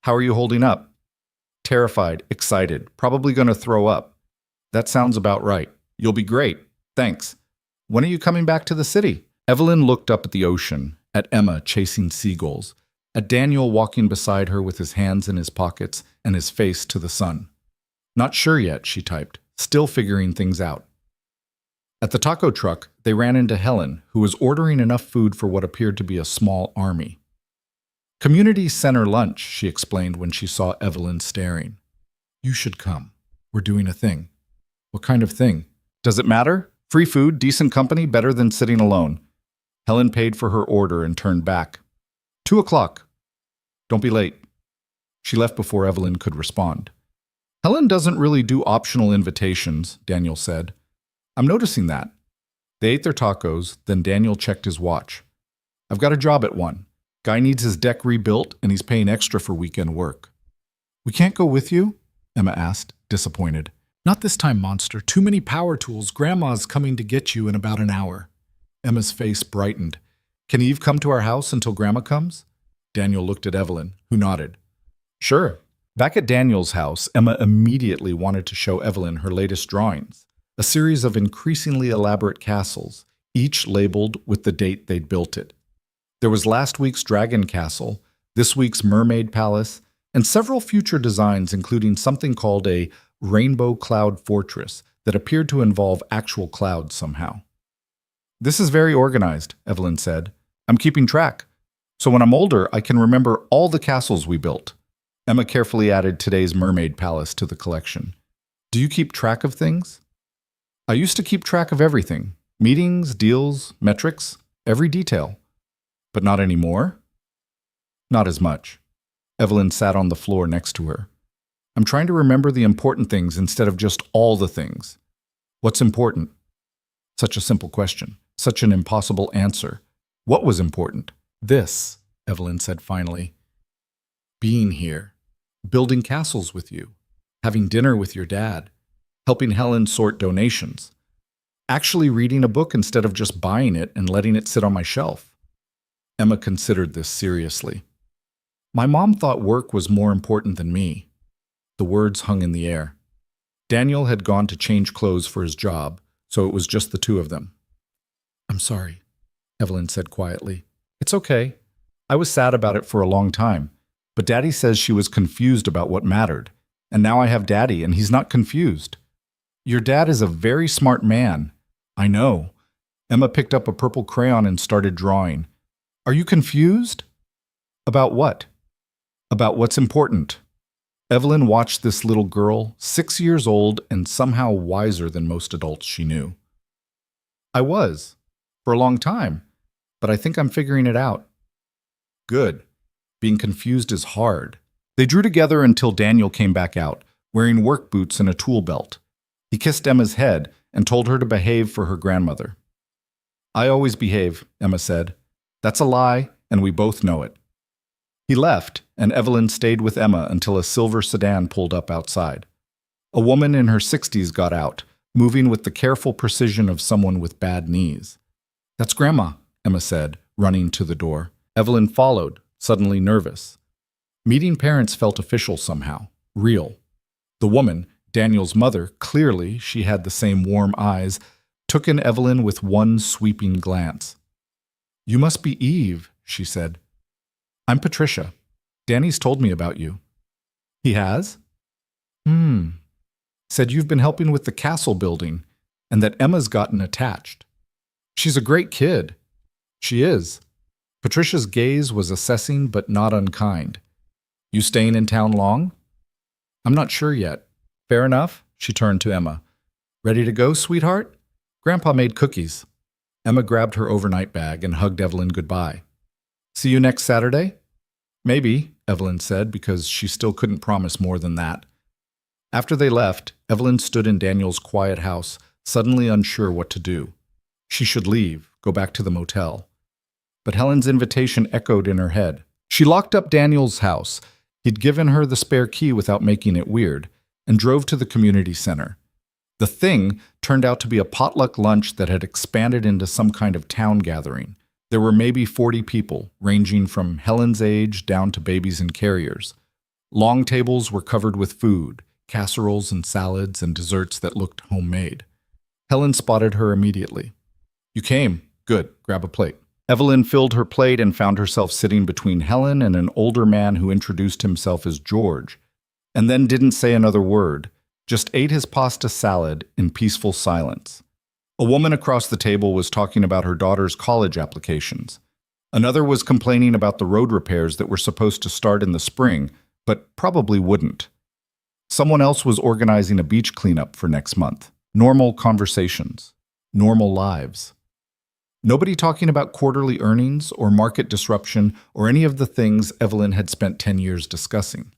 How are you holding up?" "Terrified, excited, probably going to throw up." "That sounds about right. You'll be great. Thanks. When are you coming back to the city?" Evelyn looked up at the ocean, at Emma chasing seagulls, at Daniel walking beside her with his hands in his pockets and his face to the sun. "Not sure yet," she typed, still figuring things out. At the taco truck, they ran into Helen, who was ordering enough food for what appeared to be a small army. Community center lunch, she explained when she saw Evelyn staring. You should come. We're doing a thing. What kind of thing? Does it matter? Free food, decent company, better than sitting alone. Helen paid for her order and turned back. 2:00. Don't be late. She left before Evelyn could respond. Helen doesn't really do optional invitations, Daniel said. I'm noticing that. They ate their tacos, then Daniel checked his watch. I've got a job at 1. Guy needs his deck rebuilt, and he's paying extra for weekend work. We can't go with you? Emma asked, disappointed. Not this time, monster. Too many power tools. Grandma's coming to get you in about an hour. Emma's face brightened. Can Eve come to our house until Grandma comes? Daniel looked at Evelyn, who nodded. Sure. Back at Daniel's house, Emma immediately wanted to show Evelyn her latest drawings, a series of increasingly elaborate castles, each labeled with the date they'd built it. There was last week's Dragon Castle, this week's Mermaid Palace, and several future designs including something called a Rainbow Cloud Fortress that appeared to involve actual clouds somehow. This is very organized, Evelyn said. I'm keeping track. So when I'm older, I can remember all the castles we built. Emma carefully added today's Mermaid Palace to the collection. Do you keep track of things? I used to keep track of everything. Meetings, deals, metrics, every detail. But not anymore? Not as much. Evelyn sat on the floor next to her. I'm trying to remember the important things instead of just all the things. What's important? Such a simple question. Such an impossible answer. What was important? This, Evelyn said finally. Being here. Building castles with you. Having dinner with your dad. Helping Helen sort donations. Actually reading a book instead of just buying it and letting it sit on my shelf. Emma considered this seriously. My mom thought work was more important than me. The words hung in the air. Daniel had gone to change clothes for his job, so it was just the two of them. I'm sorry, Evelyn said quietly. It's okay. I was sad about it for a long time, but Daddy says she was confused about what mattered, and now I have Daddy and he's not confused. Your dad is a very smart man. I know. Emma picked up a purple crayon and started drawing. Are you confused? About what? About what's important. Evelyn watched this little girl, 6 years old and somehow wiser than most adults she knew. I was, for a long time, but I think I'm figuring it out. Good. Being confused is hard. They drew together until Daniel came back out, wearing work boots and a tool belt. He kissed Emma's head and told her to behave for her grandmother. I always behave, Emma said. That's a lie, and we both know it. He left, and Evelyn stayed with Emma until a silver sedan pulled up outside. A woman in her 60s got out, moving with the careful precision of someone with bad knees. That's Grandma, Emma said, running to the door. Evelyn followed, suddenly nervous. Meeting parents felt official somehow, real. The woman, Daniel's mother, clearly she had the same warm eyes, took in Evelyn with one sweeping glance. You must be Eve, she said. I'm Patricia. Danny's told me about you. He has? Said you've been helping with the castle building, and that Emma's gotten attached. She's a great kid. She is. Patricia's gaze was assessing but not unkind. You staying in town long? I'm not sure yet. Fair enough, she turned to Emma. Ready to go, sweetheart? Grandpa made cookies. Emma grabbed her overnight bag and hugged Evelyn goodbye. See you next Saturday? Maybe, Evelyn said, because she still couldn't promise more than that. After they left, Evelyn stood in Daniel's quiet house, suddenly unsure what to do. She should leave, go back to the motel. But Helen's invitation echoed in her head. She locked up Daniel's house. He'd given her the spare key without making it weird, and drove to the community center. The thing turned out to be a potluck lunch that had expanded into some kind of town gathering. There were maybe 40 people, ranging from Helen's age down to babies and carriers. Long tables were covered with food, casseroles and salads and desserts that looked homemade. Helen spotted her immediately. You came. Good. Grab a plate. Evelyn filled her plate and found herself sitting between Helen and an older man who introduced himself as George, and then didn't say another word, just ate his pasta salad in peaceful silence. A woman across the table was talking about her daughter's college applications. Another was complaining about the road repairs that were supposed to start in the spring, but probably wouldn't. Someone else was organizing a beach cleanup for next month. Normal conversations. Normal lives. Nobody talking about quarterly earnings or market disruption or any of the things Evelyn had spent 10 years discussing.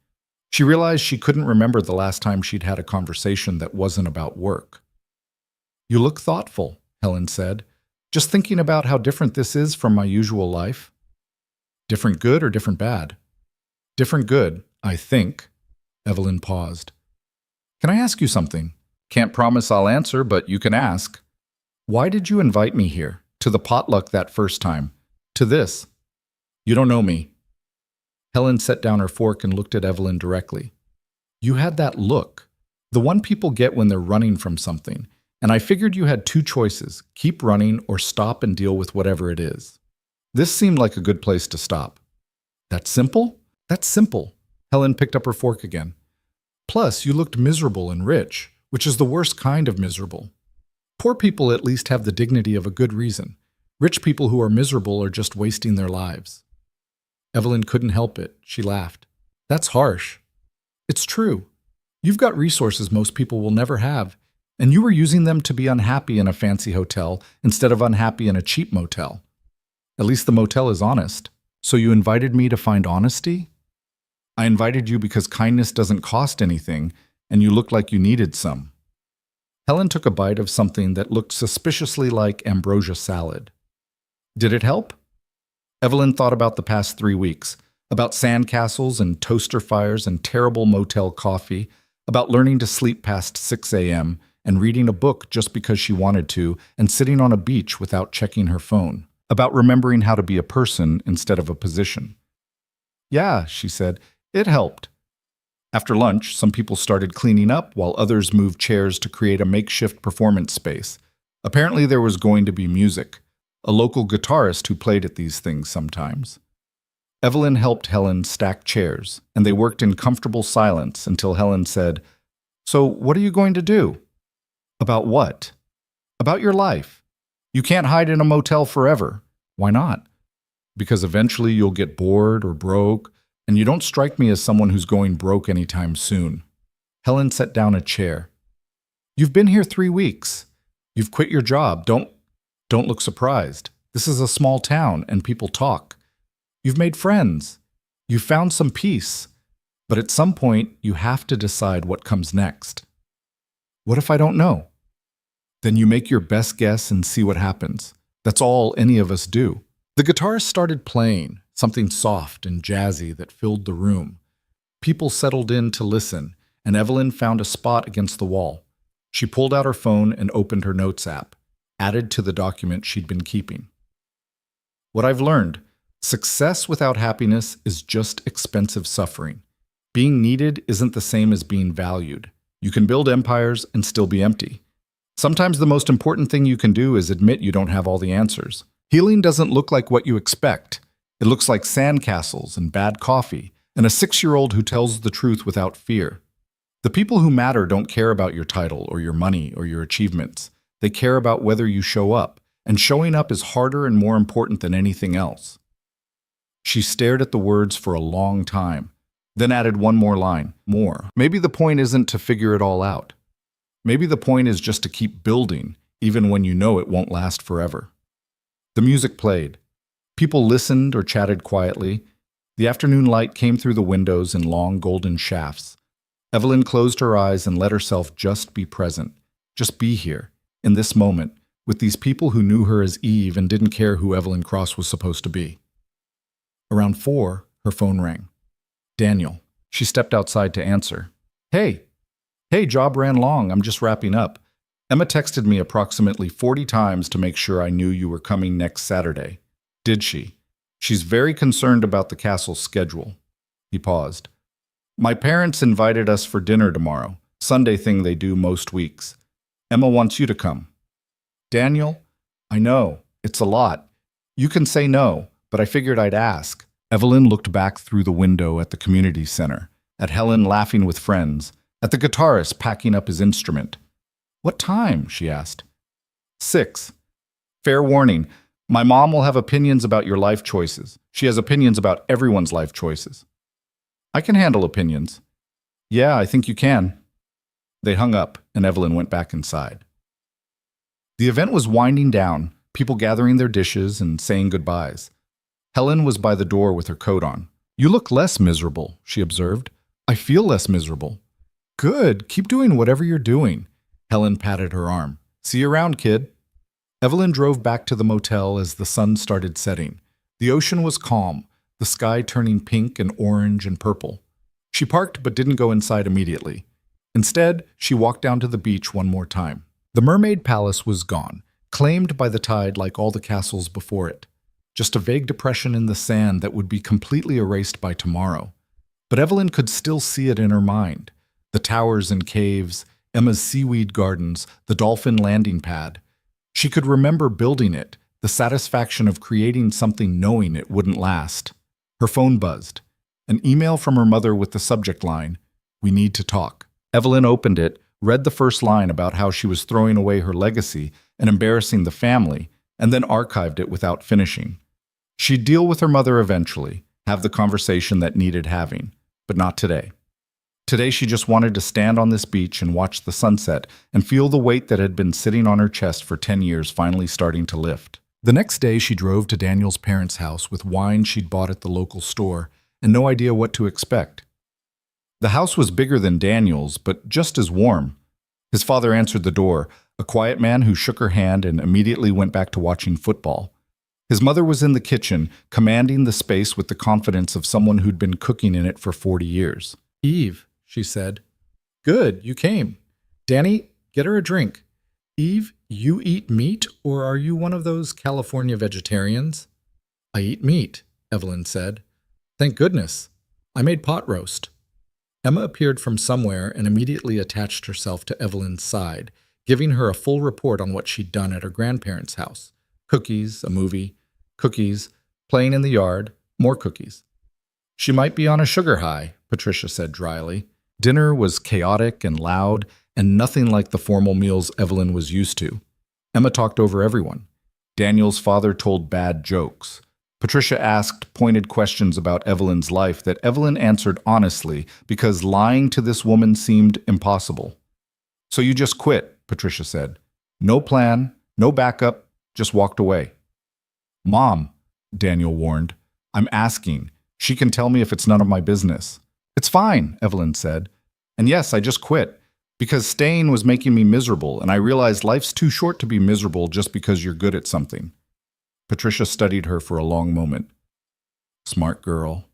She realized she couldn't remember the last time she'd had a conversation that wasn't about work. "You look thoughtful," Helen said. "Just thinking about how different this is from my usual life." "Different good or different bad?" "Different good, I think." Evelyn paused. "Can I ask you something? Can't promise I'll answer, but you can ask. Why did you invite me here? To the potluck that first time? To this? You don't know me." Helen set down her fork and looked at Evelyn directly. "You had that look, the one people get when they're running from something, and I figured you had two choices, keep running or stop and deal with whatever it is. This seemed like a good place to stop." "That's simple?" "That's simple." Helen picked up her fork again. "Plus, you looked miserable and rich, which is the worst kind of miserable. Poor people at least have the dignity of a good reason. Rich people who are miserable are just wasting their lives." Evelyn couldn't help it. She laughed. "That's harsh." "It's true. You've got resources most people will never have, and you were using them to be unhappy in a fancy hotel instead of unhappy in a cheap motel. At least the motel is honest. So you invited me to find honesty?" "I invited you because kindness doesn't cost anything, and you looked like you needed some." Helen took a bite of something that looked suspiciously like ambrosia salad. "Did it help?" Evelyn thought about the past 3 weeks, about sandcastles and toaster fires and terrible motel coffee, about learning to sleep past 6 a.m. and reading a book just because she wanted to and sitting on a beach without checking her phone, about remembering how to be a person instead of a position. "Yeah," she said, "it helped." After lunch, some people started cleaning up while others moved chairs to create a makeshift performance space. Apparently there was going to be music, a local guitarist who played at these things sometimes. Evelyn helped Helen stack chairs, and they worked in comfortable silence until Helen said, "So what are you going to do?" "About what?" "About your life. You can't hide in a motel forever." "Why not?" "Because eventually you'll get bored or broke, and you don't strike me as someone who's going broke anytime soon." Helen set down a chair. "You've been here 3 weeks. You've quit your job. Don't look surprised. This is a small town, and people talk. You've made friends. You've found some peace. But at some point, you have to decide what comes next." "What if I don't know?" "Then you make your best guess and see what happens. That's all any of us do." The guitarist started playing, something soft and jazzy that filled the room. People settled in to listen, and Evelyn found a spot against the wall. She pulled out her phone and opened her notes app, added to the document she'd been keeping. "What I've learned: success without happiness is just expensive suffering. Being needed isn't the same as being valued. You can build empires and still be empty. Sometimes the most important thing you can do is admit you don't have all the answers. Healing doesn't look like what you expect. It looks like sandcastles and bad coffee, and a 6-year-old who tells the truth without fear. The people who matter don't care about your title or your money or your achievements. They care about whether you show up, and showing up is harder and more important than anything else." She stared at the words for a long time, then added one more line, more. "Maybe the point isn't to figure it all out. Maybe the point is just to keep building, even when you know it won't last forever." The music played. People listened or chatted quietly. The afternoon light came through the windows in long golden shafts. Evelyn closed her eyes and let herself just be present, just be here, in this moment, with these people who knew her as Eve and didn't care who Evelyn Cross was supposed to be. Around 4, her phone rang. "Daniel." She stepped outside to answer. "Hey. Hey, job ran long. I'm just wrapping up. Emma texted me approximately 40 times to make sure I knew you were coming next Saturday." "Did she?" "She's very concerned about the castle's schedule." He paused. "My parents invited us for dinner tomorrow, Sunday thing they do most weeks. Emma wants you to come." "Daniel, I know, it's a lot. You can say no, but I figured I'd ask." Evelyn looked back through the window at the community center, at Helen laughing with friends, at the guitarist packing up his instrument. "What time?" she asked. 6. "Fair warning, My mom will have opinions about your life choices. She has opinions about everyone's life choices. I can handle opinions. Yeah, I think you can. They hung up, and Evelyn went back inside. The event was winding down, people gathering their dishes and saying goodbyes. Helen was by the door with her coat on. You look less miserable, she observed. I feel less miserable. Good, keep doing whatever you're doing. Helen patted her arm. See you around, kid. Evelyn drove back to the motel as the sun started setting. The ocean was calm, the sky turning pink and orange and purple. She parked but didn't go inside immediately. Instead, she walked down to the beach one more time. The Mermaid Palace was gone, claimed by the tide like all the castles before it. Just a vague depression in the sand that would be completely erased by tomorrow. But Evelyn could still see it in her mind. The towers and caves, Emma's seaweed gardens, the dolphin landing pad. She could remember building it, the satisfaction of creating something knowing it wouldn't last. Her phone buzzed. An email from her mother with the subject line, "We need to talk." Evelyn opened it, read the first line about how she was throwing away her legacy and embarrassing the family, and then archived it without finishing. She'd deal with her mother eventually, have the conversation that needed having, but not today. Today she just wanted to stand on this beach and watch the sunset and feel the weight that had been sitting on her chest for 10 years finally starting to lift. The next day she drove to Daniel's parents' house with wine she'd bought at the local store and no idea what to expect. The house was bigger than Daniel's, but just as warm. His father answered the door, a quiet man who shook her hand and immediately went back to watching football. His mother was in the kitchen, commanding the space with the confidence of someone who'd been cooking in it for 40 years. "Eve," she said. "Good, you came. Danny, get her a drink. Eve, you eat meat, or are you one of those California vegetarians?" "I eat meat," Evelyn said. "Thank goodness. I made pot roast." Emma appeared from somewhere and immediately attached herself to Evelyn's side, giving her a full report on what she'd done at her grandparents' house. Cookies, a movie, cookies, playing in the yard, more cookies. "She might be on a sugar high," Patricia said dryly. Dinner was chaotic and loud, and nothing like the formal meals Evelyn was used to. Emma talked over everyone. Daniel's father told bad jokes. Patricia asked pointed questions about Evelyn's life that Evelyn answered honestly because lying to this woman seemed impossible. "So you just quit," Patricia said. "No plan, no backup, just walked away." "Mom," Daniel warned, "I'm asking. She can tell me if it's none of my business." "It's fine," Evelyn said. "And yes, I just quit. Because staying was making me miserable, and I realized life's too short to be miserable just because you're good at something." Patricia studied her for a long moment. "Smart girl."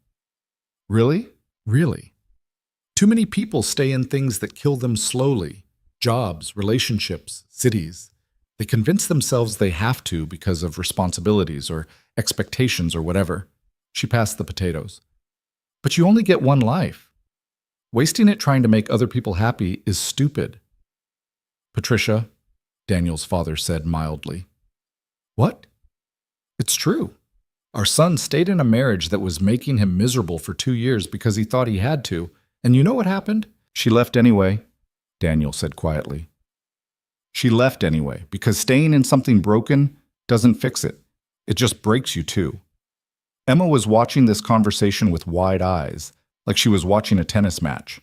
"Really? Really? Too many people stay in things that kill them slowly. Jobs, relationships, cities. They convince themselves they have to because of responsibilities or expectations or whatever." She passed the potatoes. "But you only get one life. Wasting it trying to make other people happy is stupid." "Patricia," Daniel's father said mildly. "What?" "It's true. Our son stayed in a marriage that was making him miserable for 2 years because he thought he had to, and you know what happened?" "She left anyway," Daniel said quietly. "She left anyway, because staying in something broken doesn't fix it. It just breaks you too." Emma was watching this conversation with wide eyes, like she was watching a tennis match.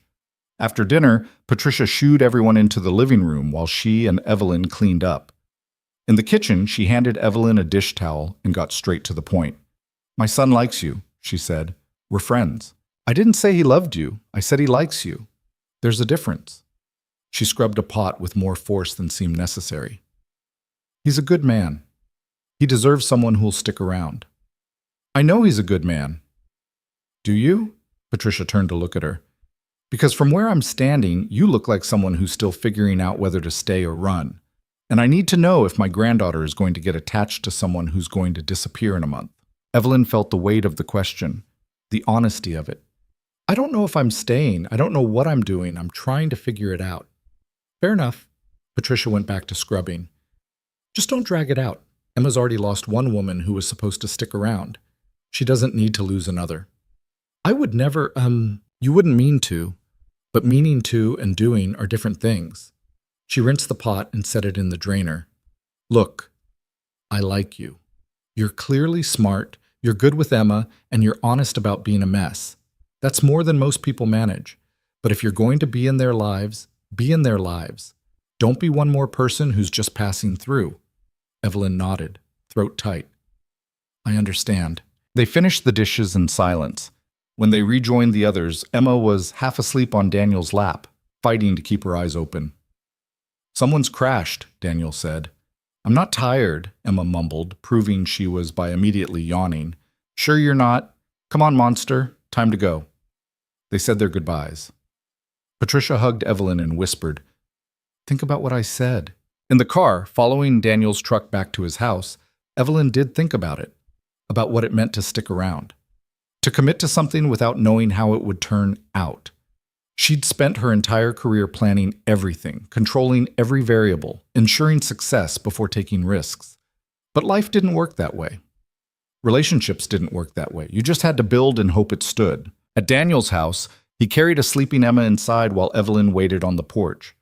After dinner, Patricia shooed everyone into the living room while she and Evelyn cleaned up. In the kitchen, she handed Evelyn a dish towel and got straight to the point. "My son likes you," she said. "We're friends." "I didn't say he loved you. I said he likes you. There's a difference." She scrubbed a pot with more force than seemed necessary. "He's a good man. He deserves someone who'll stick around." "I know he's a good man." "Do you?" Patricia turned to look at her. "Because from where I'm standing, you look like someone who's still figuring out whether to stay or run. And I need to know if my granddaughter is going to get attached to someone who's going to disappear in a month." Evelyn felt the weight of the question, the honesty of it. "I don't know if I'm staying. I don't know what I'm doing. I'm trying to figure it out." "Fair enough." Patricia went back to scrubbing. "Just don't drag it out. Emma's already lost one woman who was supposed to stick around. She doesn't need to lose another." "I would never, you wouldn't mean to, but meaning to and doing are different things." She rinsed the pot and set it in the drainer. "Look, I like you." You're clearly smart, you're good with Emma, and you're honest about being a mess. That's more than most people manage. But if you're going to be in their lives, be in their lives. Don't be one more person who's just passing through. Evelyn nodded, throat tight. I understand. They finished the dishes in silence. When they rejoined the others, Emma was half asleep on Daniel's lap, fighting to keep her eyes open. Someone's crashed, Daniel said. I'm not tired, Emma mumbled, proving she was by immediately yawning. Sure you're not? Come on, monster. Time to go. They said their goodbyes. Patricia hugged Evelyn and whispered, Think about what I said. In the car, following Daniel's truck back to his house, Evelyn did think about it, about what it meant to stick around, to commit to something without knowing how it would turn out. She'd spent her entire career planning everything, controlling every variable, ensuring success before taking risks. But life didn't work that way. Relationships didn't work that way. You just had to build and hope it stood. At Daniel's house, he carried a sleeping Emma inside while Evelyn waited on the porch.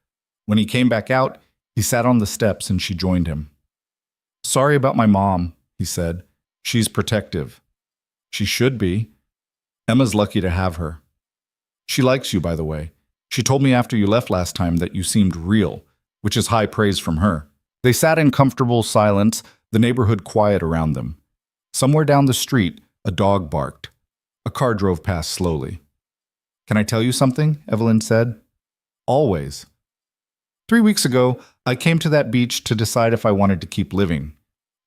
When he came back out, he sat on the steps and she joined him. Sorry about my mom, he said. She's protective. She should be. Emma's lucky to have her. She likes you, by the way. She told me after you left last time that you seemed real, which is high praise from her. They sat in comfortable silence, the neighborhood quiet around them. Somewhere down the street, a dog barked. A car drove past slowly. Can I tell you something? Evelyn said. Always. 3 weeks ago, I came to that beach to decide if I wanted to keep living.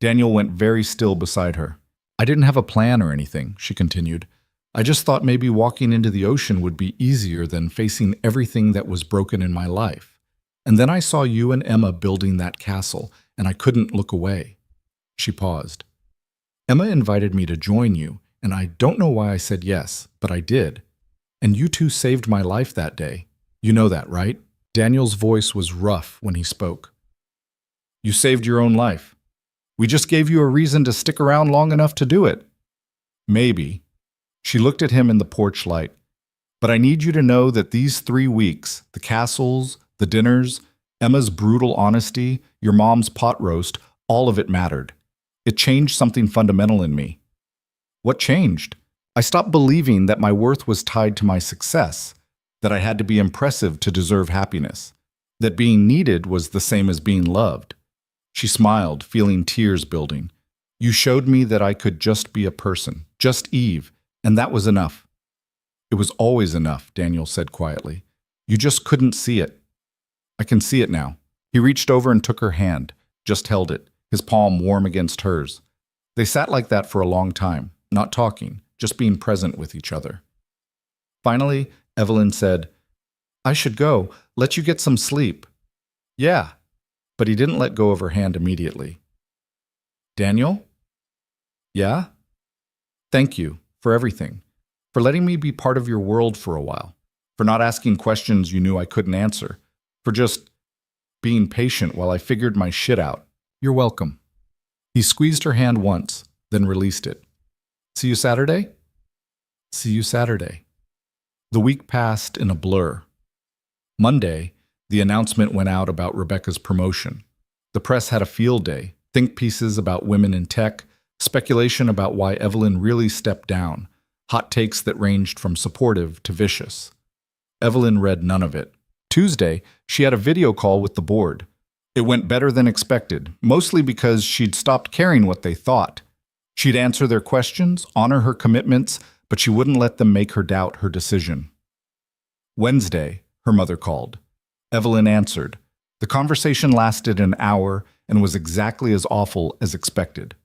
Daniel went very still beside her. I didn't have a plan or anything, she continued. I just thought maybe walking into the ocean would be easier than facing everything that was broken in my life. And then I saw you and Emma building that castle, and I couldn't look away. She paused. Emma invited me to join you, and I don't know why I said yes, but I did. And you two saved my life that day. You know that, right? Daniel's voice was rough when he spoke. You saved your own life. We just gave you a reason to stick around long enough to do it. Maybe. She looked at him in the porch light. But I need you to know that these 3 weeks, the castles, the dinners, Emma's brutal honesty, your mom's pot roast, all of it mattered. It changed something fundamental in me. What changed? I stopped believing that my worth was tied to my success, that I had to be impressive to deserve happiness, that being needed was the same as being loved. She smiled, feeling tears building. You showed me that I could just be a person, just Eve, and that was enough. It was always enough, Daniel said quietly. You just couldn't see it. I can see it now. He reached over and took her hand, just held it, his palm warm against hers. They sat like that for a long time, not talking, just being present with each other. Finally, Evelyn said, I should go. Let you get some sleep. Yeah, but he didn't let go of her hand immediately. Daniel? Yeah? Thank you for everything, for letting me be part of your world for a while, for not asking questions you knew I couldn't answer, for just being patient while I figured my shit out. You're welcome. He squeezed her hand once, then released it. See you Saturday? See you Saturday. The week passed in a blur. Monday, the announcement went out about Rebecca's promotion. The press had a field day, think pieces about women in tech, speculation about why Evelyn really stepped down, hot takes that ranged from supportive to vicious. Evelyn read none of it. Tuesday, she had a video call with the board. It went better than expected, mostly because she'd stopped caring what they thought. She'd answer their questions, honor her commitments, but she wouldn't let them make her doubt her decision. Wednesday, her mother called. Evelyn answered. The conversation lasted an hour and was exactly as awful as expected.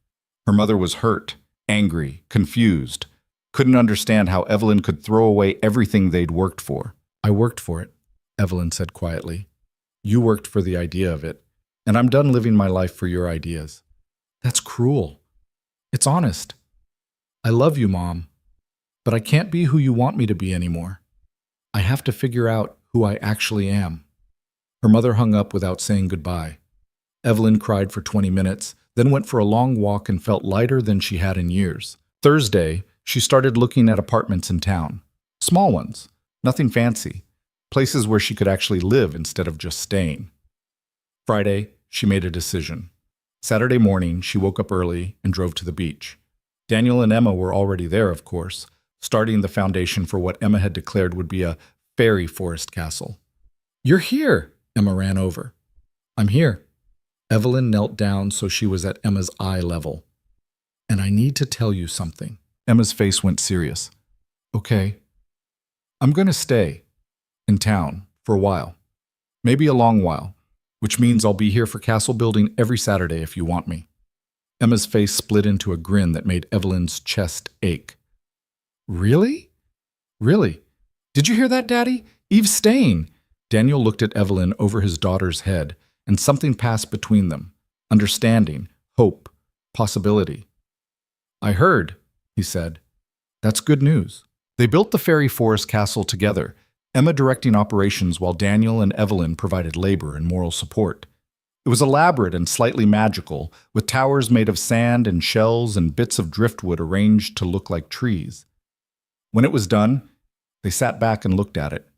Her mother was hurt, angry, confused, couldn't understand how Evelyn could throw away everything they'd worked for. I worked for it, Evelyn said quietly. You worked for the idea of it, and I'm done living my life for your ideas. That's cruel. It's honest. I love you, Mom. But I can't be who you want me to be anymore. I have to figure out who I actually am. Her mother hung up without saying goodbye. Evelyn cried for 20 minutes, then went for a long walk and felt lighter than she had in years. Thursday, she started looking at apartments in town. Small ones, nothing fancy. Places where she could actually live instead of just staying. Friday, she made a decision. Saturday morning, she woke up early and drove to the beach. Daniel and Emma were already there, of course, starting the foundation for what Emma had declared would be a fairy forest castle. "You're here!" Emma ran over. "I'm here." Evelyn knelt down so she was at Emma's eye level. "And I need to tell you something." Emma's face went serious. "Okay. I'm going to stay in town for a while. Maybe a long while, which means I'll be here for castle building every Saturday if you want me." Emma's face split into a grin that made Evelyn's chest ache. "Really? Really? Did you hear that, Daddy? Eve's staying." Daniel looked at Evelyn over his daughter's head, and something passed between them. Understanding, hope, possibility. "I heard," he said. "That's good news." They built the fairy forest castle together, Emma directing operations while Daniel and Evelyn provided labor and moral support. It was elaborate and slightly magical, with towers made of sand and shells and bits of driftwood arranged to look like trees. When it was done, they sat back and looked at it.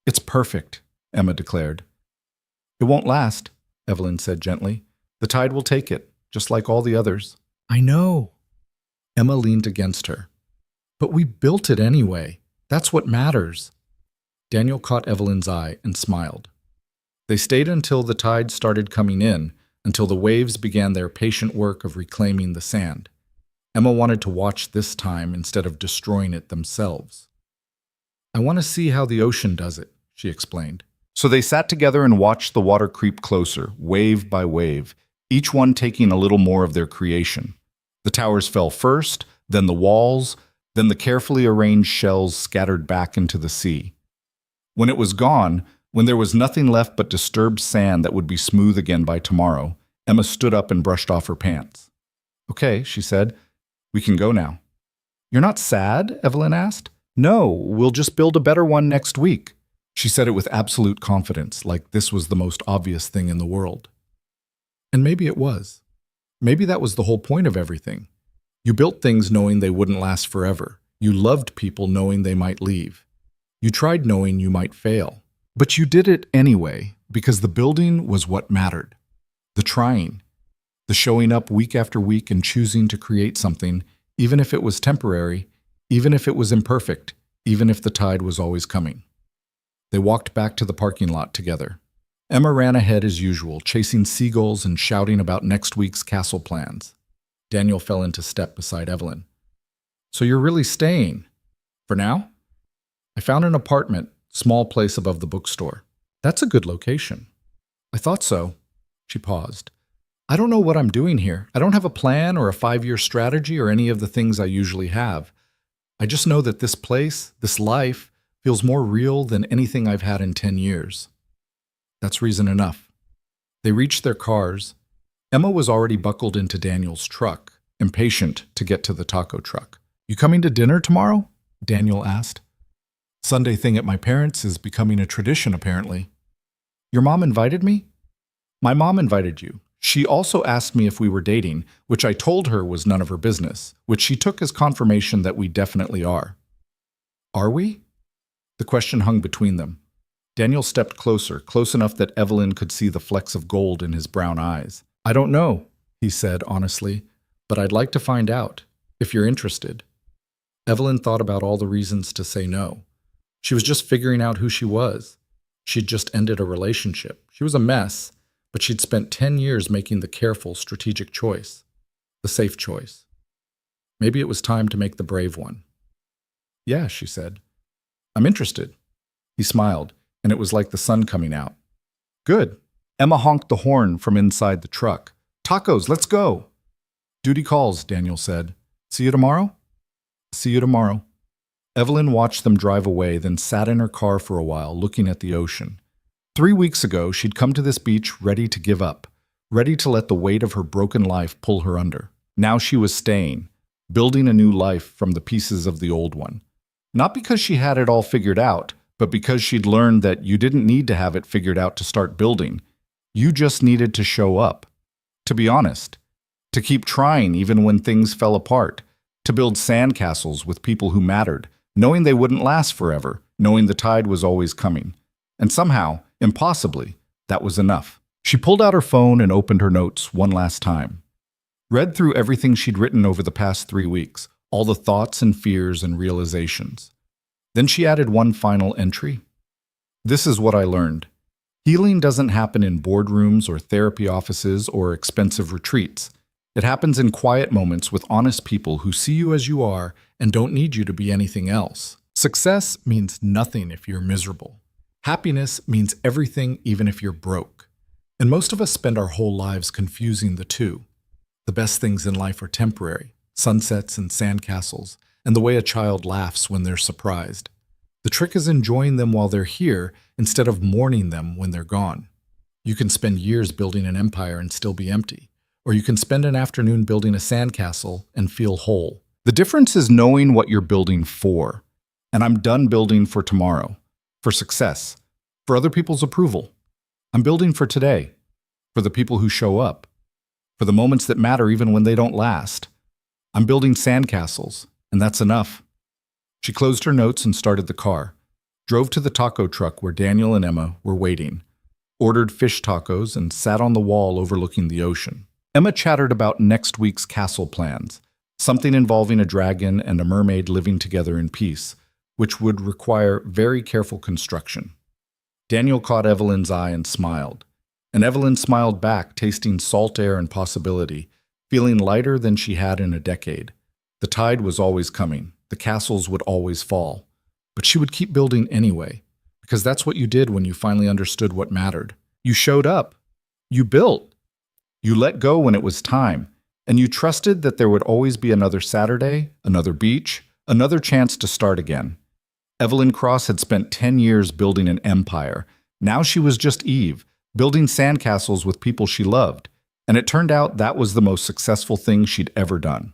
"It's perfect," Emma declared. "It won't last," Evelyn said gently. "The tide will take it, just like all the others." "I know." Emma leaned against her. "But we built it anyway. That's what matters." Daniel caught Evelyn's eye and smiled. They stayed until the tide started coming in, until the waves began their patient work of reclaiming the sand. Emma wanted to watch this time instead of destroying it themselves. "I want to see how the ocean does it," she explained. So they sat together and watched the water creep closer, wave by wave, each one taking a little more of their creation. The towers fell first, then the walls, then the carefully arranged shells scattered back into the sea. When it was gone, when there was nothing left but disturbed sand that would be smooth again by tomorrow, Emma stood up and brushed off her pants. "Okay," she said, "we can go now." "You're not sad?" Evelyn asked. "No, we'll just build a better one next week." She said it with absolute confidence, like this was the most obvious thing in the world. And maybe it was. Maybe that was the whole point of everything. You built things knowing they wouldn't last forever. You loved people knowing they might leave. You tried knowing you might fail. But you did it anyway, because the building was what mattered. The trying. The showing up week after week and choosing to create something, even if it was temporary, even if it was imperfect, even if the tide was always coming. They walked back to the parking lot together. Emma ran ahead as usual, chasing seagulls and shouting about next week's castle plans. Daniel fell into step beside Evelyn. "So you're really staying? For now?" "I found an apartment, small place above the bookstore." "That's a good location." "I thought so." She paused. "I don't know what I'm doing here. I don't have a plan or a 5-year strategy or any of the things I usually have. I just know that this place, this life, feels more real than anything I've had in 10 years. That's reason enough." They reached their cars. Emma was already buckled into Daniel's truck, impatient to get to the taco truck. "You coming to dinner tomorrow?" Daniel asked. "Sunday thing at my parents' is becoming a tradition, apparently." "Your mom invited me?" "My mom invited you. She also asked me if we were dating, which I told her was none of her business, which she took as confirmation that we definitely are." "Are we?" The question hung between them. Daniel stepped closer, close enough that Evelyn could see the flecks of gold in his brown eyes. "I don't know," he said honestly, "but I'd like to find out, if you're interested." Evelyn thought about all the reasons to say no. She was just figuring out who she was. She'd just ended a relationship. She was a mess, but she'd spent 10 years making the careful, strategic choice, the safe choice. Maybe it was time to make the brave one. "Yeah," she said. "I'm interested." He smiled, and it was like the sun coming out. "Good." Emma honked the horn from inside the truck. "Tacos, let's go." "Duty calls," Daniel said. "See you tomorrow?" "See you tomorrow." Evelyn watched them drive away, then sat in her car for a while, looking at the ocean. 3 weeks ago, she'd come to this beach ready to give up, ready to let the weight of her broken life pull her under. Now she was staying, building a new life from the pieces of the old one. Not because she had it all figured out, but because she'd learned that you didn't need to have it figured out to start building. You just needed to show up. To be honest. To keep trying even when things fell apart. To build sandcastles with people who mattered, knowing they wouldn't last forever, knowing the tide was always coming. And somehow, impossibly, that was enough. She pulled out her phone and opened her notes one last time. Read through everything she'd written over the past 3 weeks, all the thoughts and fears and realizations. Then she added one final entry. This is what I learned. Healing doesn't happen in boardrooms or therapy offices or expensive retreats. It happens in quiet moments with honest people who see you as you are and don't need you to be anything else. Success means nothing if you're miserable. Happiness means everything even if you're broke. And most of us spend our whole lives confusing the two. The best things in life are temporary, sunsets and sandcastles, and the way a child laughs when they're surprised. The trick is enjoying them while they're here instead of mourning them when they're gone. You can spend years building an empire and still be empty, or you can spend an afternoon building a sandcastle and feel whole. The difference is knowing what you're building for. And I'm done building for tomorrow, for success, for other people's approval. I'm building for today, for the people who show up, for the moments that matter even when they don't last. I'm building sandcastles, and that's enough. She closed her notes and started the car, drove to the taco truck where Daniel and Emma were waiting, ordered fish tacos, and sat on the wall overlooking the ocean. Emma chattered about next week's castle plans, something involving a dragon and a mermaid living together in peace, which would require very careful construction. Daniel caught Evelyn's eye and smiled, and Evelyn smiled back, tasting salt air and possibility, feeling lighter than she had in a decade. The tide was always coming. The castles would always fall. But she would keep building anyway, because that's what you did when you finally understood what mattered. You showed up. You built. You let go when it was time, and you trusted that there would always be another Saturday, another beach, another chance to start again. Evelyn Cross had spent 10 years building an empire. Now she was just Eve, building sandcastles with people she loved, and it turned out that was the most successful thing she'd ever done.